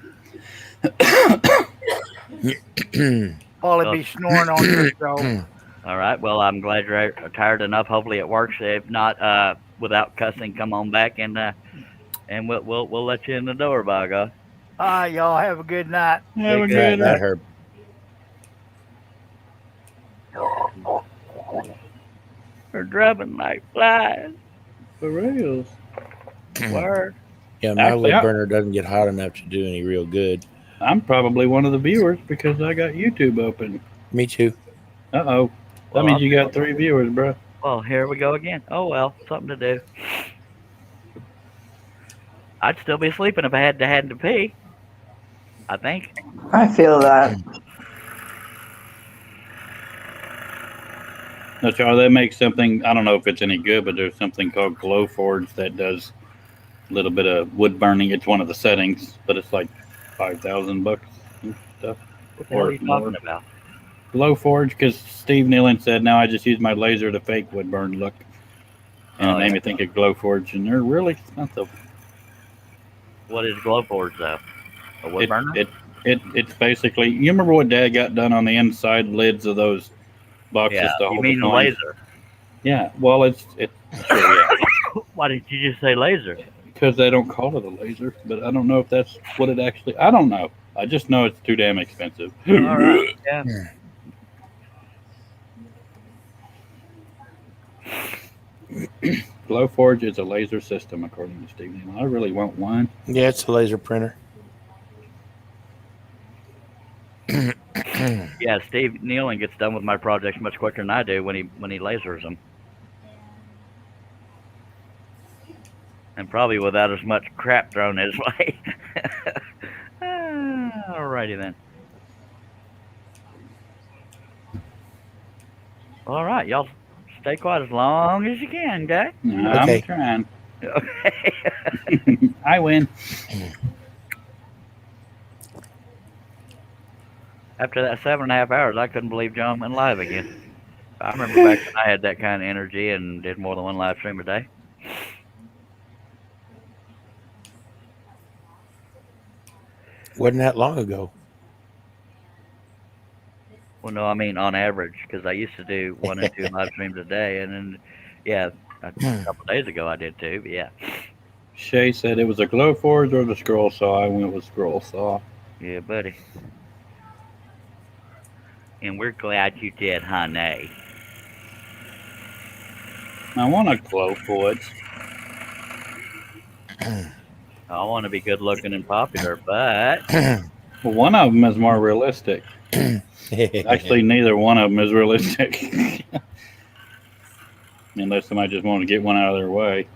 [SPEAKER 2] probably be snoring on your show.
[SPEAKER 1] All right. Well, I'm glad you're tired enough. Hopefully it works. If not, without cussing, come on back and we'll let you in the door, by God.
[SPEAKER 2] All right, y'all have a good night.
[SPEAKER 5] Have a
[SPEAKER 1] Good
[SPEAKER 5] good
[SPEAKER 3] Night,
[SPEAKER 5] night.
[SPEAKER 3] Herb.
[SPEAKER 1] We're drumming like flies.
[SPEAKER 5] For reals.
[SPEAKER 1] Word.
[SPEAKER 3] Yeah, my
[SPEAKER 5] Actually,
[SPEAKER 3] wood
[SPEAKER 5] I-
[SPEAKER 3] burner doesn't get hot enough to do any real good.
[SPEAKER 5] I'm probably one of the viewers because I got YouTube open.
[SPEAKER 3] Me too.
[SPEAKER 5] Uh-oh. That
[SPEAKER 1] Well,
[SPEAKER 5] means you got 3 viewers, bro.
[SPEAKER 1] Well, here we go again. Oh well, something to do. I'd still be sleeping if I had to pee. I think.
[SPEAKER 7] I feel that.
[SPEAKER 5] Now, Charlie, they make something, I don't know if it's any good, but there's something called Glowforge that does a little bit of wood burning. It's one of the settings, but it's like $5,000 and stuff.
[SPEAKER 1] What the hell are you
[SPEAKER 5] More.
[SPEAKER 1] talking about?
[SPEAKER 5] Glowforge, because Steve Nealon said, now I just use my laser to fake wood burn look. And
[SPEAKER 1] Oh,
[SPEAKER 5] it made
[SPEAKER 1] yeah.
[SPEAKER 5] me think of Glowforge, and they're really expensive.
[SPEAKER 1] What is Glowforge though? A wood burner?
[SPEAKER 5] It's basically, you remember what Dad got done on the inside lids of those boxes
[SPEAKER 1] Yeah.
[SPEAKER 5] to hold
[SPEAKER 1] You mean
[SPEAKER 5] the
[SPEAKER 1] the
[SPEAKER 5] coins?
[SPEAKER 1] laser?
[SPEAKER 5] Yeah, well, it's sure, yeah.
[SPEAKER 1] Why did you just say laser?
[SPEAKER 5] Because they don't call it a laser, but I don't know if that's what it actually. I don't know. I just know it's too damn expensive.
[SPEAKER 1] All right. Yeah.
[SPEAKER 5] Glowforge is a laser system, according to Steve Nealon. I really want one.
[SPEAKER 3] Yeah, it's a laser printer.
[SPEAKER 1] Yeah. Steve Nealon gets done with my projects much quicker than I do when he lasers them, and probably without as much crap thrown his way. Alrighty then. All right, y'all stay quiet as long as you can, okay?
[SPEAKER 3] Okay.
[SPEAKER 5] I'm trying.
[SPEAKER 1] Okay.
[SPEAKER 5] I win.
[SPEAKER 1] After that 7.5 hours, I couldn't believe John went live again. I remember back when I had that kind of energy and did more than one live stream a day.
[SPEAKER 3] Wasn't that long ago.
[SPEAKER 1] Well, no, I mean on average, because I used to do 1 and 2 live streams a day, and then, yeah, a couple days ago I did too. But yeah,
[SPEAKER 5] Shay said it was a Glowforge or the scroll saw. I went with scroll saw.
[SPEAKER 1] yeah, buddy. And we're glad you did, honey.
[SPEAKER 5] I want a Glowforge.
[SPEAKER 1] I want to be good looking and popular, but
[SPEAKER 5] Well, one of them is more realistic. Actually, neither one of them is realistic. Unless somebody just wanted to get one out of their way.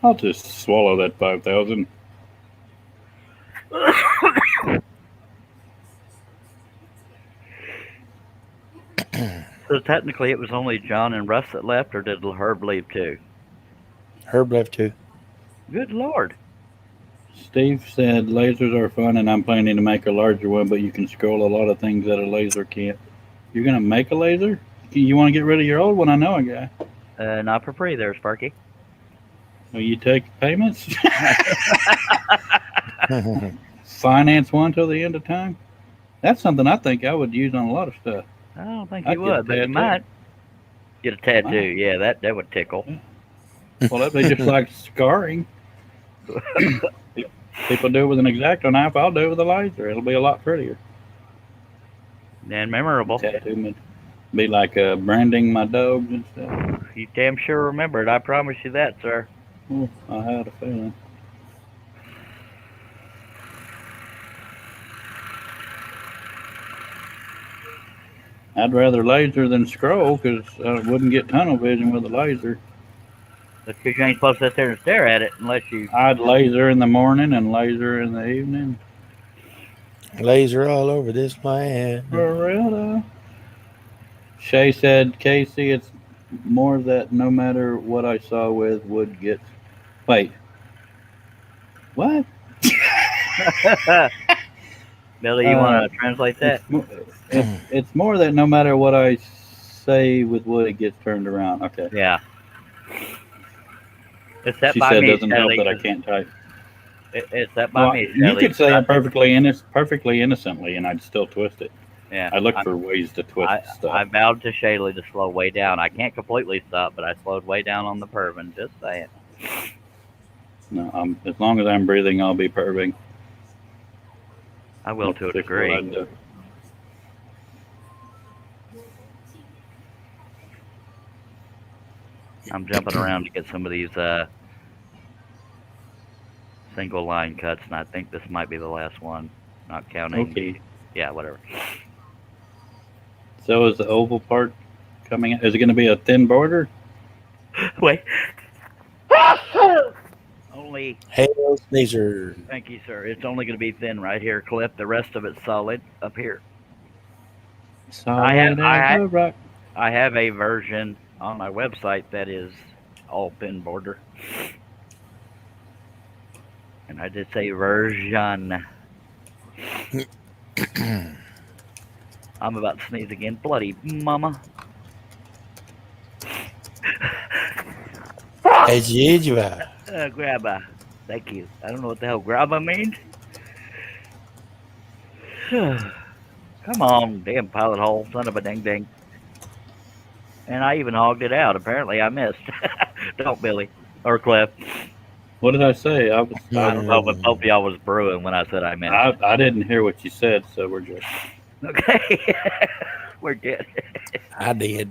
[SPEAKER 5] I'll just swallow that 5,000.
[SPEAKER 1] so technically it was only John and Russ that left, or did Herb leave too?
[SPEAKER 3] Herb left too.
[SPEAKER 1] Good Lord.
[SPEAKER 5] Steve said lasers are fun, and I'm planning to make a larger one, but you can scroll a lot of things that a laser can't. You're going to make a laser? You want to get rid of your old one? I know a guy.
[SPEAKER 1] Not for free there, Sparky.
[SPEAKER 5] Will you take payments? Finance one till the end of time? That's something I think I would use on a lot of stuff.
[SPEAKER 1] I don't think
[SPEAKER 5] I'd
[SPEAKER 1] you
[SPEAKER 5] get a
[SPEAKER 1] would, but you
[SPEAKER 5] tattoo.
[SPEAKER 1] might. Get a tattoo.
[SPEAKER 5] Wow.
[SPEAKER 1] Yeah, that would tickle.
[SPEAKER 5] Well, that'd be just like scarring. People do it with an X-Acto knife. I'll do it with a laser. It'll be a lot prettier.
[SPEAKER 1] And memorable.
[SPEAKER 5] Tattoo would be like branding my dogs and stuff.
[SPEAKER 1] You damn sure remember it. I promise you that, sir.
[SPEAKER 5] Oh, I had a feeling. I'd rather laser than scroll because I wouldn't get tunnel vision with a laser.
[SPEAKER 1] That's because you ain't supposed to sit there and stare at it unless you.
[SPEAKER 5] I'd laser in the morning and laser in the evening.
[SPEAKER 3] Laser all over this land.
[SPEAKER 5] For real though. Shay said, Casey, it's more that no matter what I saw with would get. Wait. What?
[SPEAKER 1] Billy, you want to translate that?
[SPEAKER 5] It's more that no matter what I say with wood, it gets turned around. Okay.
[SPEAKER 1] Yeah. It's that
[SPEAKER 5] She
[SPEAKER 1] by
[SPEAKER 5] said
[SPEAKER 1] me,
[SPEAKER 5] doesn't help
[SPEAKER 1] Shelly.
[SPEAKER 5] that I can't type.
[SPEAKER 1] It's that by
[SPEAKER 5] Well,
[SPEAKER 1] me,
[SPEAKER 5] you
[SPEAKER 1] Shelly.
[SPEAKER 5] could say it perfectly innocently, and I'd still twist it.
[SPEAKER 1] Yeah.
[SPEAKER 5] I look for ways to twist
[SPEAKER 1] I
[SPEAKER 5] stuff.
[SPEAKER 1] vowed to Shaylee to slow way down. I can't completely stop, but I slowed way down on the perving. Just saying.
[SPEAKER 5] No, as long as I'm breathing, I'll be perving.
[SPEAKER 1] I will to a
[SPEAKER 5] That's just what I
[SPEAKER 1] degree.
[SPEAKER 5] do.
[SPEAKER 1] I'm jumping around to get some of these single line cuts, and I think this might be the last one, not counting.
[SPEAKER 5] Okay.
[SPEAKER 1] Yeah, whatever.
[SPEAKER 5] So is the oval part coming? Is it going to be a thin border?
[SPEAKER 1] Wait. Only,
[SPEAKER 3] Hey, these are
[SPEAKER 1] thank you, sir. It's only going to be thin right here, Cliff. The rest of it's solid up here.
[SPEAKER 5] Solid
[SPEAKER 1] I
[SPEAKER 5] as a rock.
[SPEAKER 1] I have a version on my website that is all thin border. And I did say version. I'm about to sneeze again. Bloody mama.
[SPEAKER 3] as usual.
[SPEAKER 1] Grabba. Thank you. I don't know what the hell grabba means. Come on, damn pilot hole, son of a ding ding. And I even hogged it out. Apparently I missed. Don't, Billy. Or Cliff.
[SPEAKER 5] What did I say? I was.
[SPEAKER 1] I don't know if both of y'all was brewing when I said I missed.
[SPEAKER 5] I didn't hear what you said, so we're just.
[SPEAKER 1] Okay. We're good.
[SPEAKER 3] I did.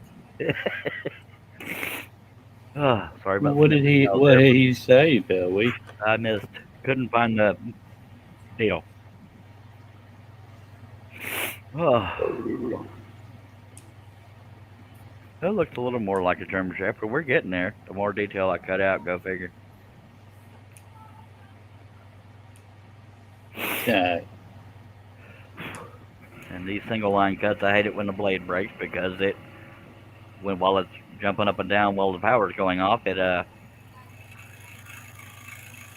[SPEAKER 1] Oh, sorry about
[SPEAKER 5] What did he? What did he say, Billy?
[SPEAKER 1] I missed. Couldn't find the deal. Oh. That looked a little more like a German Shepherd. We're getting there. The more detail I cut out, go figure.
[SPEAKER 5] Yeah.
[SPEAKER 1] And these single line cuts, I hate it when the blade breaks because while it's jumping up and down while the power's going off, it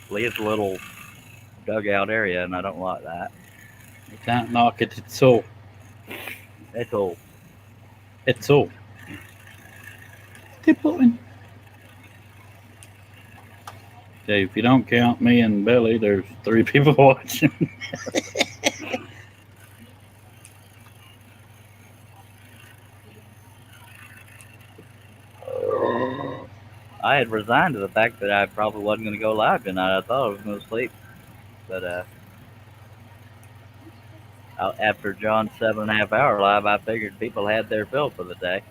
[SPEAKER 1] leaves a little dugout area, and I don't like that.
[SPEAKER 5] You can't knock it. It's so.
[SPEAKER 1] It's all.
[SPEAKER 5] It's so. Okay, if you don't count me and Billy, there's 3 people watching.
[SPEAKER 1] I had resigned to the fact that I probably wasn't going to go live tonight. I thought I was going to sleep, but after John's 7.5 hour live, I figured people had their fill for the day.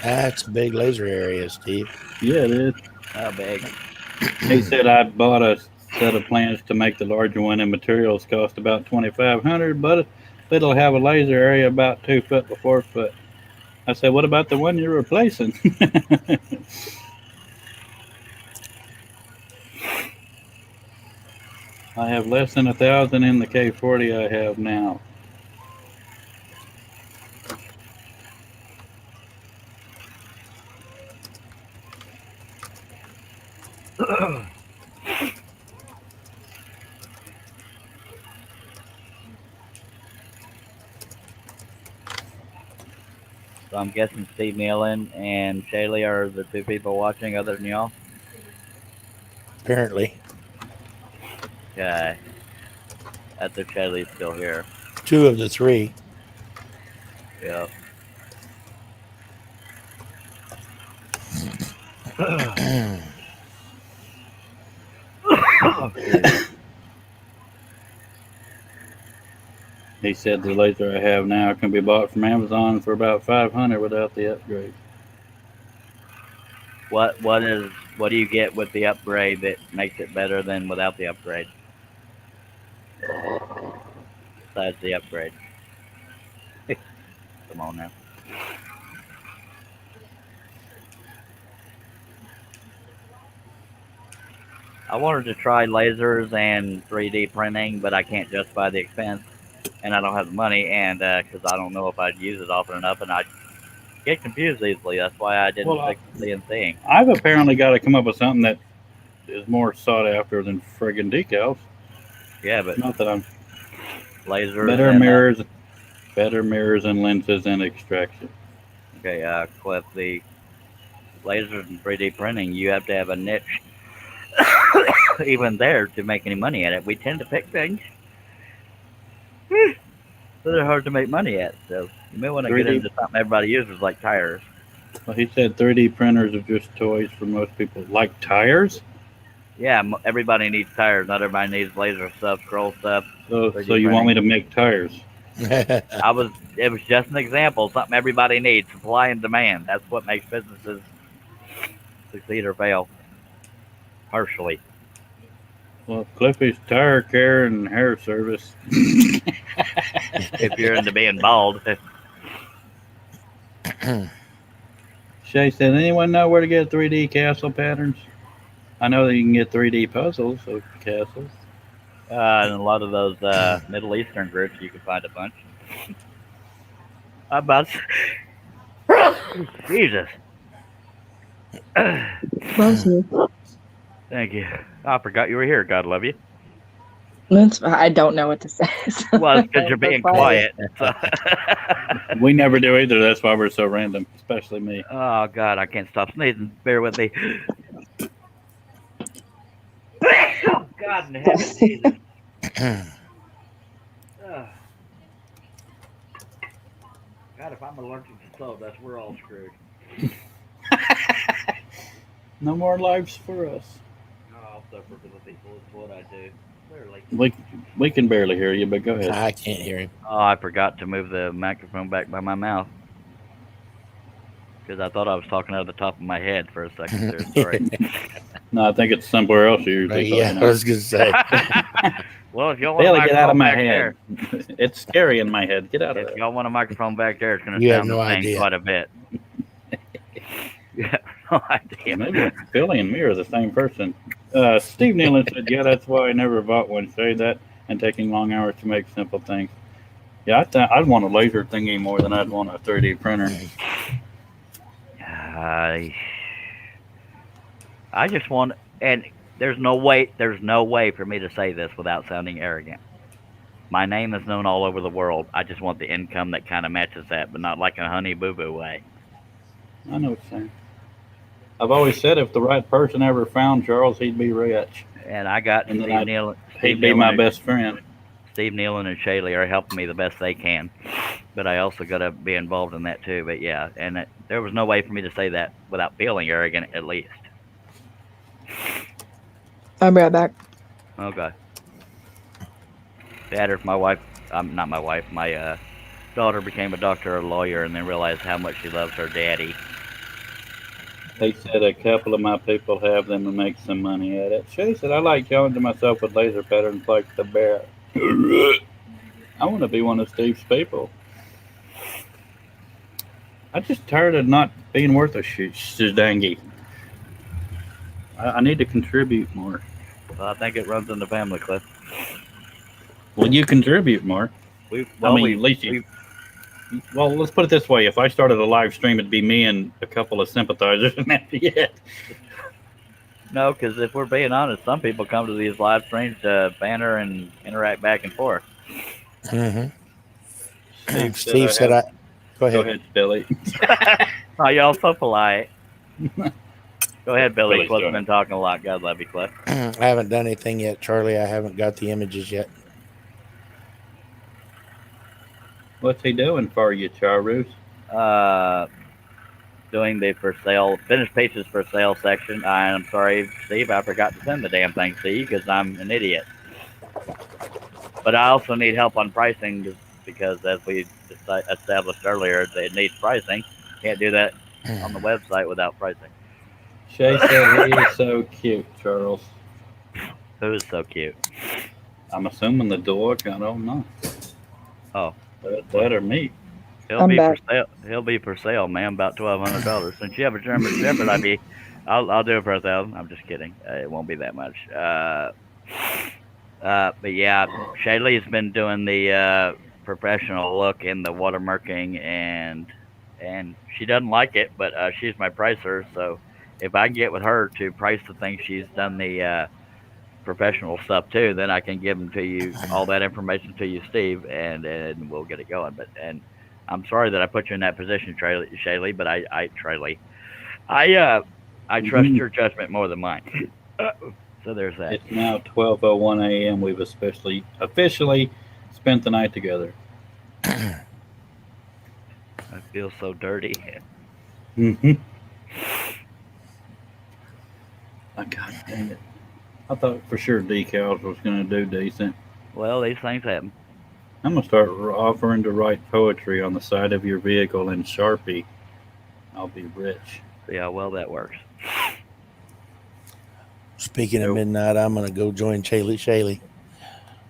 [SPEAKER 3] That's a big laser area, Steve.
[SPEAKER 5] Yeah, it is.
[SPEAKER 1] How big?
[SPEAKER 5] He said I bought a set of plans to make the larger one, and materials cost about $2,500, but it'll have a laser area about 2 foot by 4 foot. I said, "What about the one you're replacing?" I have less than 1,000 in the K40 I have now.
[SPEAKER 1] So I'm guessing Steve Nealon and Shaylee are the 2 people watching other than y'all?
[SPEAKER 3] Apparently,
[SPEAKER 1] Okay. That's if Shaylee's still here.
[SPEAKER 3] 2 of the 3.
[SPEAKER 1] Yep.
[SPEAKER 5] He said the laser I have now can be bought from Amazon for about $500 without the upgrade.
[SPEAKER 1] What do you get with the upgrade that makes it better than without the upgrade? Besides the upgrade. Come on now. I wanted to try lasers and 3D printing, but I can't justify the expense, and I don't have the money, and because I don't know if I'd use it often enough, and I'd get confused easily. That's why I didn't stick to CNCing.
[SPEAKER 5] I've apparently got to come up with something that is more sought after than friggin' decals.
[SPEAKER 1] Yeah, but
[SPEAKER 5] Not that I'm
[SPEAKER 1] lasers.
[SPEAKER 5] better mirrors and lenses and extraction.
[SPEAKER 1] Okay, Cliff, the lasers and 3D printing, you have to have a niche even there to make any money at it. We tend to pick things that are hard to make money at. So you may want to get
[SPEAKER 5] 3D
[SPEAKER 1] into something everybody uses, like tires.
[SPEAKER 5] Well, he said 3D printers are just toys for most people. Like tires?
[SPEAKER 1] Yeah, everybody needs tires. Not everybody needs laser stuff, scroll stuff.
[SPEAKER 5] So
[SPEAKER 1] 3D
[SPEAKER 5] you want me
[SPEAKER 1] printing.
[SPEAKER 5] to make tires?
[SPEAKER 1] It was just an example, something everybody needs, supply and demand. That's what makes businesses succeed or fail. Partially.
[SPEAKER 5] Well, Cliffy's Tire Care and Hair Service.
[SPEAKER 1] If you're into being bald.
[SPEAKER 5] Shay said, anyone know where to get 3D castle patterns? I know that you can get 3D puzzles of castles.
[SPEAKER 1] And a lot of those Middle Eastern groups, you can find a bunch. About Jesus.
[SPEAKER 7] Bless you.
[SPEAKER 1] Thank you. I forgot you were here. God love you.
[SPEAKER 7] I don't know what to say.
[SPEAKER 1] Well, it's because you're being quiet. So.
[SPEAKER 5] We never do either. That's why we're so random, especially me.
[SPEAKER 1] Oh God, I can't stop sneezing. Bear with me. Oh God in heaven, Jesus. God, if I'm allergic to salt, we're all screwed.
[SPEAKER 5] No more lives for us.
[SPEAKER 1] I'll suffer for the people. It's what I do. Literally.
[SPEAKER 5] We can barely hear you, but go ahead.
[SPEAKER 3] I can't hear him.
[SPEAKER 1] Oh, I forgot to move the microphone back by my mouth because I thought I was talking out of the top of my head for a second there. Sorry.
[SPEAKER 5] No, I think it's somewhere else you're usually
[SPEAKER 3] Yeah,
[SPEAKER 5] talking
[SPEAKER 3] I was gonna say.
[SPEAKER 1] Well, if y'all want
[SPEAKER 5] Bailey,
[SPEAKER 1] a
[SPEAKER 5] get out of
[SPEAKER 1] microphone
[SPEAKER 5] my
[SPEAKER 1] back
[SPEAKER 5] head.
[SPEAKER 1] there,
[SPEAKER 5] It's scary in my head. Get out of
[SPEAKER 1] if
[SPEAKER 5] there.
[SPEAKER 1] y'all want a microphone back there, it's going to
[SPEAKER 3] You have
[SPEAKER 1] sound
[SPEAKER 3] no
[SPEAKER 1] the same
[SPEAKER 3] idea.
[SPEAKER 1] quite a bit. You have no idea.
[SPEAKER 5] Maybe Billy and me are the same person. Steve Nealon said, yeah, that's why I never bought one. Say that and taking long hours to make simple things. Yeah, I'd want a laser thingy more than I'd want a 3D printer.
[SPEAKER 1] I just want, and there's no way for me to say this without sounding arrogant. My name is known all over the world. I just want the income that kind of matches that, but not like a Honey Boo Boo way.
[SPEAKER 5] I know what you're saying. I've always said if the right person ever found Charles, he'd be rich.
[SPEAKER 1] And I got
[SPEAKER 5] And
[SPEAKER 1] Steve
[SPEAKER 5] then
[SPEAKER 1] Nealon.
[SPEAKER 5] He'd be my best friend.
[SPEAKER 1] Steve Nealon and Shaylee are helping me the best they can, but I also got to be involved in that too. But yeah, and there was no way for me to say that without feeling arrogant, at least.
[SPEAKER 7] I'll be right back.
[SPEAKER 1] Okay. Bad if my wife, not my wife, my daughter became a doctor or a lawyer and then realized how much she loves her daddy.
[SPEAKER 5] They said a couple of my people have them and make some money at it. Shay said, I like challenging myself with laser patterns like the bear. I want to be one of Steve's people. I'm just tired of not being worth a shidangy. I need to contribute more.
[SPEAKER 1] Well, I think it runs in the family, Cliff.
[SPEAKER 5] Will you contribute more? Well, let's put it this way. If I started a live stream, it'd be me and a couple of sympathizers, and that'd be it.
[SPEAKER 1] No, because if we're being honest, some people come to these live streams to banter and interact back and forth.
[SPEAKER 3] Mm-hmm.
[SPEAKER 5] Steve
[SPEAKER 3] Said I. Go ahead.
[SPEAKER 5] Go ahead, Billy.
[SPEAKER 1] Oh, y'all so polite. Go ahead, Billy.
[SPEAKER 5] Billy's
[SPEAKER 1] Cliff's
[SPEAKER 5] doing
[SPEAKER 1] been talking a lot. God love you, Cliff.
[SPEAKER 3] I haven't done anything yet, Charlie. I haven't got the images yet.
[SPEAKER 5] What's he doing for you, Charus?
[SPEAKER 1] Doing the for sale, finished pieces for sale section. I'm sorry, Steve, I forgot to send the damn thing to you because I'm an idiot. But I also need help on pricing because, as we established earlier, it needs pricing. Can't do that on the website without pricing.
[SPEAKER 5] Shay said he is so cute, Charles.
[SPEAKER 1] Who's so cute?
[SPEAKER 5] I'm assuming the dog. I don't know.
[SPEAKER 1] Oh.
[SPEAKER 5] That or me.
[SPEAKER 1] He'll
[SPEAKER 7] I'm
[SPEAKER 1] be
[SPEAKER 7] back.
[SPEAKER 1] for sale. He'll be for sale, man. About $1,200. Since you have a German Shepherd, I'll do it for $1,000. I'm just kidding. It won't be that much. But yeah, Shaylee's been doing the professional look in the watermarking, and she doesn't like it, but she's my pricer. So if I can get with her to price the things she's done the professional stuff too, then I can give them to you, all that information to you, Steve, and we'll get it going. And I'm sorry that I put you in that position, Shaylee, but I trust
[SPEAKER 5] Mhm.
[SPEAKER 1] your judgment more than mine. So there's that.
[SPEAKER 5] It's now 12:01 a.m. We've officially spent the night together.
[SPEAKER 1] I feel so dirty.
[SPEAKER 5] Mm-hmm. Oh, God dang it! I thought for sure decals was going to do decent.
[SPEAKER 1] Well, these things happen.
[SPEAKER 5] I'm gonna start offering to write poetry on the side of your vehicle in Sharpie. I'll be rich.
[SPEAKER 1] See how well that works.
[SPEAKER 3] Speaking of
[SPEAKER 5] Nope.
[SPEAKER 3] midnight, I'm gonna go join Shaylee.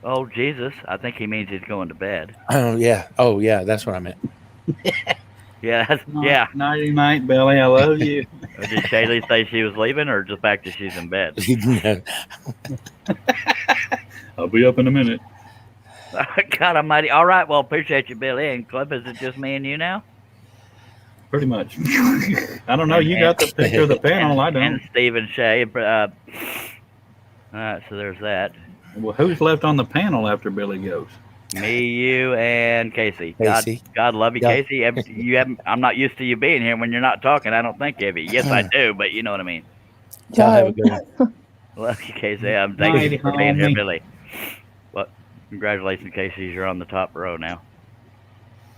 [SPEAKER 1] Oh Jesus! I think he means he's going to bed.
[SPEAKER 3] Oh yeah. Oh yeah. That's what I meant.
[SPEAKER 1] Yeah, yeah.
[SPEAKER 5] Nighty night, Belly. I love you.
[SPEAKER 1] Did Shaylee say she was leaving, or just back that she's in bed?
[SPEAKER 5] I'll be up in a minute.
[SPEAKER 1] God Almighty! All right, well, appreciate you, Billy and Cliff. Is it just me and you now?
[SPEAKER 5] Pretty much. I don't know. You got the picture of the panel. I
[SPEAKER 1] And
[SPEAKER 5] don't.
[SPEAKER 1] Steve and Shay. All right, so there's that.
[SPEAKER 5] Well, who's left on the panel after Billy goes?
[SPEAKER 1] Me, you, and Casey.
[SPEAKER 3] Casey.
[SPEAKER 1] God love you,
[SPEAKER 3] Yeah.
[SPEAKER 1] Casey. You haven't. I'm not used to you being here when you're not talking. I don't think of you. Yes, I do, but you know what I mean.
[SPEAKER 3] Y'all have a good one.
[SPEAKER 1] Love you, Casey. Thank you
[SPEAKER 5] Nighty,
[SPEAKER 1] for being here,
[SPEAKER 5] homie.
[SPEAKER 1] Billy. Well, congratulations, Casey. You're on the top row now,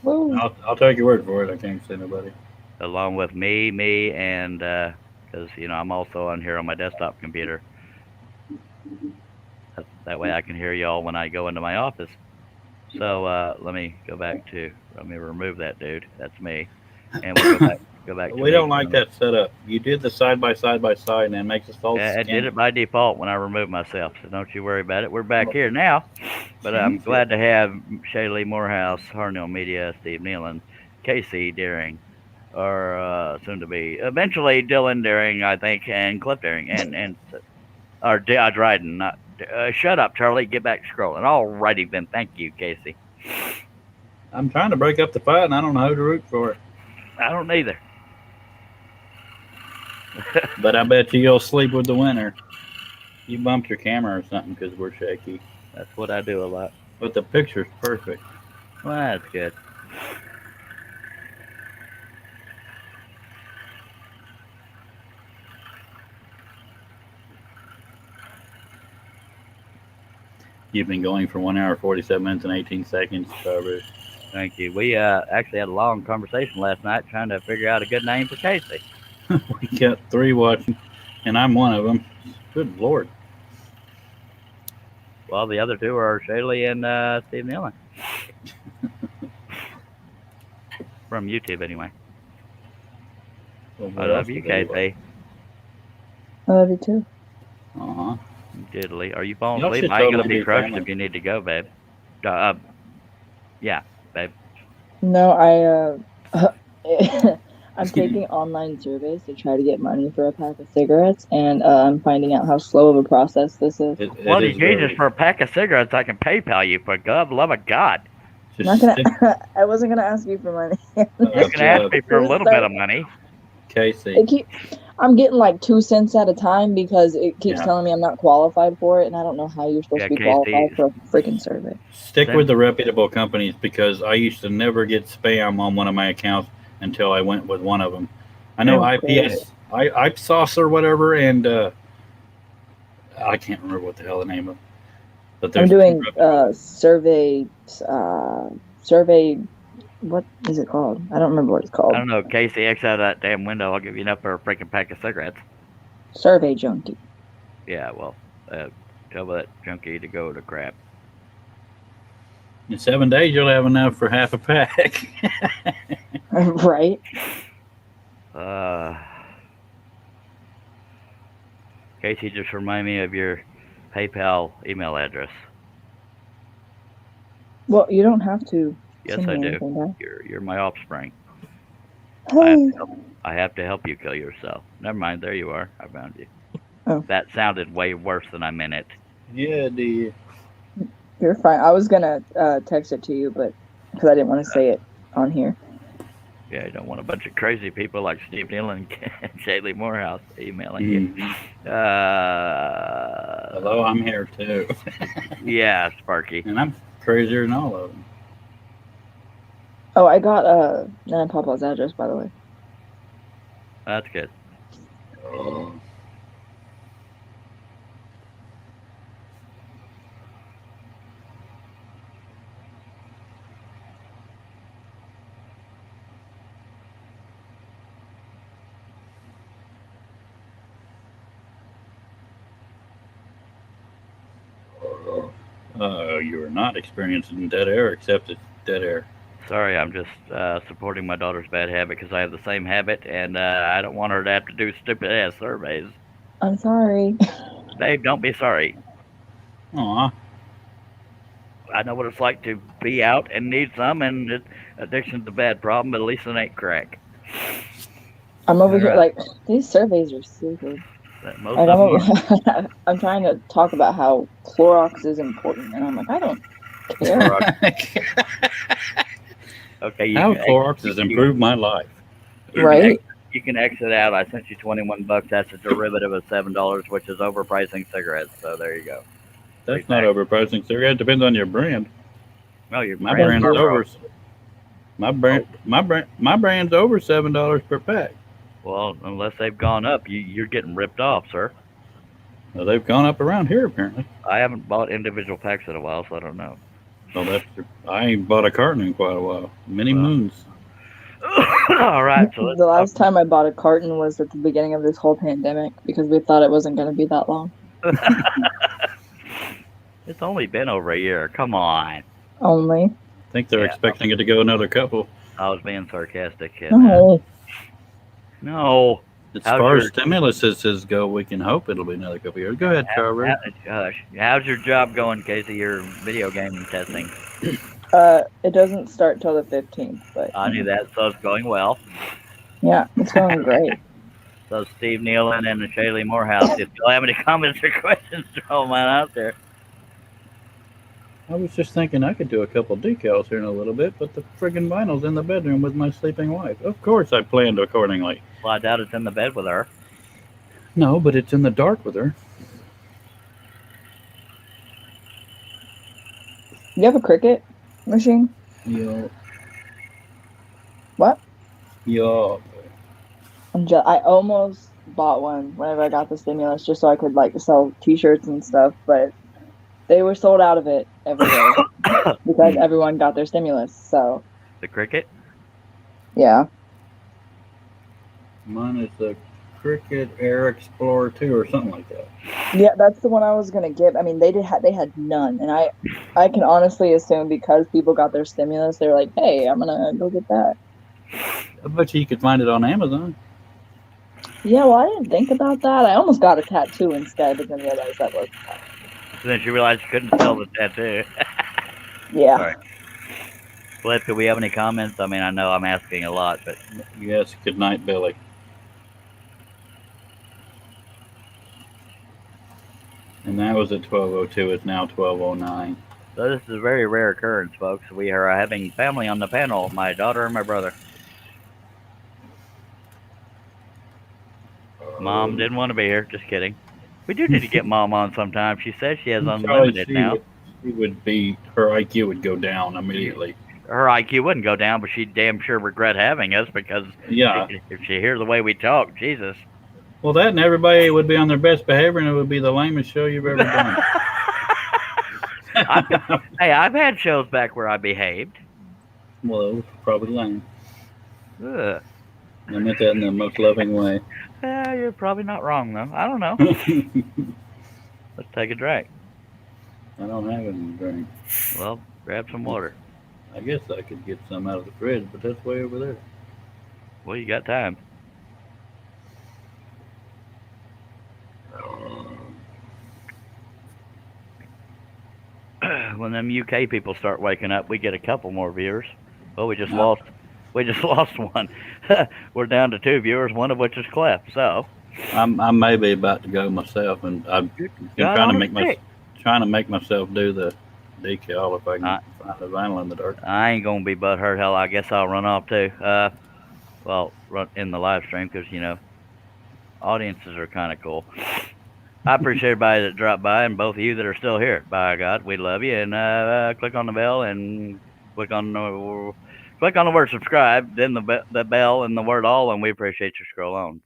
[SPEAKER 7] Woo.
[SPEAKER 5] I'll take your word for it. I can't say nobody.
[SPEAKER 1] along with me, and because I'm also on here on my desktop computer. That way I can hear y'all when I go into my office. So let me remove that dude. That's me, and we'll go back. To
[SPEAKER 5] We
[SPEAKER 1] me.
[SPEAKER 5] don't like that setup. You did the side by side, and it makes us false.
[SPEAKER 1] Yeah, I did it by default when I removed myself, so don't you worry about it. We're back here now, but I'm glad to have Shaylee Morehouse, Harnell Media, Steve Nealon, Casey Deering, or soon to be eventually Dylan Deering, I think, and Cliff Deering, or Dodge Ryden. Not shut up, Charlie. Get back to scrolling. Alrighty then. Thank you, Casey.
[SPEAKER 5] I'm trying to break up the fight, and I don't know who to root for.
[SPEAKER 1] I don't either.
[SPEAKER 5] But I bet you'll sleep with the winner. You bumped your camera or something because we're shaky.
[SPEAKER 1] That's what I do a lot.
[SPEAKER 5] But the picture's perfect.
[SPEAKER 1] Well, that's good.
[SPEAKER 5] You've been going for 1 hour, 47 minutes, and 18 seconds, Robert.
[SPEAKER 1] Thank you. We actually had a long conversation last night trying to figure out a good name for Casey.
[SPEAKER 5] We got 3 watching, and I'm one of them. Good Lord.
[SPEAKER 1] Well, the other 2 are Shaylee and Steve Nealon. From YouTube, anyway.
[SPEAKER 5] Well,
[SPEAKER 1] I love you, Casey.
[SPEAKER 7] I love you too.
[SPEAKER 5] Uh-huh.
[SPEAKER 1] Diddly. Are you falling
[SPEAKER 5] Y'all
[SPEAKER 1] asleep?
[SPEAKER 5] should
[SPEAKER 1] I ain't gonna
[SPEAKER 5] totally
[SPEAKER 1] be
[SPEAKER 5] be
[SPEAKER 1] crushed
[SPEAKER 5] family.
[SPEAKER 1] if you need to go, babe. Yeah, babe.
[SPEAKER 7] No, I'm taking online surveys to try to get money for a pack of cigarettes, and I'm finding out how slow of a process this is.
[SPEAKER 5] It
[SPEAKER 1] Bloody
[SPEAKER 5] is
[SPEAKER 1] Jesus,
[SPEAKER 5] very-
[SPEAKER 1] for a pack of cigarettes, I can PayPal you for God, love of God.
[SPEAKER 7] I'm
[SPEAKER 5] just
[SPEAKER 7] not
[SPEAKER 5] stick-
[SPEAKER 7] gonna. I wasn't gonna ask you for money.
[SPEAKER 1] You can ask me for a little bit of money.
[SPEAKER 5] Casey.
[SPEAKER 7] I'm getting like 2 cents at a time because it keeps
[SPEAKER 5] Yeah.
[SPEAKER 7] telling me I'm not qualified for it, and I don't know how you're supposed
[SPEAKER 1] Yeah,
[SPEAKER 7] to be
[SPEAKER 1] Casey.
[SPEAKER 7] qualified for a freaking survey.
[SPEAKER 5] Stick
[SPEAKER 1] Same.
[SPEAKER 5] with the reputable companies because I used to never get spam on one of my accounts until I went with one of them. I know
[SPEAKER 7] Okay.
[SPEAKER 5] IPSOS or whatever, and I can't remember what the hell the name of. But
[SPEAKER 7] I'm
[SPEAKER 5] there's
[SPEAKER 7] doing
[SPEAKER 5] reputable-
[SPEAKER 7] survey. What is it called? I don't remember what it's called.
[SPEAKER 1] I don't know, Casey, X out of that damn window. I'll give you enough for a freaking pack of cigarettes.
[SPEAKER 7] Survey junkie.
[SPEAKER 1] Yeah, well, tell that junkie to go to crap.
[SPEAKER 5] in 7 days you'll have enough for half a pack.
[SPEAKER 7] Right?
[SPEAKER 1] Casey, just remind me of your PayPal email address.
[SPEAKER 7] Well, you don't have to.
[SPEAKER 1] Yes,
[SPEAKER 7] send
[SPEAKER 1] I
[SPEAKER 7] me
[SPEAKER 1] do.
[SPEAKER 7] anything back.
[SPEAKER 1] You're my offspring.
[SPEAKER 7] Hey.
[SPEAKER 1] I have to help you kill yourself. Never mind, there you are. I found you.
[SPEAKER 7] Oh.
[SPEAKER 1] That sounded way worse than I meant it.
[SPEAKER 5] Yeah, dude.
[SPEAKER 7] You're fine. I was gonna text it to you, but because I didn't want to say it on here.
[SPEAKER 1] Yeah, you don't want a bunch of crazy people like Steve Nealon and Shaylee Morehouse emailing you.
[SPEAKER 5] Mhm. Hello, I'm here too.
[SPEAKER 1] Yeah, Sparky.
[SPEAKER 5] And I'm crazier than all of them.
[SPEAKER 7] Oh, I got Nana Papa's address, by the way.
[SPEAKER 1] That's good.
[SPEAKER 5] You are not experiencing dead air, except it's dead air.
[SPEAKER 1] Sorry, I'm just supporting my daughter's bad habit because I have the same habit, and I don't want her to have to do stupid ass surveys.
[SPEAKER 7] I'm sorry.
[SPEAKER 1] Babe, don't be sorry.
[SPEAKER 5] Aw.
[SPEAKER 1] I know what it's like to be out and need some, and addiction's a bad problem, but at least it ain't crack.
[SPEAKER 7] I'm over here
[SPEAKER 1] Alright.
[SPEAKER 7] like these surveys are stupid.
[SPEAKER 1] Most
[SPEAKER 7] Like,
[SPEAKER 1] of them are.
[SPEAKER 7] I'm trying to talk about how Clorox is important, and I'm like, I don't care.
[SPEAKER 1] Okay, you
[SPEAKER 5] How
[SPEAKER 1] can,
[SPEAKER 5] Clorox has improved my life.
[SPEAKER 7] Right?
[SPEAKER 1] You can exit out. I sent you $21. That's a derivative of $7, which is overpricing cigarettes. So there you go.
[SPEAKER 5] That's not overpricing cigarette. Depends on your brand.
[SPEAKER 1] No, your
[SPEAKER 5] My
[SPEAKER 1] brand's
[SPEAKER 5] brand's
[SPEAKER 1] Marlboro.
[SPEAKER 5] over. My brand's over $7 per pack.
[SPEAKER 1] Well, unless they've gone up, you're getting ripped off, sir.
[SPEAKER 5] Well, they've gone up around here apparently.
[SPEAKER 1] I haven't bought individual packs in a while, so I don't know.
[SPEAKER 5] So that's I ain't bought a carton in quite a while. Many
[SPEAKER 1] Well.
[SPEAKER 5] moons.
[SPEAKER 1] All right, so let's
[SPEAKER 7] The last time I bought a carton was at the beginning of this whole pandemic because we thought it wasn't going to be that long.
[SPEAKER 1] It's only been over a year. Come on.
[SPEAKER 7] Only.
[SPEAKER 5] I think they're
[SPEAKER 1] Yeah.
[SPEAKER 5] expecting it to go another couple.
[SPEAKER 1] I was being sarcastic, kid.
[SPEAKER 7] Oh,
[SPEAKER 1] No.
[SPEAKER 5] As
[SPEAKER 1] How's
[SPEAKER 5] far as
[SPEAKER 1] your-
[SPEAKER 5] stimuluses go, we can hope it'll be another couple years. Go ahead, Carver.
[SPEAKER 1] How's your job going, Casey? Your video game testing?
[SPEAKER 7] it doesn't start till the 15th, but
[SPEAKER 1] I knew that, so it's going well.
[SPEAKER 7] yeah, it's going great.
[SPEAKER 1] So Steve Nealon and Shaylee Morehouse, if you have any comments or questions, throw them out there.
[SPEAKER 5] I was just thinking I could do a couple decals here in a little bit, but the friggin' vinyl's in the bedroom with my sleeping wife. Of course I planned accordingly.
[SPEAKER 1] Well, I doubt it's in the bed with her.
[SPEAKER 5] No, but it's in the dark with her.
[SPEAKER 7] You have a Cricut machine?
[SPEAKER 5] Yeah.
[SPEAKER 7] What?
[SPEAKER 5] Yeah.
[SPEAKER 7] I almost bought one whenever I got the stimulus just so I could like sell t-shirts and stuff, but they were sold out of it everywhere because everyone got their stimulus. So
[SPEAKER 1] The Cricket?
[SPEAKER 7] yeah.
[SPEAKER 5] Mine is the Cricut Air Explorer 2 or something like that.
[SPEAKER 7] Yeah, that's the one I was gonna get. I mean, they had none, and I can honestly assume because people got their stimulus, they're like, hey, I'm gonna go get that.
[SPEAKER 5] I bet you could find it on Amazon.
[SPEAKER 7] Yeah, well, I didn't think about that. I almost got a tattoo instead, but then realized that was
[SPEAKER 1] Then she realized she couldn't sell the tattoo.
[SPEAKER 7] yeah.
[SPEAKER 1] Sorry. Flip, do we have any comments? I mean, I know I'm asking a lot, but
[SPEAKER 5] Yes, good night, Billy. And that was at 12:02. It's now 12:09.
[SPEAKER 1] so this is a very rare occurrence, folks. We are having family on the panel, my daughter and my brother. Mom didn't want to be here. Just kidding. We do need to get Mom on sometime. She says she has unlimited now.
[SPEAKER 5] She would be, her IQ would go down immediately.
[SPEAKER 1] Her IQ wouldn't go down, but she'd damn sure regret having us because
[SPEAKER 5] Yeah.
[SPEAKER 1] if she hears the way we talk, Jesus.
[SPEAKER 5] Well, that and everybody would be on their best behavior, and it would be the lamest show you've ever done.
[SPEAKER 1] Hey, I've had shows back where I behaved.
[SPEAKER 5] Well, it was probably lame.
[SPEAKER 1] Ugh.
[SPEAKER 5] I meant that in the most loving way.
[SPEAKER 1] You're probably not wrong, though. I don't know. Let's take a drink.
[SPEAKER 5] I don't have any drink.
[SPEAKER 1] Well, grab some water.
[SPEAKER 5] I guess I could get some out of the fridge, but that's way over there.
[SPEAKER 1] Well, you got time. When them UK people start waking up, we get a couple more viewers. Well, we just lost one. We're down to 2 viewers, one of which is Clef. So
[SPEAKER 5] I may be about to go myself, and I'm
[SPEAKER 1] got
[SPEAKER 5] trying
[SPEAKER 1] on
[SPEAKER 5] to
[SPEAKER 1] a
[SPEAKER 5] make
[SPEAKER 1] stick.
[SPEAKER 5] trying to make myself do the decal if I can find the vinyl in the dark.
[SPEAKER 1] I ain't gonna be butthurt. Hell, I guess I'll run off too. Well, run in the live stream because audiences are kind of cool. I appreciate everybody that dropped by and both of you that are still here. By God, we love you. And click on the bell and click on the word subscribe, then the bell and the word all, and we appreciate you. Scroll on.